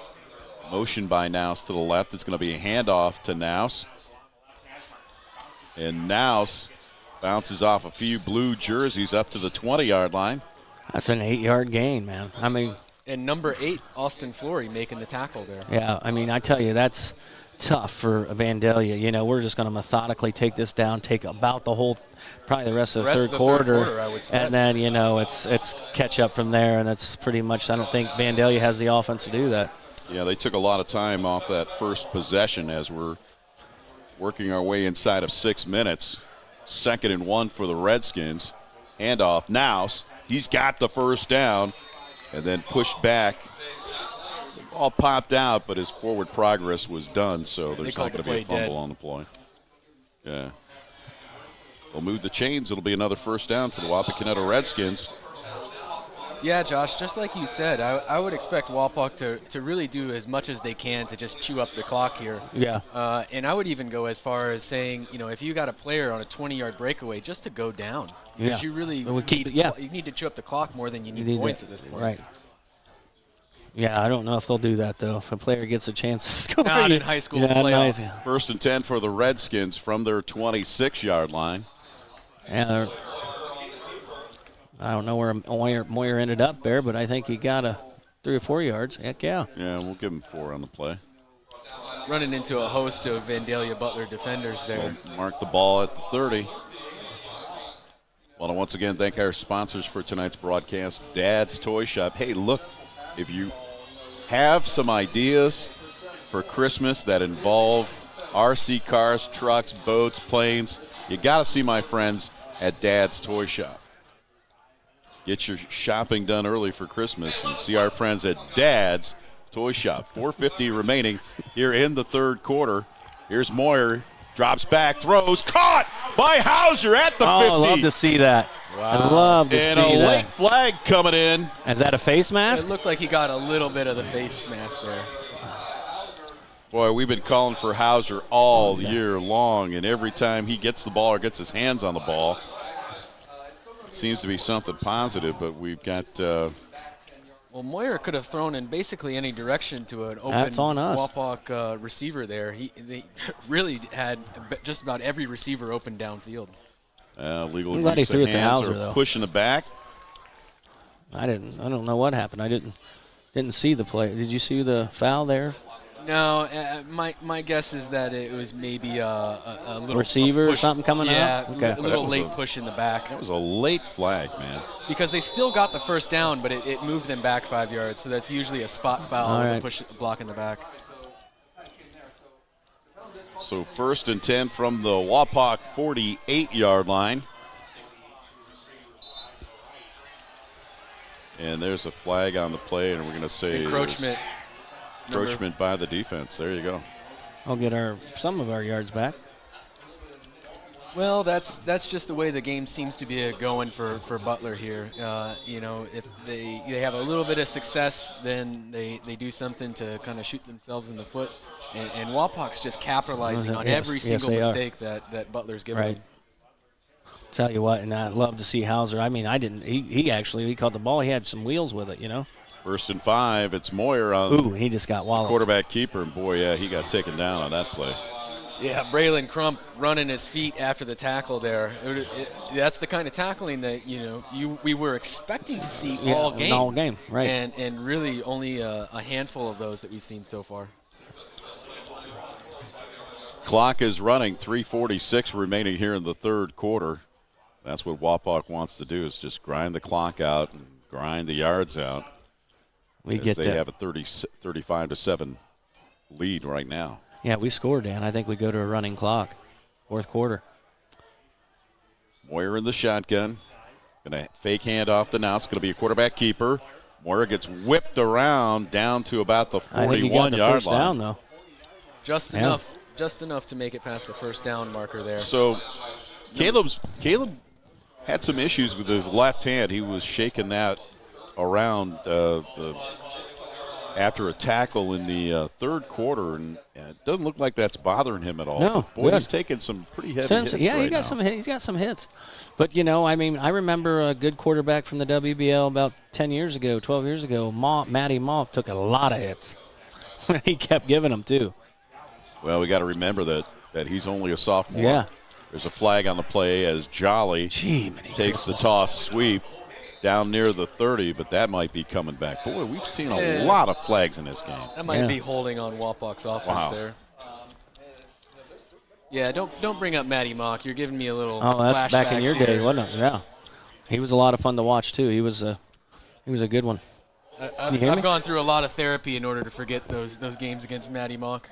Motion by Naus to the left. It's going to be a handoff to Naus. And Naus bounces off a few blue jerseys up to the 20-yard line. That's an 8-yard gain, man. I mean, and number 8, Austin Flory, making the tackle there. Yeah, I mean, I tell you, that's tough for Vandalia. You know, we're just going to methodically take this down, take about the whole, probably the rest of the third quarter, I would say. and then, you know, it's catch up from there, and that's pretty much, I don't think Vandalia has the offense to do that. Yeah, they took a lot of time off that first possession as we're working our way inside of 6 minutes. 2nd and 1 for the Redskins. Handoff. Naus, he's got the first down and then pushed back. The ball popped out, but his forward progress was done, so there's not going to be a fumble on the play. Yeah. They'll move the chains. It'll be another first down for the Wapakoneta Redskins. Yeah, Josh, just like you said, I would expect Wapak to really do as much as they can to just chew up the clock here. Yeah. And I would even go as far as saying, you know, if you got a player on a 20-yard breakaway, just to go down. Because you really you need to chew up the clock more than you need points at this point. Right. Yeah, I don't know if they'll do that, though. If a player gets a chance to score. Not in high school playoffs. Nice. 1st and 10 for the Redskins from their 26-yard line. Yeah, I don't know where Moyer ended up there, but I think he got a 3 or 4 yards. Heck yeah. Yeah, we'll give him 4 on the play. Running into a host of Vandalia Butler defenders there. We'll mark the ball at the 30. Well, once again, thank our sponsors for tonight's broadcast, Dad's Toy Shop. Hey, look, if you have some ideas for Christmas that involve RC cars, trucks, boats, planes, you got to see my friends at Dad's Toy Shop. Get your shopping done early for Christmas and see our friends at Dad's Toy Shop. 4:50 remaining here in the third quarter. Here's Moyer, drops back, throws, caught by Hauser at the 50. I love to see that. Wow. I love to see that. And a late flag coming in. Is that a face mask? It looked like he got a little bit of the face mask there. Boy, we've been calling for Hauser all year long, and every time he gets the ball or gets his hands on the ball, it seems to be something positive, but we've got well, Moyer could have thrown in basically any direction to an open Wapak receiver there. They really had just about every receiver open downfield. Legal I'm glad he threw it to Hauser, though. Pushing the back. I don't know what happened. I didn't see the play. Did you see the foul there? No, my guess is that it was maybe a little receiver push, or something coming up. Okay. A little late push in the back. That was a late flag, man. Because they still got the first down, but it moved them back 5 yards. So that's usually a spot foul with a push block in the back. So 1st and 10 from the Wapak 48-yard line. And there's a flag on the play, and we're going to say encroachment. Encroachment by the defense. There you go. I'll get some of our yards back. Well, that's just the way the game seems to be going for Butler here. You know, if they have a little bit of success, then they do something to kind of shoot themselves in the foot. And Wapak's just capitalizing on every single mistake that Butler's given them. Tell you what, and I'd love to see Hauser. I mean, he caught the ball. He had some wheels with it, you know. 1st and 5. It's Moyer on. He just got walloped. Quarterback keeper, and boy, yeah, he got taken down on that play. Yeah, Braylon Crump running his feet after the tackle there. That's the kind of tackling that we were expecting to see all game. All game, right? And really only a handful of those that we've seen so far. Clock is running. 3:46 remaining here in the third quarter. That's what Wapak wants to do, is just grind the clock out and grind the yards out. They have a 35-7 lead right now. Yeah, we scored, Dan. I think we go to a running clock. Fourth quarter. Moyer in the shotgun. Going to fake handoff to now. It's going to be a quarterback keeper. Moyer gets whipped around down to about the 41-yard line. I think he got the first down, though. Just enough to make it past the first down marker there. So Caleb had some issues with his left hand. He was shaking that around after a tackle in the third quarter, and it doesn't look like that's bothering him at all. No, Boy, good. he's taking some pretty heavy hits Yeah, right he got now. some. He's got some hits. But I remember a good quarterback from the WBL about 10 years ago, 12 years ago. Matty Mock took a lot of hits. He kept giving them too. Well, we got to remember that he's only a sophomore. Yeah. There's a flag on the play as Jolly takes the toss sweep down near the 30, but that might be coming back. Boy, we've seen a lot of flags in this game. That might be holding on Wapak's offense there. Yeah, don't bring up Matty Mock. You're giving me a little. Oh, that's back in your day, here. wasn't it? Yeah. He was a lot of fun to watch too. He was a good one. I've gone through a lot of therapy in order to forget those games against Matty Mock.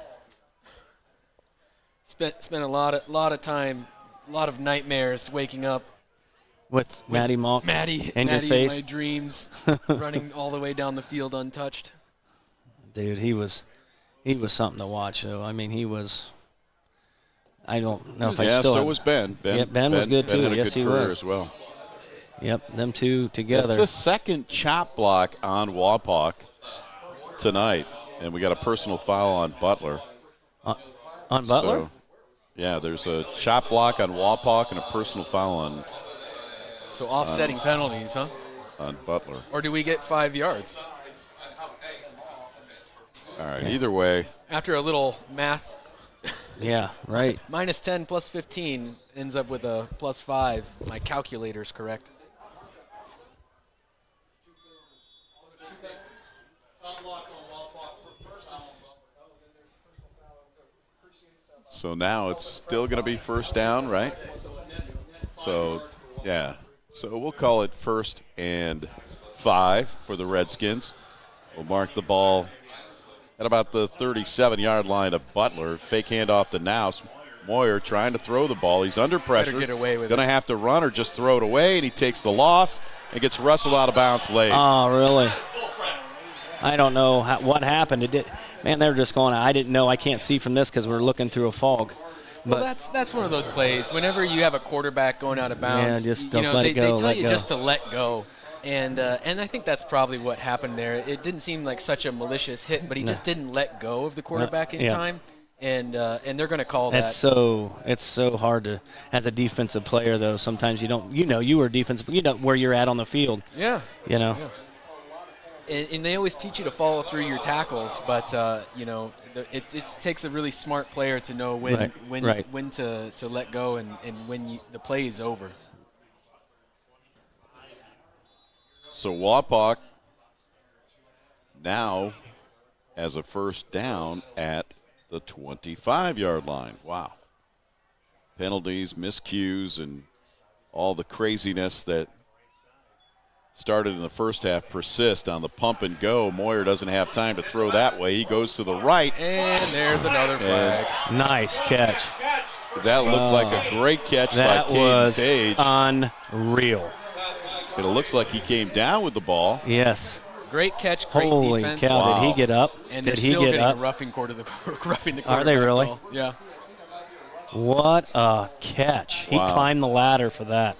Spent a lot of time, a lot of nightmares waking up with Matty Mock Matty in your face. In my dreams, running all the way down the field untouched. Dude, he was something to watch. Though I mean, he was. I don't know if I still. So was Ben. Ben was good too. Had a yes, good he career was as well. Yep, them two together. That's the second chop block on Wapak tonight, and we got a personal foul on Butler. On Butler? So, yeah, there's a chop block on Wapak and a personal foul on. So offsetting penalties, huh? On Butler. Or do we get 5 yards? All right. Either way. After a little math. Yeah, right. -10 plus 15 ends up with a +5. My calculator's correct. So now it's still going to be first down, right? So, yeah. So we'll call it 1st and 5 for the Redskins. We'll mark the ball at about the 37-yard line of Butler. Fake handoff to Nouse. Moyer trying to throw the ball. He's under pressure. Better get away with it. Going to have to run or just throw it away, and he takes the loss and gets wrestled out of bounds late. Oh, really? I don't know what happened. Man, they were just going, I didn't know. I can't see from this because we're looking through a fog. Well, that's one of those plays. Whenever you have a quarterback going out of bounds, just don't let it go, they tell you go. just to let go. And I think that's probably what happened there. It didn't seem like such a malicious hit, but he just didn't let go of the quarterback in time. And they're going to call that. It's so hard to, as a defensive player, though, sometimes you don't, you were defensive, where you're at on the field. Yeah. Yeah. And they always teach you to follow through your tackles, but it takes a really smart player to know when to let go and when the play is over. So Wapak now has a first down at the 25-yard line. Wow. Penalties, miscues, and all the craziness that started in the first half persist on the pump and go. Moyer doesn't have time to throw that way. He goes to the right. And there's another flag. Nice catch. That looked like a great catch by Caden Page. Unreal. It looks like he came down with the ball. Yes. Great catch, great Holy defense. cow, Wow. did he get up? And did they're he still get getting up? a roughing the quarterback. Are they really? Call. Yeah. What a catch. He climbed the ladder for that.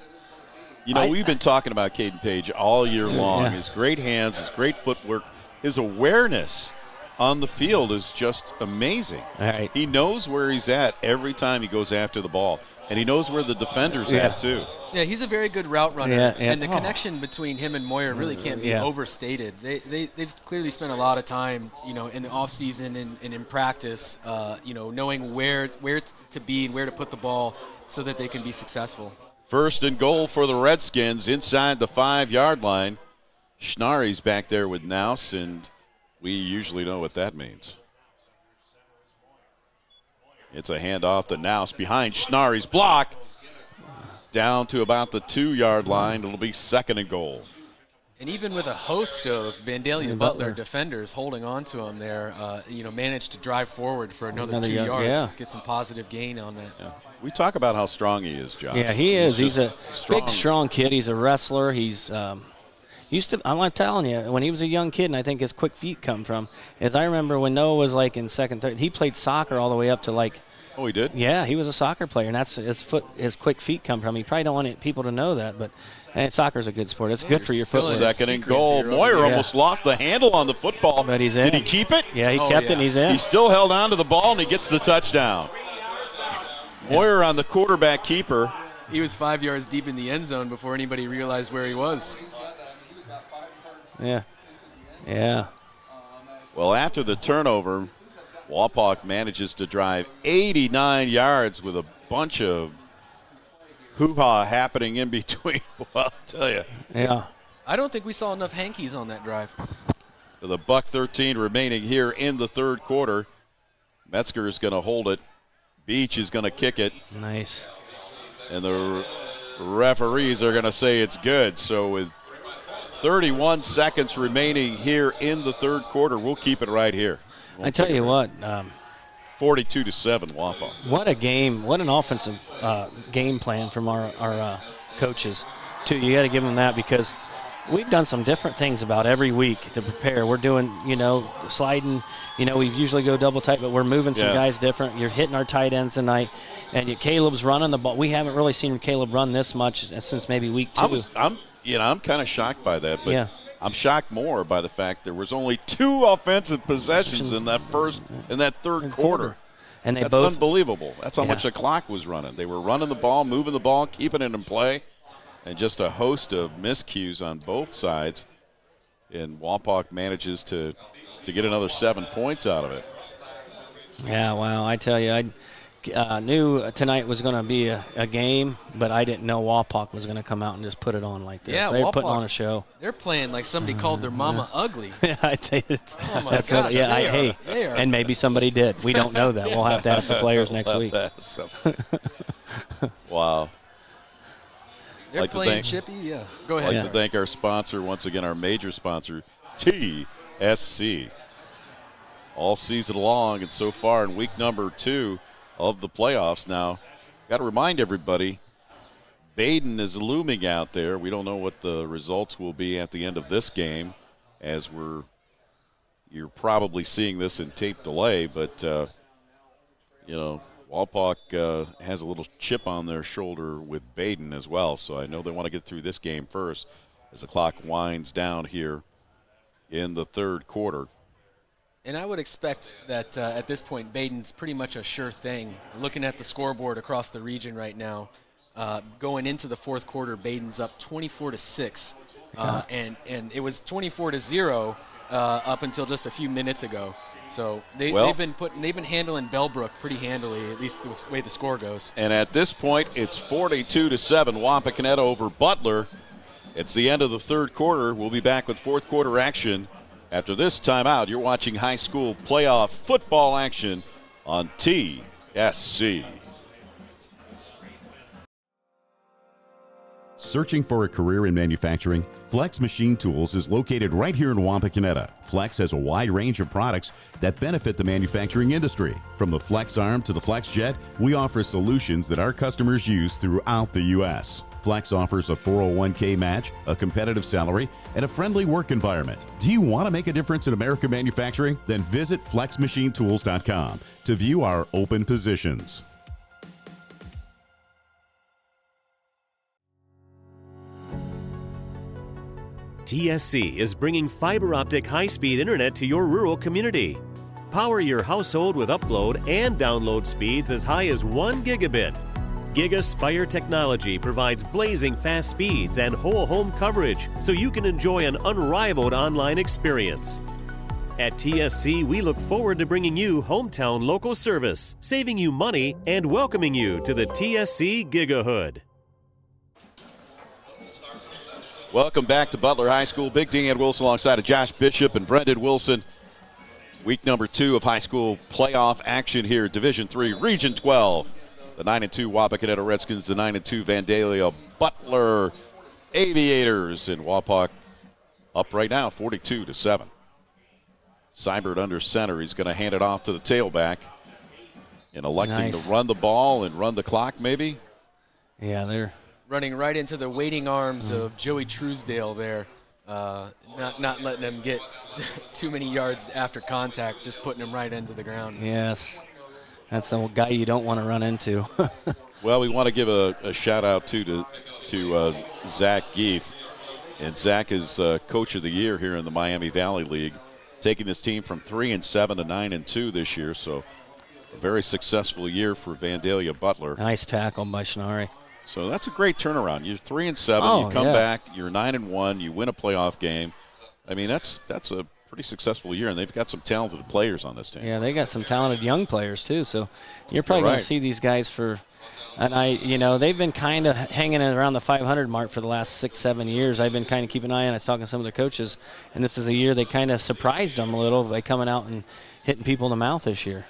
We've been talking about Caden Page all year long. His great hands, his great footwork, his awareness on the field is just amazing. All right. He knows where he's at every time he goes after the ball, and he knows where the defender's at, too. Yeah, he's a very good route runner, Yeah. and the connection between him and Moyer really can't be overstated. They've clearly spent a lot of time, in the off season and in practice, knowing where to be and where to put the ball so that they can be successful. 1st and goal for the Redskins inside the 5-yard line. Schnarry's back there with Nouse, and we usually know what that means. It's a handoff to Nouse behind Schnarry's block. Down to about the 2-yard line. It'll be 2nd and goal. And even with a host of Vandalia Butler defenders holding on to him there, managed to drive forward for another 2 yards, get some positive gain on that. Yeah. We talk about how strong he is, Josh. Yeah, he is. He's a strong. big, strong kid. He's a wrestler. He's I'm telling you, when he was a young kid, and I think his quick feet come from, as I remember when Noah was like in second, third, he played soccer all the way up to like Oh, he did? Yeah, he was a soccer player, and that's his quick feet come from. He probably don't want people to know that, but soccer's a good sport. It's good for your footwork. Second and goal. Moyer almost lost the handle on the football. But he's in. Did he keep it? Yeah, he kept it, and he's in. He still held on to the ball, and he gets the touchdown. Moyer on the quarterback keeper. He was 5 yards deep in the end zone before anybody realized where he was. Yeah. Yeah. Well, after the turnover, Wapak manages to drive 89 yards with a bunch of hoo-ha happening in between. Well, I'll tell you. Yeah. I don't think we saw enough hankies on that drive. With a $1:13 remaining here in the third quarter, Metzger is going to hold it. Beach is going to kick it. Nice. And the referees are going to say it's good. So with 31 seconds remaining here in the third quarter, we'll keep it right here. I tell you what. 42-7, Wapak. What a game. What an offensive game plan from our coaches, too. You got to give them that because we've done some different things about every week to prepare. We're doing, sliding. We usually go double tight, but we're moving some guys different. You're hitting our tight ends tonight, and Caleb's running the ball. We haven't really seen Caleb run this much since maybe week 2. I'm kind of shocked by that, but I'm shocked more by the fact there was only 2 offensive possessions in that third quarter. And that's unbelievable. That's how much the clock was running. They were running the ball, moving the ball, keeping it in play, and just a host of miscues on both sides. And Wapak manages to get another 7 points out of it. Yeah, wow. I tell you, I knew tonight was going to be a game, but I didn't know Wapak was going to come out and just put it on like this. Yeah, they were putting on a show. They're playing like somebody called their mama ugly. Yeah, I think it's. Oh my gosh! They are. And maybe somebody did. We don't know that. We'll have to ask the players next week. Wow. They're playing chippy. Yeah. Go ahead. I'd like to thank our sponsor once again, our major sponsor, TSC. All season long, and so far in week number 2 of the playoffs. Now, got to remind everybody, Baden is looming out there. We don't know what the results will be at the end of this game, as you're probably seeing this in tape delay, but Wapak has a little chip on their shoulder with Baden as well, so I know they want to get through this game first as the clock winds down here in the third quarter. And I would expect that at this point, Baden's pretty much a sure thing. Looking at the scoreboard across the region right now, going into the fourth quarter, Baden's up 24-6, and it was 24-0 up until just a few minutes ago. So they've been handling Bellbrook pretty handily, at least the way the score goes. And at this point, it's 42-7, Wapakoneta over Butler. It's the end of the third quarter. We'll be back with fourth quarter action. After this timeout, you're watching high school playoff football action on TSC. Searching for a career in manufacturing? Flex Machine Tools is located right here in Wapakoneta. Flex has a wide range of products that benefit the manufacturing industry. From the Flex Arm to the Flex Jet, we offer solutions that our customers use throughout the U.S. Flex offers a 401k match, a competitive salary, and a friendly work environment. Do you want to make a difference in American manufacturing? Then visit flexmachinetools.com to view our open positions. TSC is bringing fiber optic high-speed internet to your rural community. Power your household with upload and download speeds as high as 1 gigabit. GigaSpire technology provides blazing fast speeds and whole home coverage so you can enjoy an unrivaled online experience. At TSC, we look forward to bringing you hometown local service, saving you money, and welcoming you to the TSC Gigahood. Welcome back to Butler High School. Big Dan Wilson alongside of Josh Bishop and Brendan Wilson. Week number 2 of high school playoff action here, Division III, Region 12. The 9-2 Wapakoneta Redskins, the 9-2 Vandalia Butler Aviators. And Wapak up right now, 42-7. Seibert under center. He's going to hand it off to the tailback. And electing to run the ball and run the clock, maybe? Yeah, they're running right into the waiting arms of Joey Truesdale there. Not letting him get too many yards after contact, just putting him right into the ground. Yes. That's the guy you don't want to run into. Well, we want to give a shout-out, to Zach Geith. And Zach is Coach of the Year here in the Miami Valley League, taking this team from 3-7 to 9-2 this year. So a very successful year for Vandalia Butler. Nice tackle by Schnari. So that's a great turnaround. You're 3-7, you come back, you're 9-1, you win a playoff game. I mean, that's a pretty successful year, and they've got some talented players on this team. Yeah, they got some talented young players too. So you're probably going to see these guys for. And they've been kind of hanging around the 500 mark for the last 6-7 years. I've been kind of keeping an eye on it. I was talking to some of the coaches, and this is a year they kind of surprised them a little by coming out and hitting people in the mouth this year.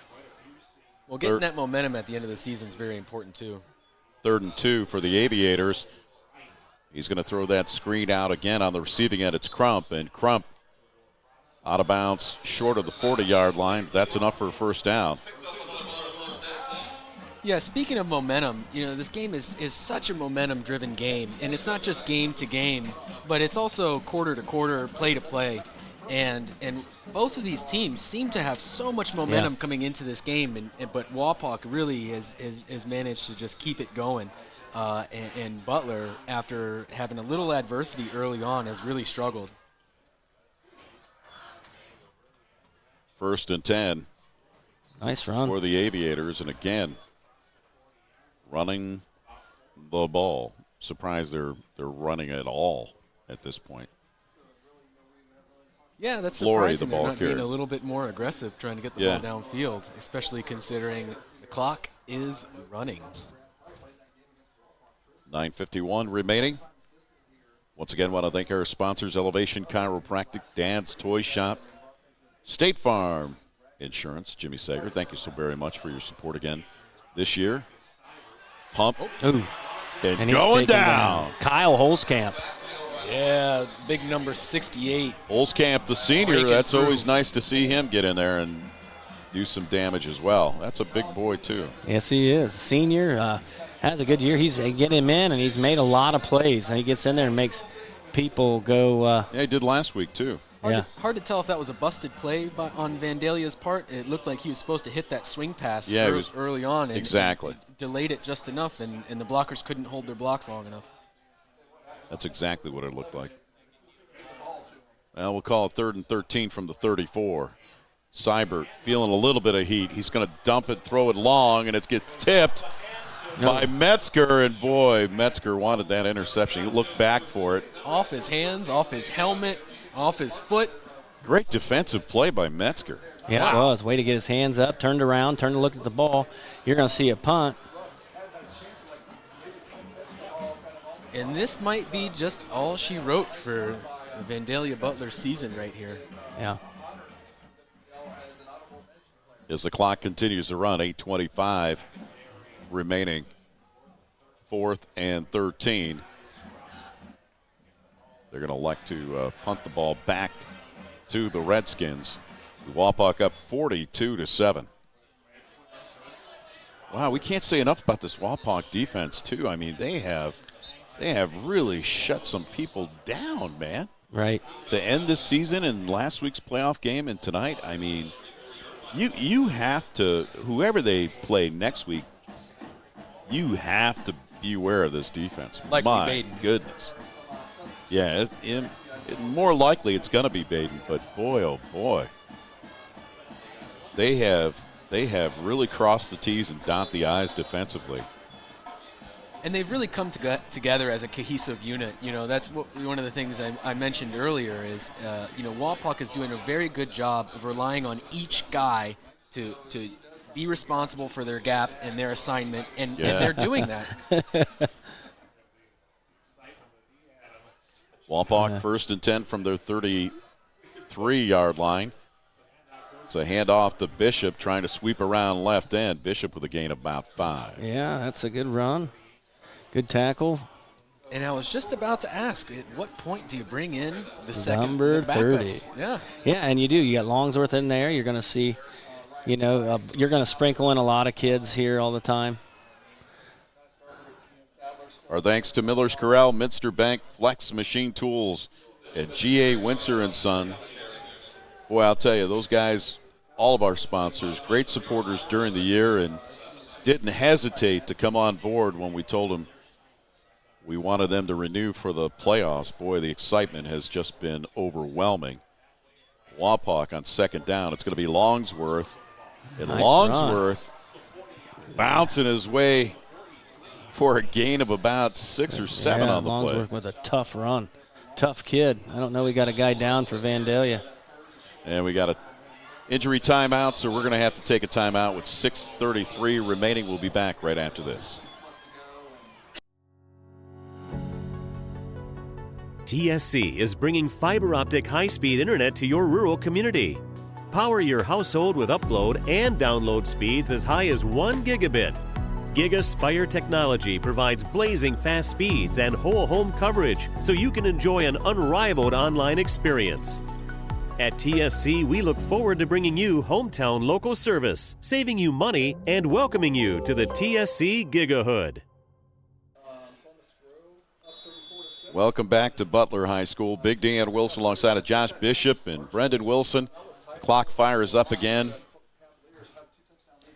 Well, getting that momentum at the end of the season is very important too. 3rd and 2 for the Aviators. He's going to throw that screen out again on the receiving end. It's Crump, and Crump out of bounds short of the 40-yard line. That's enough for a first down. Yeah, speaking of momentum, this game is such a momentum-driven game, and it's not just game to game, but it's also quarter to quarter, play to play, and both of these teams seem to have so much momentum coming into this game, but Wapak really has managed to just keep it going, and Butler, after having a little adversity early on, has really struggled. 1st and 10. Nice run for the Aviators, and again, running the ball. Surprised they're running at all at this point. Yeah, that's Flory, surprising. the ball They're not carrier, being a little bit more aggressive trying to get the ball downfield, especially considering the clock is running. 9:51 remaining. Once again, want to thank our sponsors, Elevation Chiropractic, Dad's Toy Shop, State Farm Insurance. Jimmy Sager, thank you so very much for your support again this year. Pump. Ooh. And going down. Kyle Holzkamp. Yeah, big number 68. Holzkamp, the senior, Breaking that's through. always nice to see him get in there and do some damage as well. That's a big boy, too. Yes, he is. Senior, has a good year. He's getting him in, and he's made a lot of plays. And he gets in there and makes people go. Yeah, he did last week, too. Hard to tell if that was a busted play on Vandalia's part. It looked like he was supposed to hit that swing pass early on. And exactly. Delayed it just enough, and the blockers couldn't hold their blocks long enough. That's exactly what it looked like. Well, we'll call it 3rd and 13 from the 34. Seibert feeling a little bit of heat. He's going to dump it, throw it long, and it gets tipped by Metzger. And, boy, Metzger wanted that interception. He looked back for it. Off his hands, off his helmet, off his foot. Great defensive play by Metzger. Yeah, it was. Way to get his hands up, turned around, turned to look at the ball. You're going to see a punt. And this might be just all she wrote for the Vandalia Butler season right here. Yeah. As the clock continues to run, 8:25 remaining. 4th and 13. They're going to elect to punt the ball back to the Redskins. Wapak up 42-7. Wow, we can't say enough about this Wapak defense, too. I mean, they have really shut some people down, man. Right. To end this season and last week's playoff game and tonight, I mean, you have to, whoever they play next week, you have to be aware of this defense. Likely My Baden. goodness. Yeah, more likely it's going to be Baden, but boy, oh boy. They have really crossed the T's and dot the I's defensively. And they've really come together as a cohesive unit. That's one of the things I mentioned earlier is, Wapak is doing a very good job of relying on each guy to be responsible for their gap and their assignment, and they're doing that. Wapak 1st and 10 from their 33-yard line. It's a handoff to Bishop trying to sweep around left end. Bishop with a gain of about 5. Yeah, that's a good run. Good tackle. And I was just about to ask, at what point do you bring in the Number 30. Yeah. Yeah, and you do. You got Longsworth in there. You're going to see, you're going to sprinkle in a lot of kids here all the time. Our thanks to Miller's Corral, Minster Bank, Flex Machine Tools, and G.A. Windsor & Son. Boy, I'll tell you, those guys all of our sponsors, great supporters during the year, and didn't hesitate to come on board when we told them we wanted them to renew for the playoffs. Boy, the excitement has just been overwhelming. Wapak on second down. It's going to be Longsworth. And Nice Longsworth bouncing his way for a gain of about 6 or 7 on the play. Longsworth with a tough run. Tough kid. I don't know. We got a guy down for Vandalia. And we got a injury timeout, so we're going to have to take a timeout with 6:33 remaining. We'll be back right after this. TSC is bringing fiber optic high-speed internet to your rural community. Power your household with upload and download speeds as high as 1 gigabit. GigaSpire technology provides blazing fast speeds and whole home coverage so you can enjoy an unrivaled online experience. At TSC, we look forward to bringing you hometown local service, saving you money, and welcoming you to the TSC Gigahood. Welcome back to Butler High School. Big Dan Wilson alongside of Josh Bishop and Brendan Wilson. The clock fires up again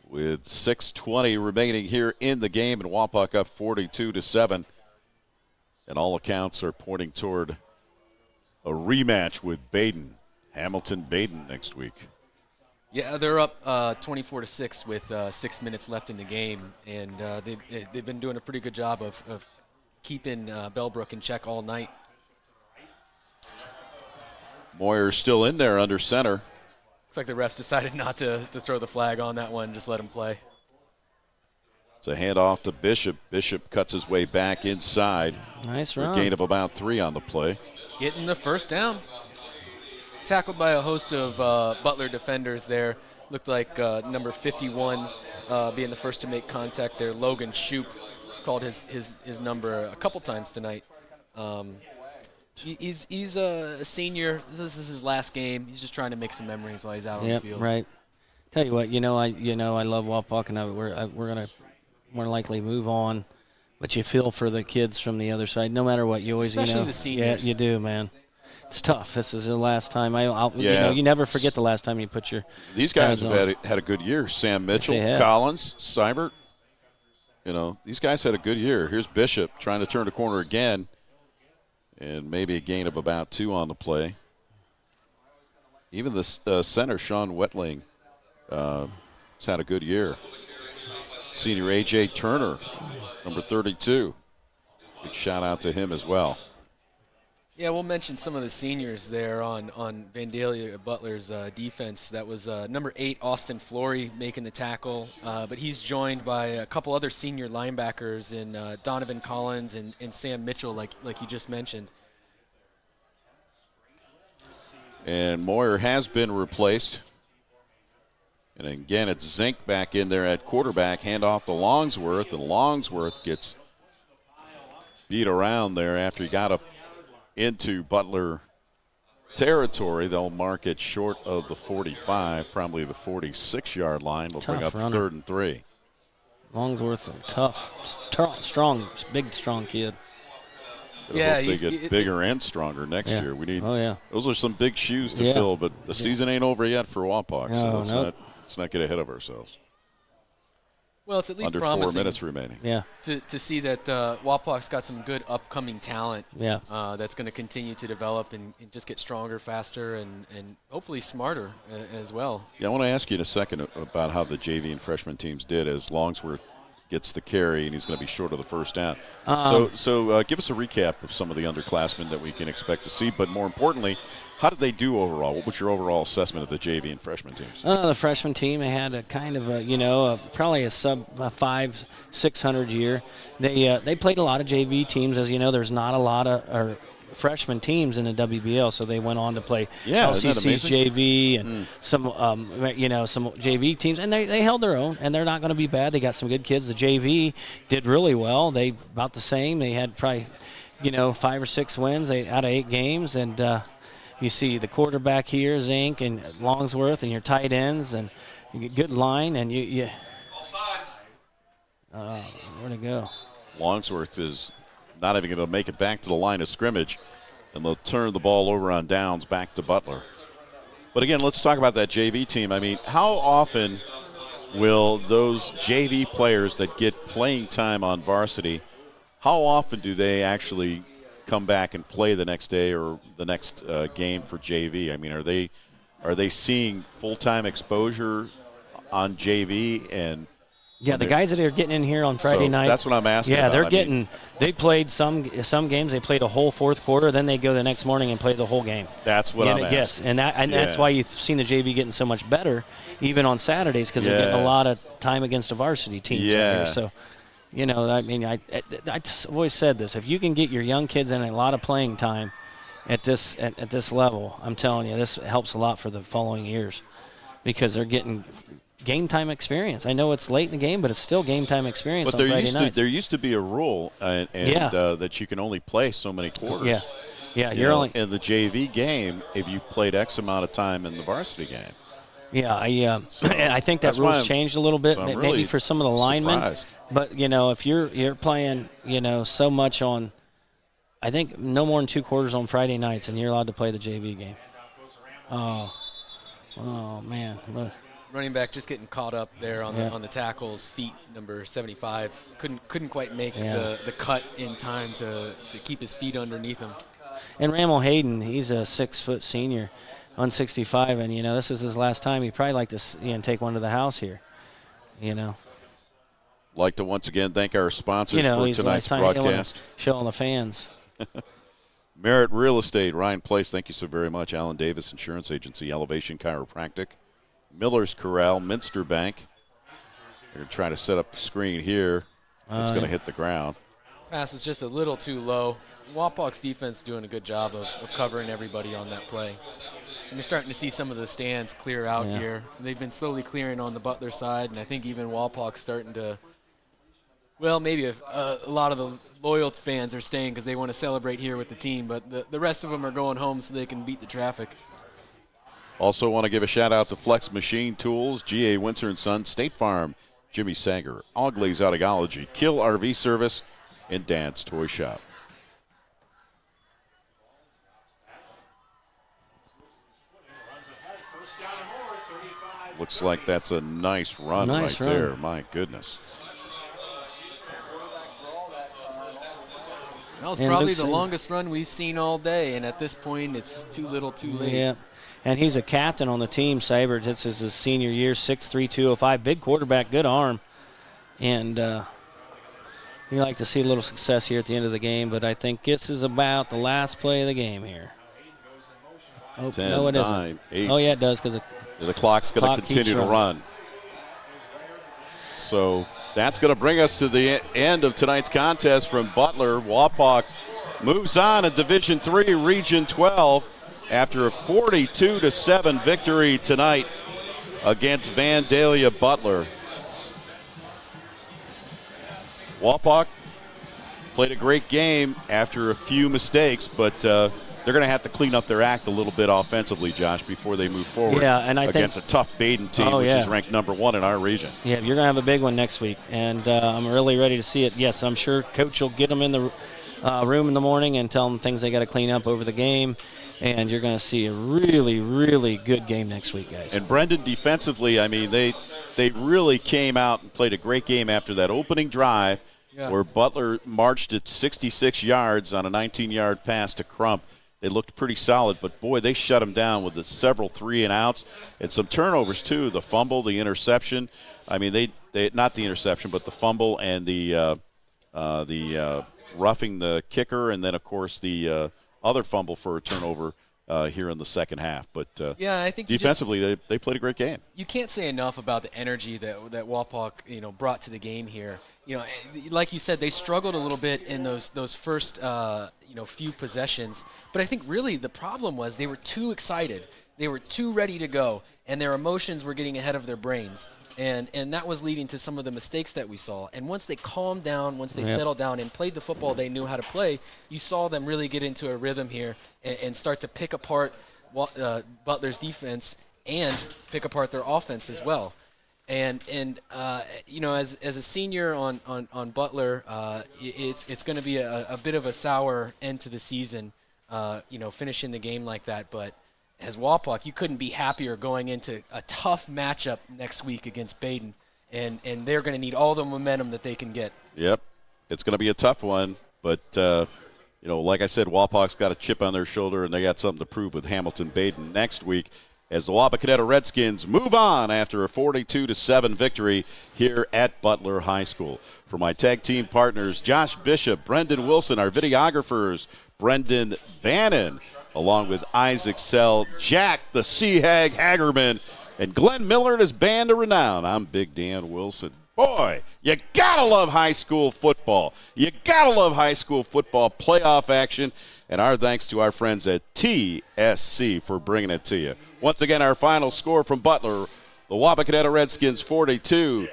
with 6:20 remaining here in the game, and Wapak up 42-7. And all accounts are pointing toward a rematch with Baden. Hamilton-Baden next week. Yeah, they're up 24-6 with 6 minutes left in the game, and they've been doing a pretty good job of keeping Bellbrook in check all night. Moyer's still in there under center. Looks like the refs decided not to throw the flag on that one, just let him play. It's a handoff to Bishop. Bishop cuts his way back inside. Nice for run. A gain of about 3 on the play. Getting the first down. Tackled by a host of Butler defenders there. Looked like number 51 being the first to make contact there. Logan Shoup called his number a couple times tonight. He's a senior. This is his last game. He's just trying to make some memories while he's out on the field. Right. Tell you what, I love Wapak, and we're gonna more likely move on, but you feel for the kids from the other side. No matter what, you always especially the seniors. Yeah, you do, man. It's tough. This is the last time. Yeah. You never forget the last time you put your. These guys have had a good year. Sam Mitchell, Collins, Seibert. These guys had a good year. Here's Bishop trying to turn the corner again, and maybe a gain of about 2 on the play. Even the center, Sean Wetling, has had a good year. Senior A.J. Turner, number 32. Big shout out to him as well. Yeah, we'll mention some of the seniors there on Vandalia Butler's defense. That was number 8, Austin Flory, making the tackle. But he's joined by a couple other senior linebackers in Donovan Collins and Sam Mitchell, like you just mentioned. And Moyer has been replaced. And again, it's Zink back in there at quarterback. Hand off to Longsworth, and Longsworth gets beat around there after he got up into Butler territory. They'll mark it short of the 45, probably the 46-yard line. They'll bring up runner. 3rd and 3. Longsworth, tough, strong, big, strong kid. Yeah, they get bigger and stronger next year. We need. Oh yeah, those are some big shoes to fill. But the season ain't over yet for Wapak, so let's not get ahead of ourselves. Well, it's at least under promising 4 minutes remaining. Yeah. To see that Wapak's got some good upcoming talent. Yeah. That's going to continue to develop and just get stronger, faster, and hopefully smarter as well. Yeah, I want to ask you in a second about how the JV and freshman teams did as Longsworth gets the carry and he's going to be short of the first down. So give us a recap of some of the underclassmen that we can expect to see, but more importantly, how did they do overall? What was your overall assessment of the JV and freshman teams? The freshman team had a kind of probably a sub 500-600 year. They played a lot of JV teams. As you know, there's not a lot of freshman teams in the WBL, so they went on to play LCC's JV and some JV teams, and they held their own, and they're not going to be bad. They got some good kids. The JV did really well. They about the same. They had probably 5 or 6 wins out of 8 games, and you see the quarterback here, Zink and Longsworth, and your tight ends, and you get good line, and you where'd it go? Longsworth is not even going to make it back to the line of scrimmage, and they'll turn the ball over on downs back to Butler. But again, let's talk about that JV team. I mean, how often will those JV players that get playing time on varsity, how often do they actually come back and play the next day or the next game for JV? I mean, are they seeing full-time exposure on JV? And yeah, the guys that are getting in here on Friday night. That's what I'm asking. Yeah, about. They played some games. They played a whole fourth quarter. Then they go the next morning and play the whole game. That's what I'm asking. Yes, and that's why you've seen the JV getting so much better, even on Saturdays, because they're getting a lot of time against a varsity team. Yeah. So, I mean, I always said this: if you can get your young kids in a lot of playing time at this level, I'm telling you, this helps a lot for the following years, because they're getting game time experience. I know it's late in the game, but it's still game time experience. But there used to be a rule, that you can only play so many quarters. Yeah. You're only in the JV game if you played X amount of time in the varsity game. Yeah, I think that rule's changed a little bit, maybe for some of the linemen. Surprised. But if you're playing, so much on, I think no more than 2 quarters on Friday nights, and you're allowed to play the JV game. Oh man. Look. Running back just getting caught up there on the tackles, feet number 75. Couldn't quite make the cut in time to keep his feet underneath him. And Ramel Hayden, he's a 6-foot senior on 65, and this is his last time. He'd probably like to take one to the house here. Like to once again thank our sponsors for tonight's broadcast. Showing the fans. Merritt Real Estate, Ryan Place, thank you so very much. Alan Davis Insurance Agency, Elevation Chiropractic, Miller's Corral, Minster Bank. They're trying to set up the screen here. It's going to hit the ground. Pass is just a little too low. Wapak's defense doing a good job of covering everybody on that play. And you're starting to see some of the stands clear out here. They've been slowly clearing on the Butler side, and I think even Wapak's starting to, well, maybe a lot of the loyal fans are staying because they want to celebrate here with the team, but the rest of them are going home so they can beat the traffic. Also want to give a shout-out to Flex Machine Tools, G.A. Windsor & Son, State Farm, Jimmy Sager, All Glaze Audiology, Kill RV Service, and Dad's Toy Shop. Looks like that's a nice run there. My goodness. That was probably the longest run we've seen all day, and at this point it's too little too late. Yeah. And he's a captain on the team, Saber. This is his senior year, 6'3", 205. Big quarterback, good arm. And you like to see a little success here at the end of the game, but I think this is about the last play of the game here. Oh, 10, no, it 9, isn't. 8. Oh, yeah, it does, because the clock's going to continue to run. So that's going to bring us to the end of tonight's contest from Butler. Wapak moves on in Division III, Region 12. After a 42-7 victory tonight against Vandalia Butler. Wapak played a great game after a few mistakes, but they're going to have to clean up their act a little bit offensively, Josh, before they move forward against a tough Baden team, which is ranked #1 in our region. Yeah, you're going to have a big one next week, and I'm really ready to see it. Yes, I'm sure Coach will get them in the room in the morning and tell them things they got to clean up over the game. And you're going to see a really, really good game next week, guys. And Brendan, defensively, I mean, they really came out and played a great game after that opening drive where Butler marched at 66 yards on a 19-yard pass to Crump. They looked pretty solid, but, boy, they shut them down with several 3-and-outs and some turnovers, too. The fumble, the interception. I mean, they not the interception, but the fumble and the roughing the kicker, and then, of course, the other fumble for a turnover here in the second half. But I think defensively, they played a great game. You can't say enough about the energy that Wapak brought to the game here. Like you said, they struggled a little bit in those first few possessions. But I think really the problem was they were too excited. They were too ready to go, and their emotions were getting ahead of their brains. And that was leading to some of the mistakes that we saw. And once they calmed down, once they settled down and played the football they knew how to play, you saw them really get into a rhythm here and start to pick apart Butler's defense and pick apart their offense as well. And as a senior on Butler, it's going to be a bit of a sour end to the season, finishing the game like that. But as Wapak, you couldn't be happier going into a tough matchup next week against Baden, and they're going to need all the momentum that they can get. Yep, it's going to be a tough one, but like I said, Wapak's got a chip on their shoulder, and they got something to prove with Hamilton-Baden next week as the Wapakoneta Redskins move on after a 42-7 victory here at Butler High School. For my tag team partners, Josh Bishop, Brendan Wilson, our videographers, Brendan Bannon, along with Isaac Sell, Jack the Sea Hag Hagerman, and Glenn Miller and his band of renown. I'm Big Dan Wilson. Boy, you gotta love high school football. You gotta love high school football playoff action. And our thanks to our friends at TSC for bringing it to you. Once again, our final score from Butler, the Wapakoneta Redskins 42,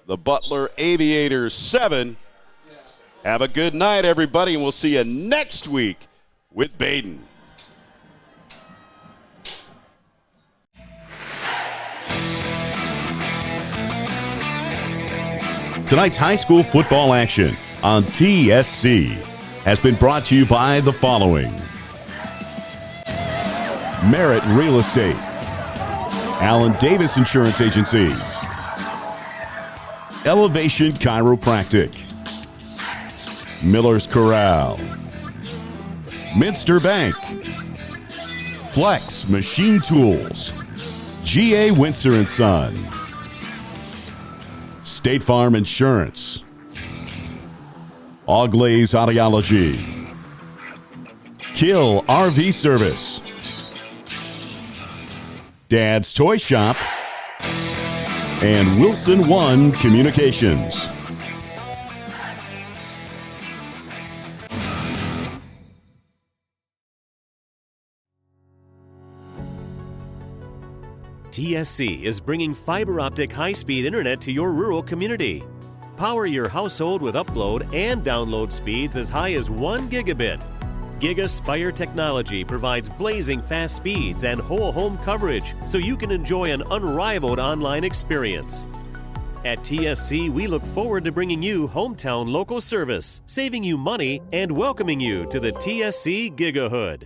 the Butler Aviators 7. Have a good night, everybody, and we'll see you next week with Baden. Tonight's high school football action on TSC has been brought to you by the following: Merit Real Estate, Allen Davis Insurance Agency, Elevation Chiropractic, Miller's Corral, Minster Bank, Flex Machine Tools, G.A. Windsor & Son, State Farm Insurance, Auglaze Audiology, Kill RV Service, Dad's Toy Shop, and Wilson One Communications. TSC is bringing fiber optic high-speed internet to your rural community. Power your household with upload and download speeds as high as 1 gigabit. GigaSpire technology provides blazing fast speeds and whole home coverage so you can enjoy an unrivaled online experience. At TSC, we look forward to bringing you hometown local service, saving you money, and welcoming you to the TSC Gigahood.